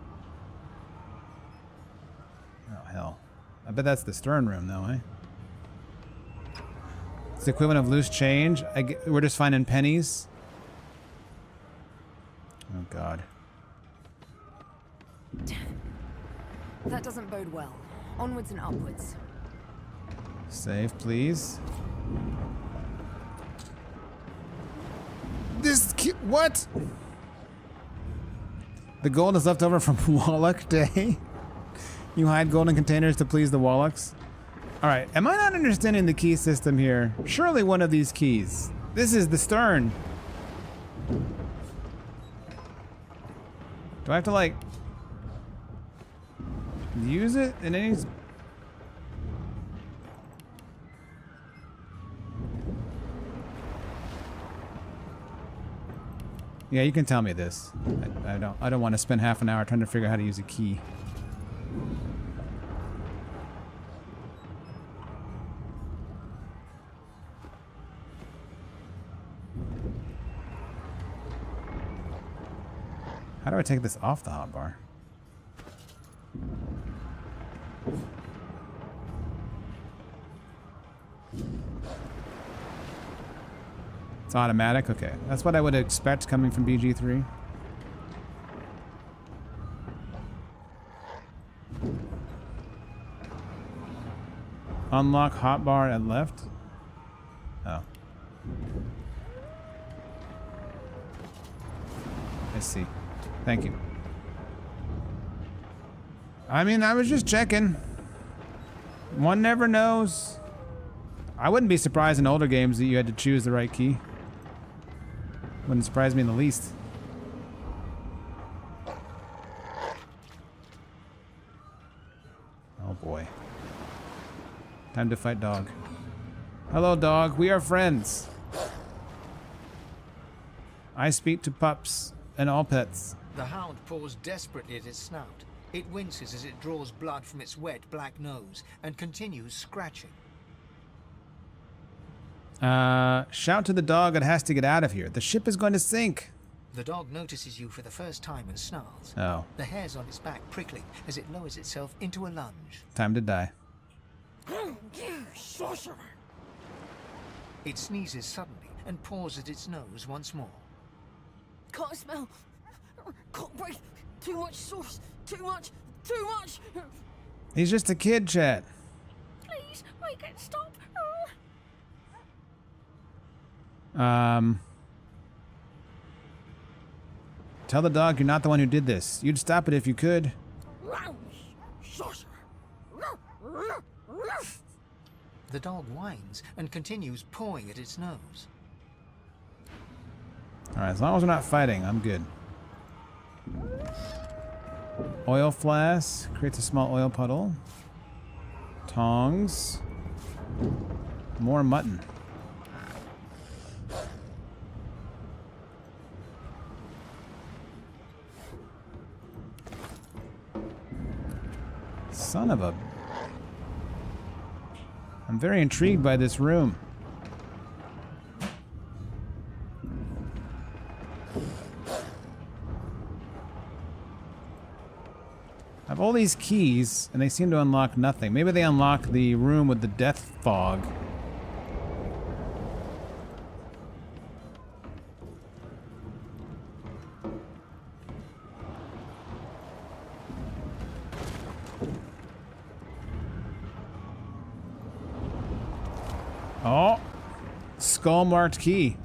Oh hell. I bet that's the stern room though, eh? It's the equivalent of loose change. We're just finding pennies. Oh god. That doesn't bode well. Onwards and upwards. Save, please. What? The gold is left over from Wallach Day. You hide gold in containers to please the Wallachs. All right, am I not understanding the key system here? Surely one of these keys. This is the stern. Do I have to like use it in any? Yeah, you can tell me this. I don't want to spend half an hour trying to figure out how to use a key. How do I take this off the hotbar? It's automatic? Okay. That's what I would expect coming from BG3. Unlock hotbar at left? Oh. I see. Thank you. I mean, I was just checking. One never knows. I wouldn't be surprised in older games that you had to choose the right key. Wouldn't surprise me in the least. Oh boy. Time to fight dog. Hello dog, we are friends. I speak to pups and all pets. The hound paws desperately at its snout. It winces as it draws blood from its wet black nose and continues scratching. Shout to the dog it has to get out of here. The ship is going to sink. The dog notices you for the first time and snarls. Oh. The hairs on its back prickling as it lowers itself into a lunge. Time to die. It sneezes suddenly and paws at its nose once more. Can't smell. Can't breathe. Too much sauce. Too much. Too much. He's just a kid, chat. Please, make it stop. Tell the dog you're not the one who did this. You'd stop it if you could. The dog whines and continues pawing at its nose. Alright, as long as we're not fighting, I'm good. Oil flask creates a small oil puddle. Tongs. More mutton. Son of a... I'm very intrigued by this room. I have all these keys, and they seem to unlock nothing. Maybe they unlock the room with the death fog. Oh, skull-marked key.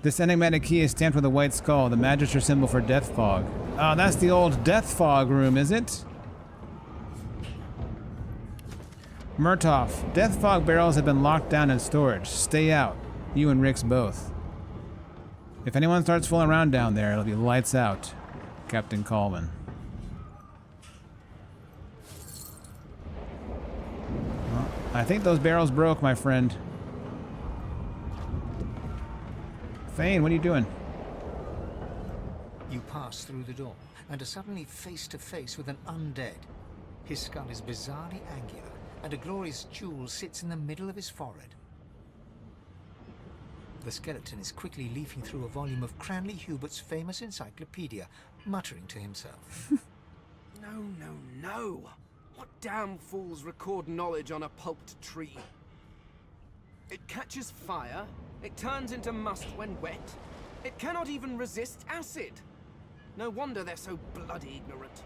This enigmatic key is stamped with a white skull, the Magister symbol for death fog. Oh, that's the old death fog room, is it? Murtoff, death fog barrels have been locked down in storage. Stay out. You and Rix both. If anyone starts fooling around down there, it'll be lights out. Captain Coleman. Well, I think those barrels broke, my friend. Thane, what are you doing? You pass through the door and are suddenly face to face with an undead. His skull is bizarrely angular, and a glorious jewel sits in the middle of his forehead. The skeleton is quickly leafing through a volume of Cranley Hubert's famous encyclopedia, muttering to himself. No. What damn fools record knowledge on a pulped tree? It catches fire, it turns into must when wet, it cannot even resist acid. No wonder they're so bloody ignorant.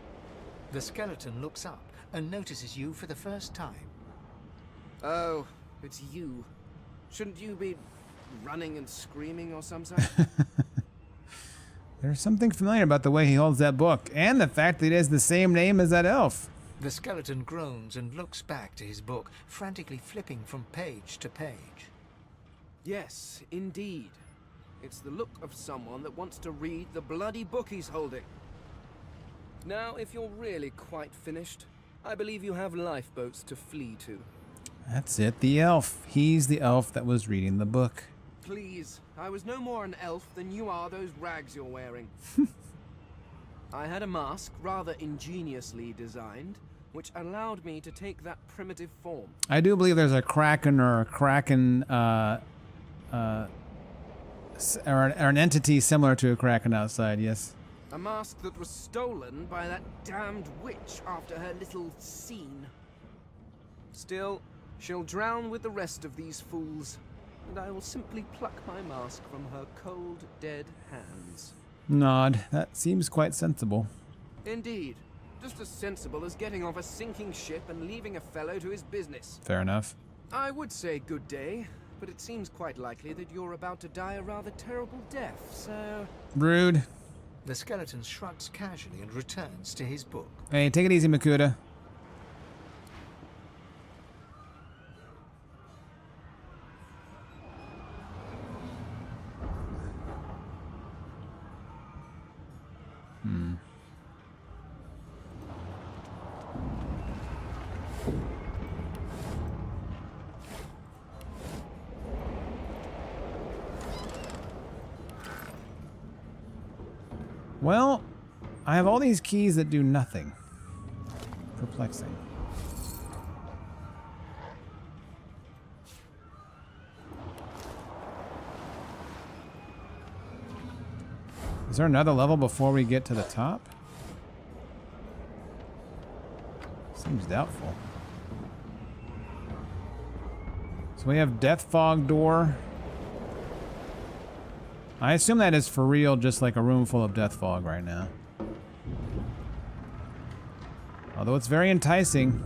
The skeleton looks up and notices you for the first time. Oh, it's you. Shouldn't you be running and screaming or some sort? There's something familiar about the way he holds that book, and the fact that it has the same name as that elf. The skeleton groans and looks back to his book, frantically flipping from page to page. Yes, indeed. It's the look of someone that wants to read the bloody book he's holding. Now, if you're really quite finished, I believe you have lifeboats to flee to. That's it, the elf. He's the elf that was reading the book. Please, I was no more an elf than you are those rags you're wearing. I had a mask, rather ingeniously designed, which allowed me to take that primitive form. I do believe there's a kraken or a kraken, or an entity similar to a kraken outside, yes. A mask that was stolen by that damned witch after her little scene. Still, she'll drown with the rest of these fools, and I will simply pluck my mask from her cold, dead hands. Nod. That seems quite sensible. Indeed. Just as sensible as getting off a sinking ship and leaving a fellow to his business. Fair enough. I would say good day, but it seems quite likely that you're about to die a rather terrible death, so... Rude. The skeleton shrugs casually and returns to his book. Hey, take it easy, Makuta. Well, I have all these keys that do nothing. Perplexing. Is there another level before we get to the top? Seems doubtful. So we have Death Fog door. I assume that is for real, just like a room full of death fog right now. Although it's very enticing.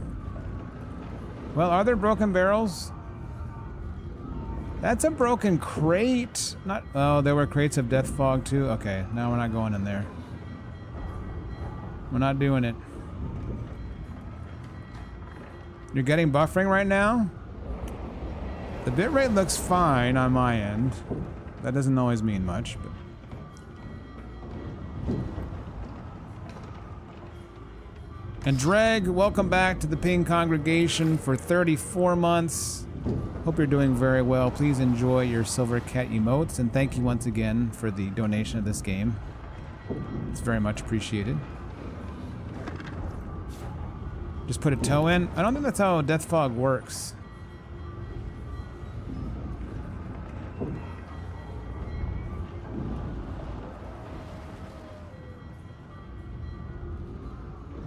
Well, are there broken barrels? That's a broken crate. Not. Oh, there were crates of death fog too. Okay, now we're not going in there. We're not doing it. You're getting buffering right now? The bitrate looks fine on my end. That doesn't always mean much, but... And Dreg, welcome back to the Ping congregation for 34 months. Hope you're doing very well. Please enjoy your Silver Cat emotes, and thank you once again for the donation of this game. It's very much appreciated. Just put a toe in? I don't think that's how Death Fog works.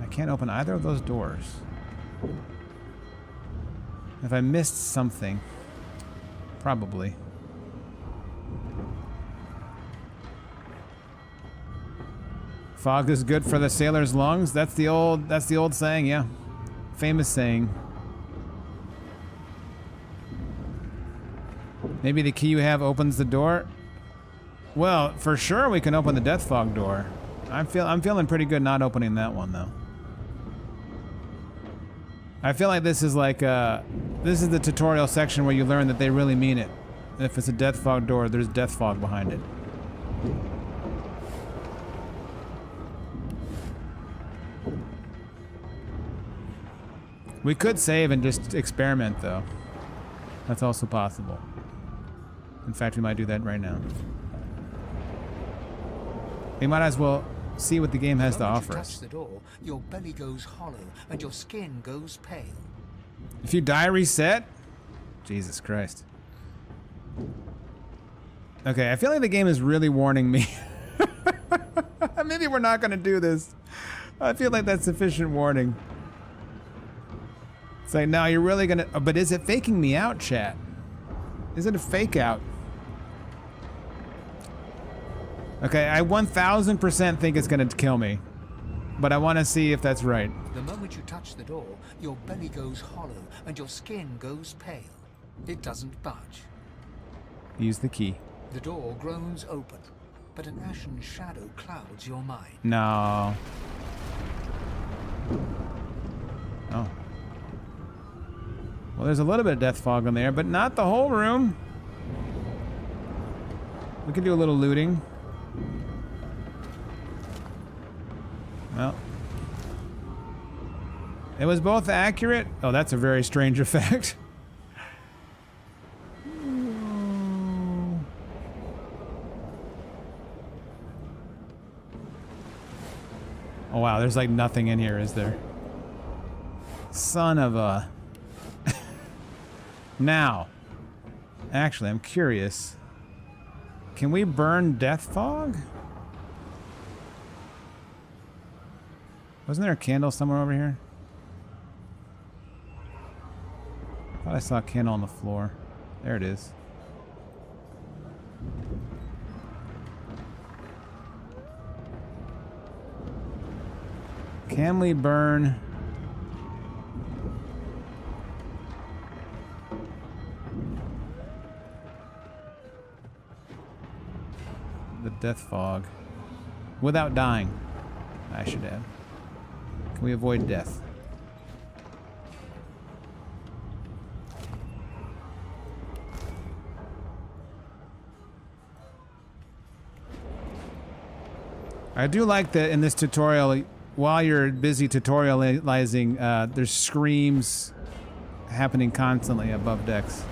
I can't open either of those doors. Have I missed something? Probably. Fog is good for the sailor's lungs. That's the old saying, yeah. Famous saying. Maybe the key you have opens the door. Well, for sure we can open the Death Fog door. I'm feeling pretty good not opening that one though. I feel like this is like this is the tutorial section where you learn that they really mean it. If it's a Death Fog door, there's Death Fog behind it. We could save and just experiment though. That's also possible. In fact, we might do that right now. We might as well see what the game has to offer us. Touch the door, your belly goes hollow and your skin goes pale. If you die, reset? Jesus Christ. Okay, I feel like the game is really warning me. Maybe we're not going to do this. I feel like that's sufficient warning. It's like, now you're really going to... But is it faking me out, chat? Is it a fake out? Okay, I 1000% think it's going to kill me. But I want to see if that's right. The moment you touch the door, your belly goes hollow and your skin goes pale. It doesn't budge. Use the key. The door groans open, but an ashen shadow clouds your mind. No. Oh. Well, there's a little bit of Death Fog in there, but not the whole room. We can do a little looting. Well. It was both accurate. Oh, that's a very strange effect. Oh wow, there's like nothing in here, is there? Son of a... Now, actually, I'm curious. Can we burn Death Fog? Wasn't there a candle somewhere over here? I thought I saw a candle on the floor. There it is. Can we burn... the Death Fog without dying? I should add. Can we avoid death? I do like that in this tutorial, while you're busy tutorializing, there's screams happening constantly above decks.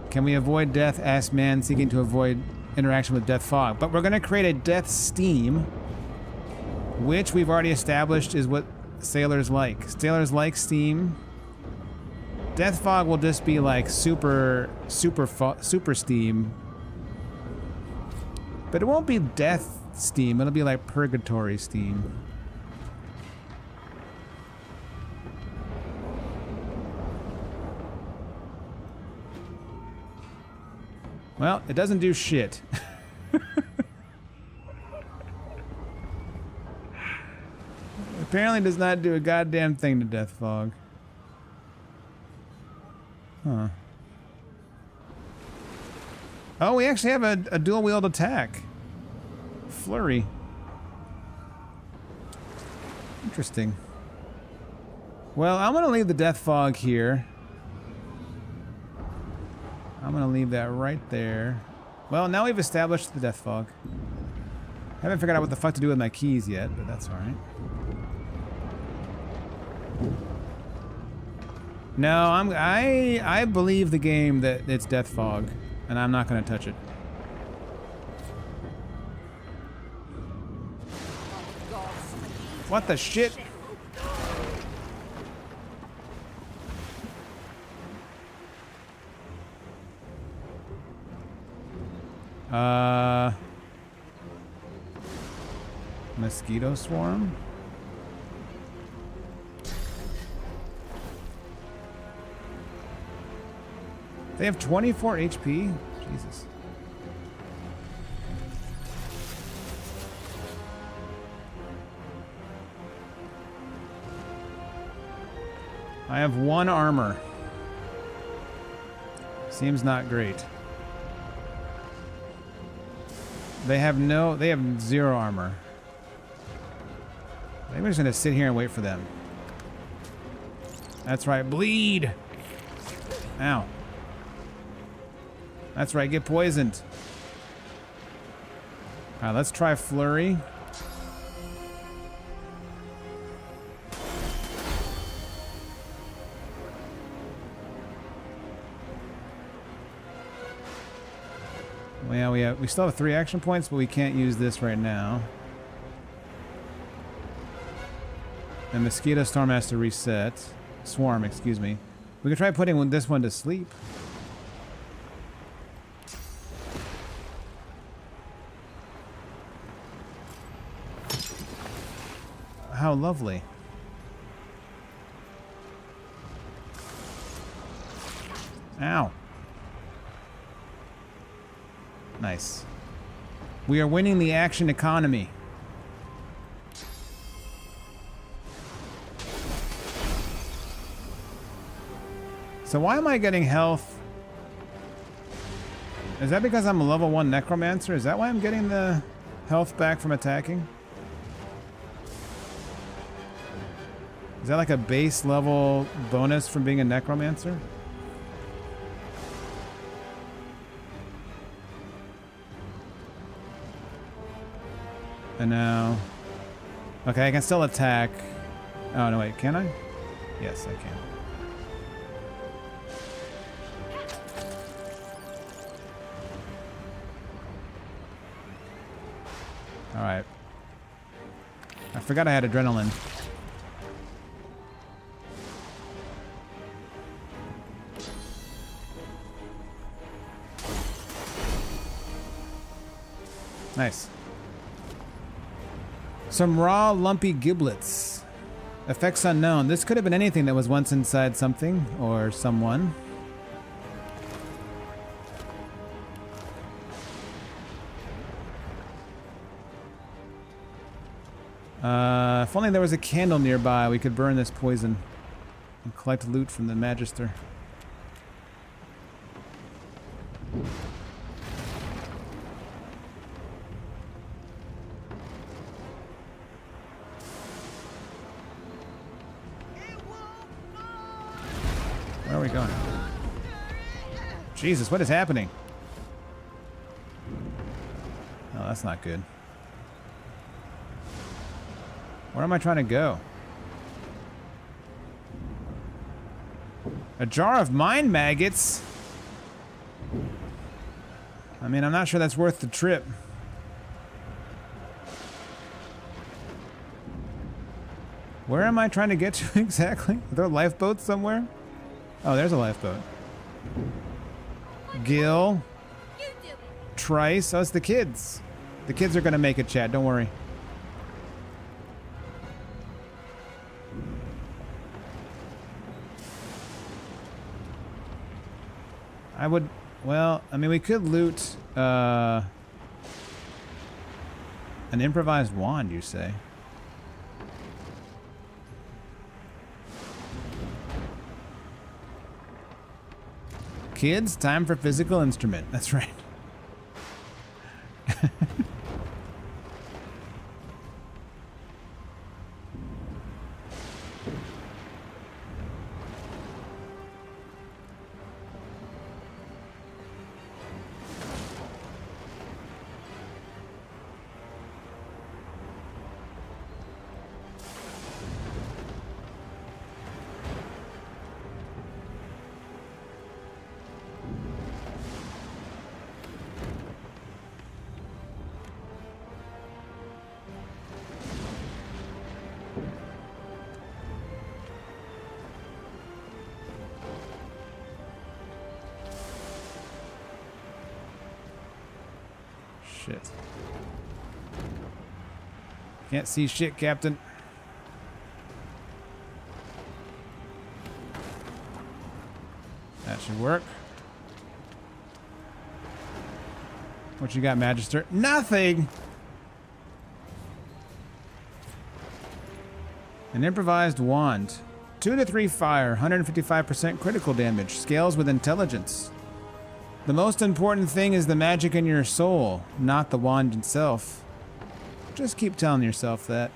Can we avoid death? Asked man seeking to avoid interaction with Death Fog. But we're going to create a Death Steam, which we've already established is what sailors like. Sailors like steam. Death Fog will just be like super steam. But it won't be death steam. It'll be like purgatory steam. Well, it doesn't do shit. Apparently does not do a goddamn thing to Death Fog. Huh. Oh, we actually have a dual-wield attack. Flurry. Interesting. Well, I'm going to leave the Death Fog here. I'm going to leave that right there. Well, now we've established the Death Fog. I haven't figured out what the fuck to do with my keys yet, but that's alright. No, I believe the game that it's Death Fog, and I'm not gonna touch it. What the shit? Mosquito swarm? They have 24 HP? Jesus. I have 1 armor. Seems not great. They have 0 armor. Maybe we're just gonna sit here and wait for them. That's right, bleed! Ow. That's right, get poisoned. Alright, let's try Flurry. Well, yeah, we still have 3 action points, but we can't use this right now. And Mosquito Storm has to reset. Swarm, excuse me. We could try putting this one to sleep. How lovely. Ow. Nice. We are winning the action economy. So why am I getting health? Is that because I'm a level 1 necromancer? Is that why I'm getting the health back from attacking? Is that like a base level bonus from being a necromancer? And now... Okay, I can still attack. Oh, no, wait, can I? Yes, I can. Alright. I forgot I had adrenaline. Nice. Some raw, lumpy giblets. Effects unknown. This could have been anything that was once inside something or someone. If only there was a candle nearby, we could burn this poison and collect loot from the Magister. Where are we going? Jesus, what is happening? Oh, that's not good. Where am I trying to go? A jar of mind maggots? I mean, I'm not sure that's worth the trip. Where am I trying to get to exactly? Are there lifeboats somewhere? Oh, there's a lifeboat. Gil. Trice. Oh, it's the kids. The kids are gonna make it, chat. Don't worry. I would, well, I mean, we could loot an improvised wand, you say? Kids, time for physical instrument. That's right. shit. Can't see shit, Captain. That should work. What you got, Magister? Nothing! An improvised wand. 2 to 3 fire, 155% critical damage. Scales with intelligence. The most important thing is the magic in your soul, not the wand itself. Just keep telling yourself that.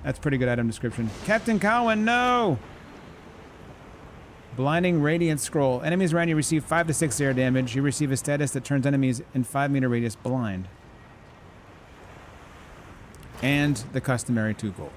That's pretty good item description. Captain Cowan, no! Blinding Radiant Scroll. Enemies around you receive 5 to 6 air damage. You receive a status that turns enemies in 5-meter radius blind. And the customary 2 gold.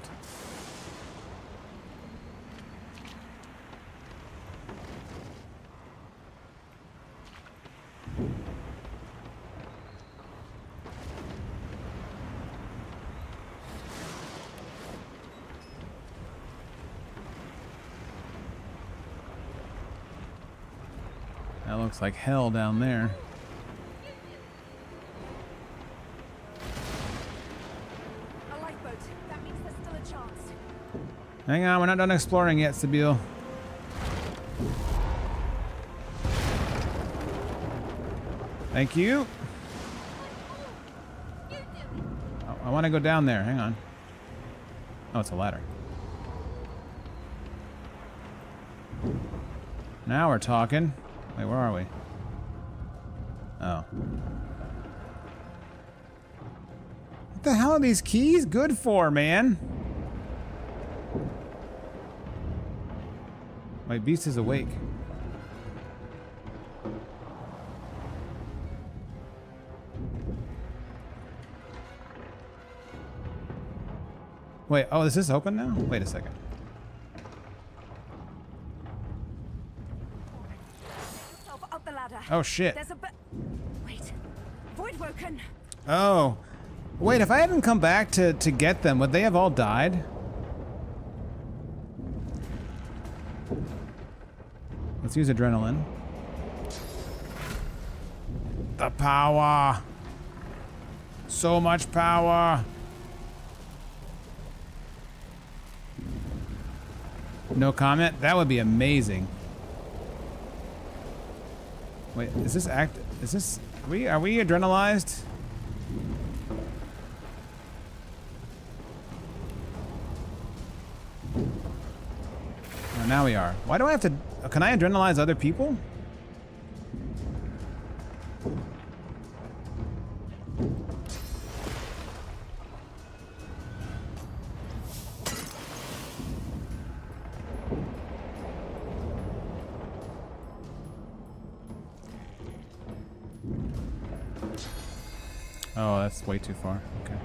That looks like hell down there. A lifeboat. That means there's still a chance. Hang on, we're not done exploring yet, Sabine. Thank you. Oh, I want to go down there. Hang on. Oh, it's a ladder. Now we're talking. Wait, where are we? Oh. What the hell are these keys good for, man? My beast is awake. Wait, oh, is this open now? Wait a second. Up the ladder. Oh, shit. There's a wait. Void woken. Oh. Wait, if I hadn't come back to get them, would they have all died? Let's use adrenaline. The power. So much power. No comment? That would be amazing. Wait, is this are we adrenalized? Oh, now we are. Why do I have to, can I adrenalize other people? Oh, that's way too far. Okay.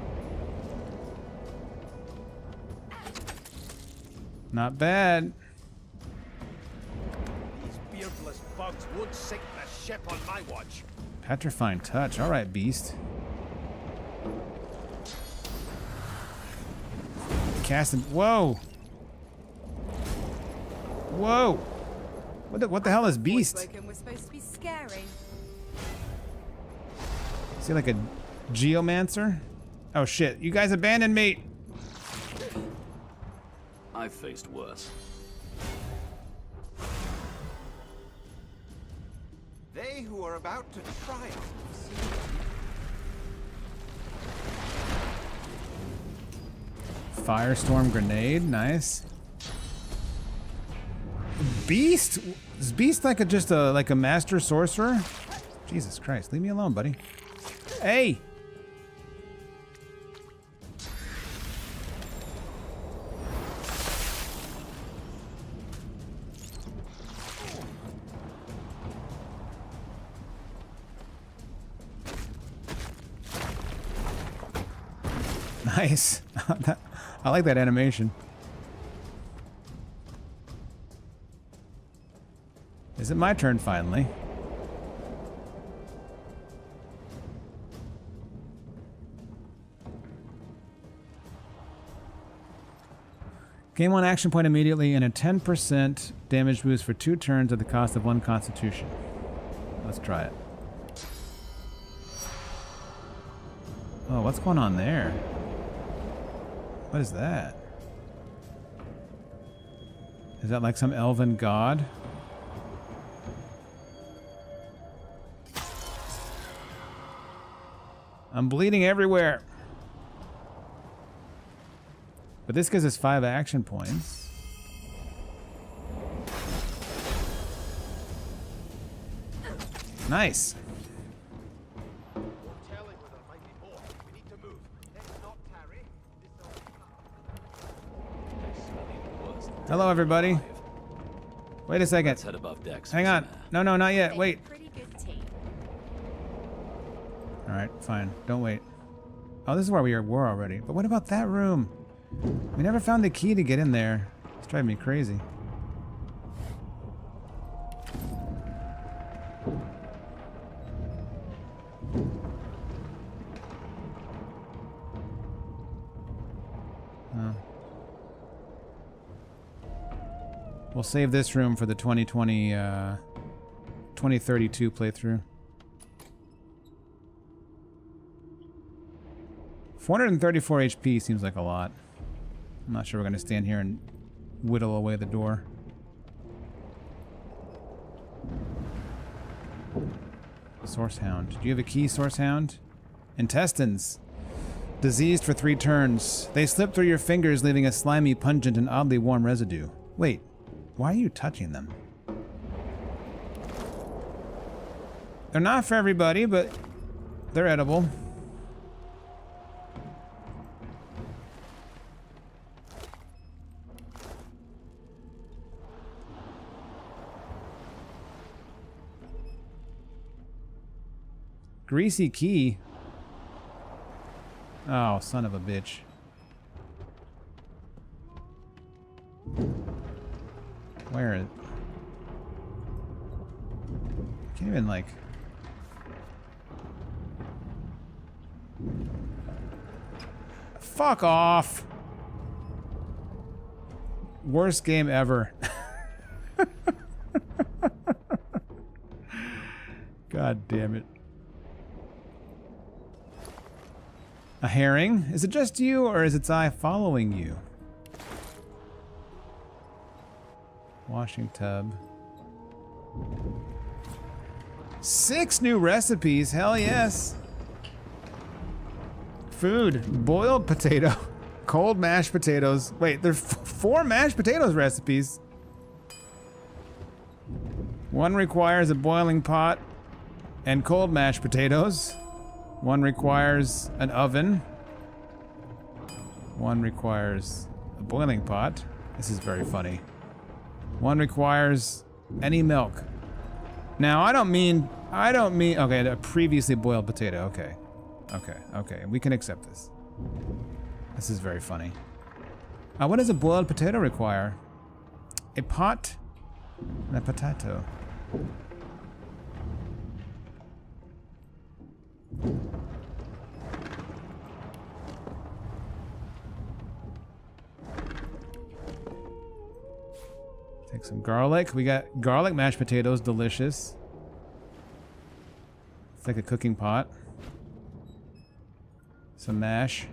Not bad. These beardless bugs won't sink the ship on my watch. Petrifying touch. All right, beast. Casting. Whoa. Whoa. What the hell is beast? We're supposed to be scary. Is he like a geomancer? Oh shit, you guys abandoned me! I've faced worse. They who are about to triumph. Firestorm grenade, nice. Beast? Is Beast like a master sorcerer? Jesus Christ, leave me alone, buddy. Hey! Nice. I like that animation. Is it my turn finally? Gain 1 action point immediately and a 10% damage boost for 2 turns at the cost of 1 constitution. Let's try it. Oh, what's going on there? What is that? Is that like some elven god? I'm bleeding everywhere. But this gives us 5 action points. Nice. Hello, everybody. Wait a second. Let's head above decks. Hang on. No, no, not yet. Wait. Pretty good team. All right, fine. Don't wait. Oh, this is where we were already. But what about that room? We never found the key to get in there. It's driving me crazy. Oh. We'll save this room for the 2032 playthrough. 434 HP seems like a lot. I'm not sure we're going to stand here and whittle away the door. Source Hound. Do you have a key, Source Hound? Intestines. Diseased for 3 turns. They slip through your fingers, leaving a slimy, pungent, and oddly warm residue. Wait, why are you touching them? They're not for everybody, but they're edible. Greasy key. Oh, son of a bitch. Where is it? Can't even like... Fuck off! Worst game ever. God damn it. A herring? Is it just you, or is its eye following you? Washing tub. 6 new recipes, hell yes. Food, boiled potato, cold mashed potatoes. Wait, there's 4 mashed potatoes recipes. 1 requires a boiling pot and cold mashed potatoes. 1 requires an oven. 1 requires a boiling pot. This is very funny. 1 requires any milk. Now, I don't mean, okay, a previously boiled potato, okay. Okay, we can accept this. This is very funny. What does a boiled potato require? A pot and a potato. Take some garlic. We got garlic mashed potatoes, delicious. It's like a cooking pot. Some mash.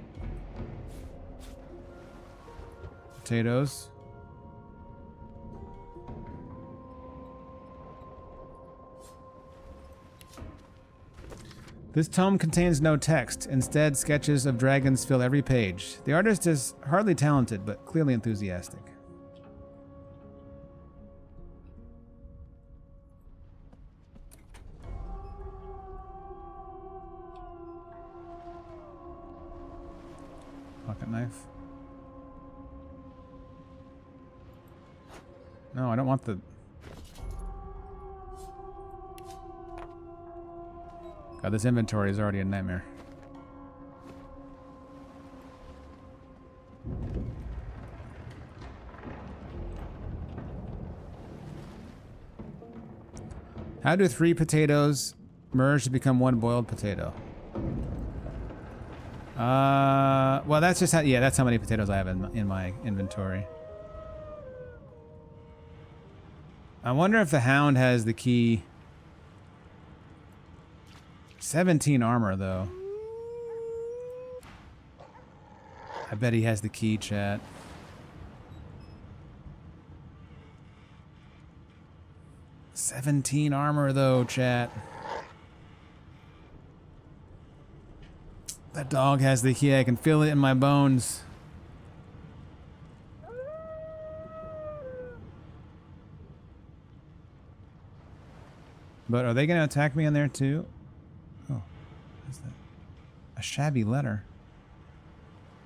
Potatoes. This tome contains no text. Instead, sketches of dragons fill every page. The artist is hardly talented, but clearly enthusiastic. Pocket knife. No, I don't want the... God, this inventory is already a nightmare. How do 3 potatoes merge to become 1 boiled potato? Well, that's just how, yeah, that's how many potatoes I have in my inventory. I wonder if the hound has the key. 17 armor, though. I bet he has the key, chat. $17 armor though, chat. That dog has the key. I can feel it in my bones. But are they going to attack me in there too? Oh, what's that? A shabby letter.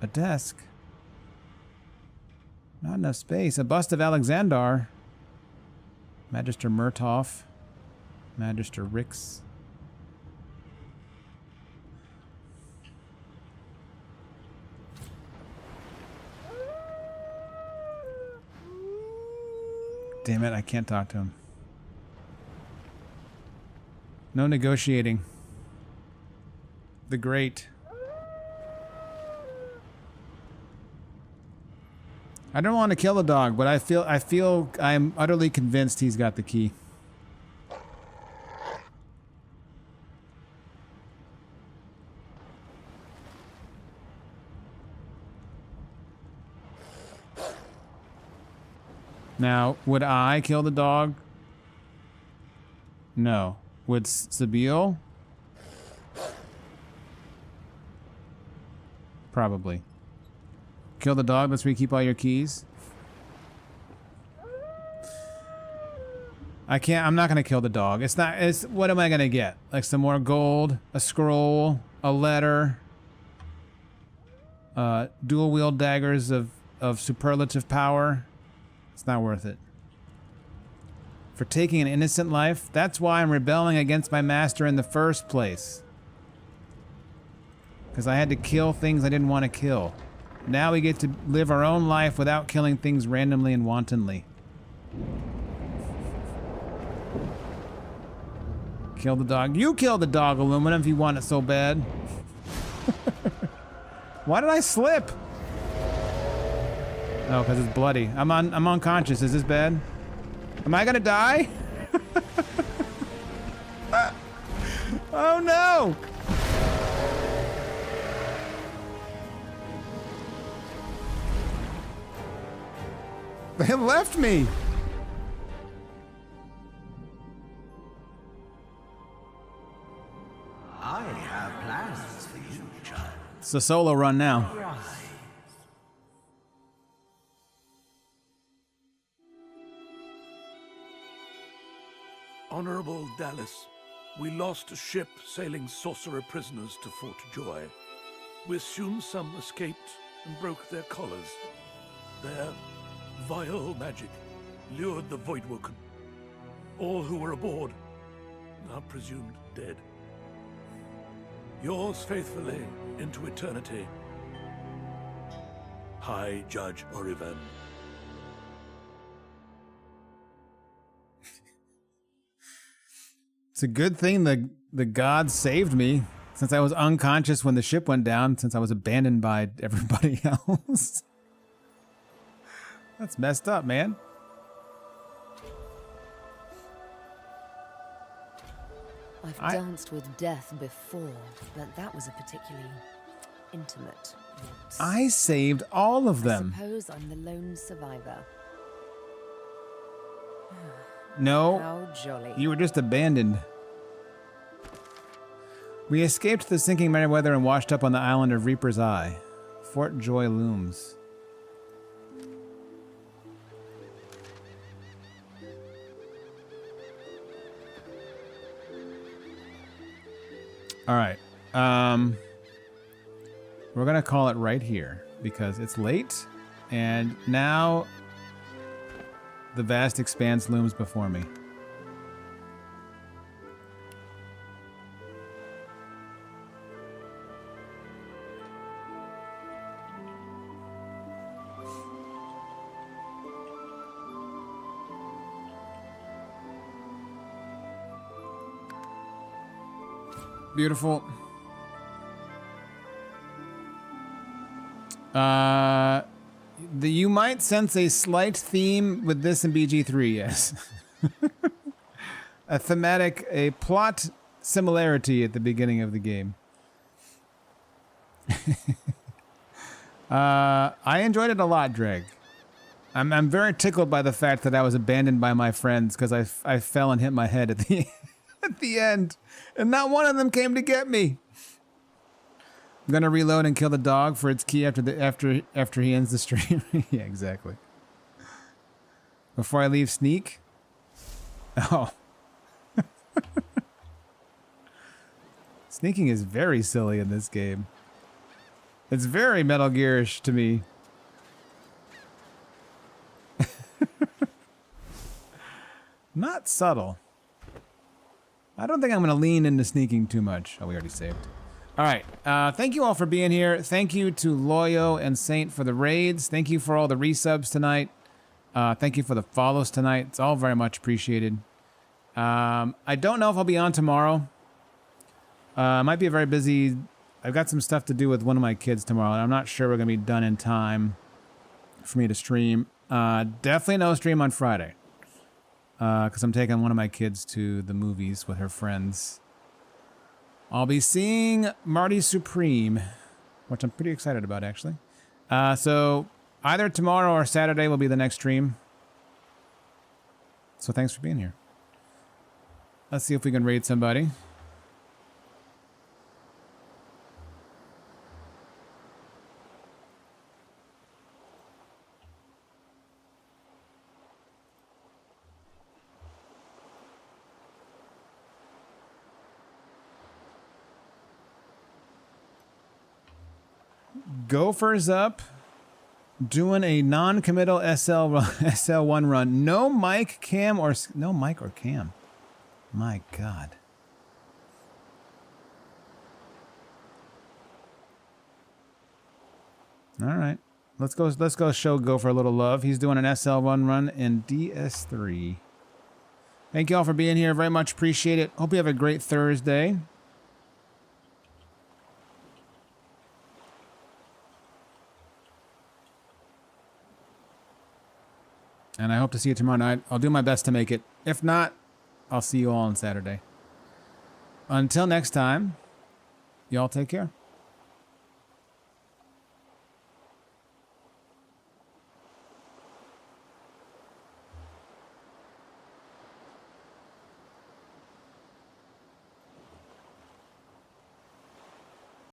A desk. Not enough space. A bust of Alexander. Magister Murtoff. Magister Rix. Damn it, I can't talk to him. No negotiating. The Great. I don't want to kill the dog, but I feel I'm utterly convinced he's got the key. Now, would I kill the dog? No. Would Sabille? Probably. Kill the dog, that's where you keep all your keys. I'm not gonna kill the dog. What am I gonna get? Like some more gold, a scroll, a letter, dual wield daggers of superlative power. It's not worth it. For taking an innocent life, that's why I'm rebelling against my master in the first place. Because I had to kill things I didn't want to kill. Now we get to live our own life without killing things randomly and wantonly. Kill the dog. You kill the dog, Aluminum, if you want it so bad. Why did I slip? Oh, because it's bloody. I'm unconscious. Is this bad? Am I gonna die? Oh no! They left me. I have plans for you, child. It's a solo run now. Honorable Dallas, we lost a ship sailing sorcerer prisoners to Fort Joy. We assume some escaped and broke their collars. Their vile magic lured the Voidwoken. All who were aboard are presumed dead. Yours faithfully into eternity, High Judge Oriven. It's a good thing the gods saved me, since I was unconscious when the ship went down, since I was abandoned by everybody else. That's messed up, man. I've danced with death before, but that was a particularly intimate waltz. I saved all of them. I suppose I'm the lone survivor. No, How jolly. you were just abandoned. We escaped the sinking Merryweather and washed up on the island of Reaper's Eye. Fort Joy looms. All right. We're going to call it right here because it's late and now the vast expanse looms before me. Beautiful. You might sense a slight theme with this in BG3, yes. A plot similarity at the beginning of the game. I enjoyed it a lot, Dreg. I'm very tickled by the fact that I was abandoned by my friends because I fell and hit my head at the at the end, and not one of them came to get me. I'm gonna reload and kill the dog for its key after he ends the stream. Yeah, exactly. Before I leave, sneak. Oh. Sneaking is very silly in this game. It's very Metal Gear-ish to me. Not subtle. I don't think I'm going to lean into sneaking too much. Oh, we already saved. All right. Thank you all for being here. Thank you to Loyo and Saint for the raids. Thank you for all the resubs tonight. Thank you for the follows tonight. It's all very much appreciated. I don't know if I'll be on tomorrow. Might be a very busy... I've got some stuff to do with one of my kids tomorrow, and I'm not sure we're going to be done in time for me to stream. Definitely no stream on Friday. Because I'm taking one of my kids to the movies with her friends. I'll be seeing Marty Supreme, which I'm pretty excited about, actually. So either tomorrow or Saturday will be the next stream. So thanks for being here. Let's see if we can raid somebody. Gophers up, doing a non-committal SL1 run. No mic, cam, or no mic or cam. My God. All right, let's go show Gopher a little love. He's doing an SL1 run in DS3. Thank you all for being here. Very much appreciate it. Hope you have a great Thursday. And I hope to see you tomorrow night. I'll do my best to make it. If not, I'll see you all on Saturday. Until next time, y'all take care.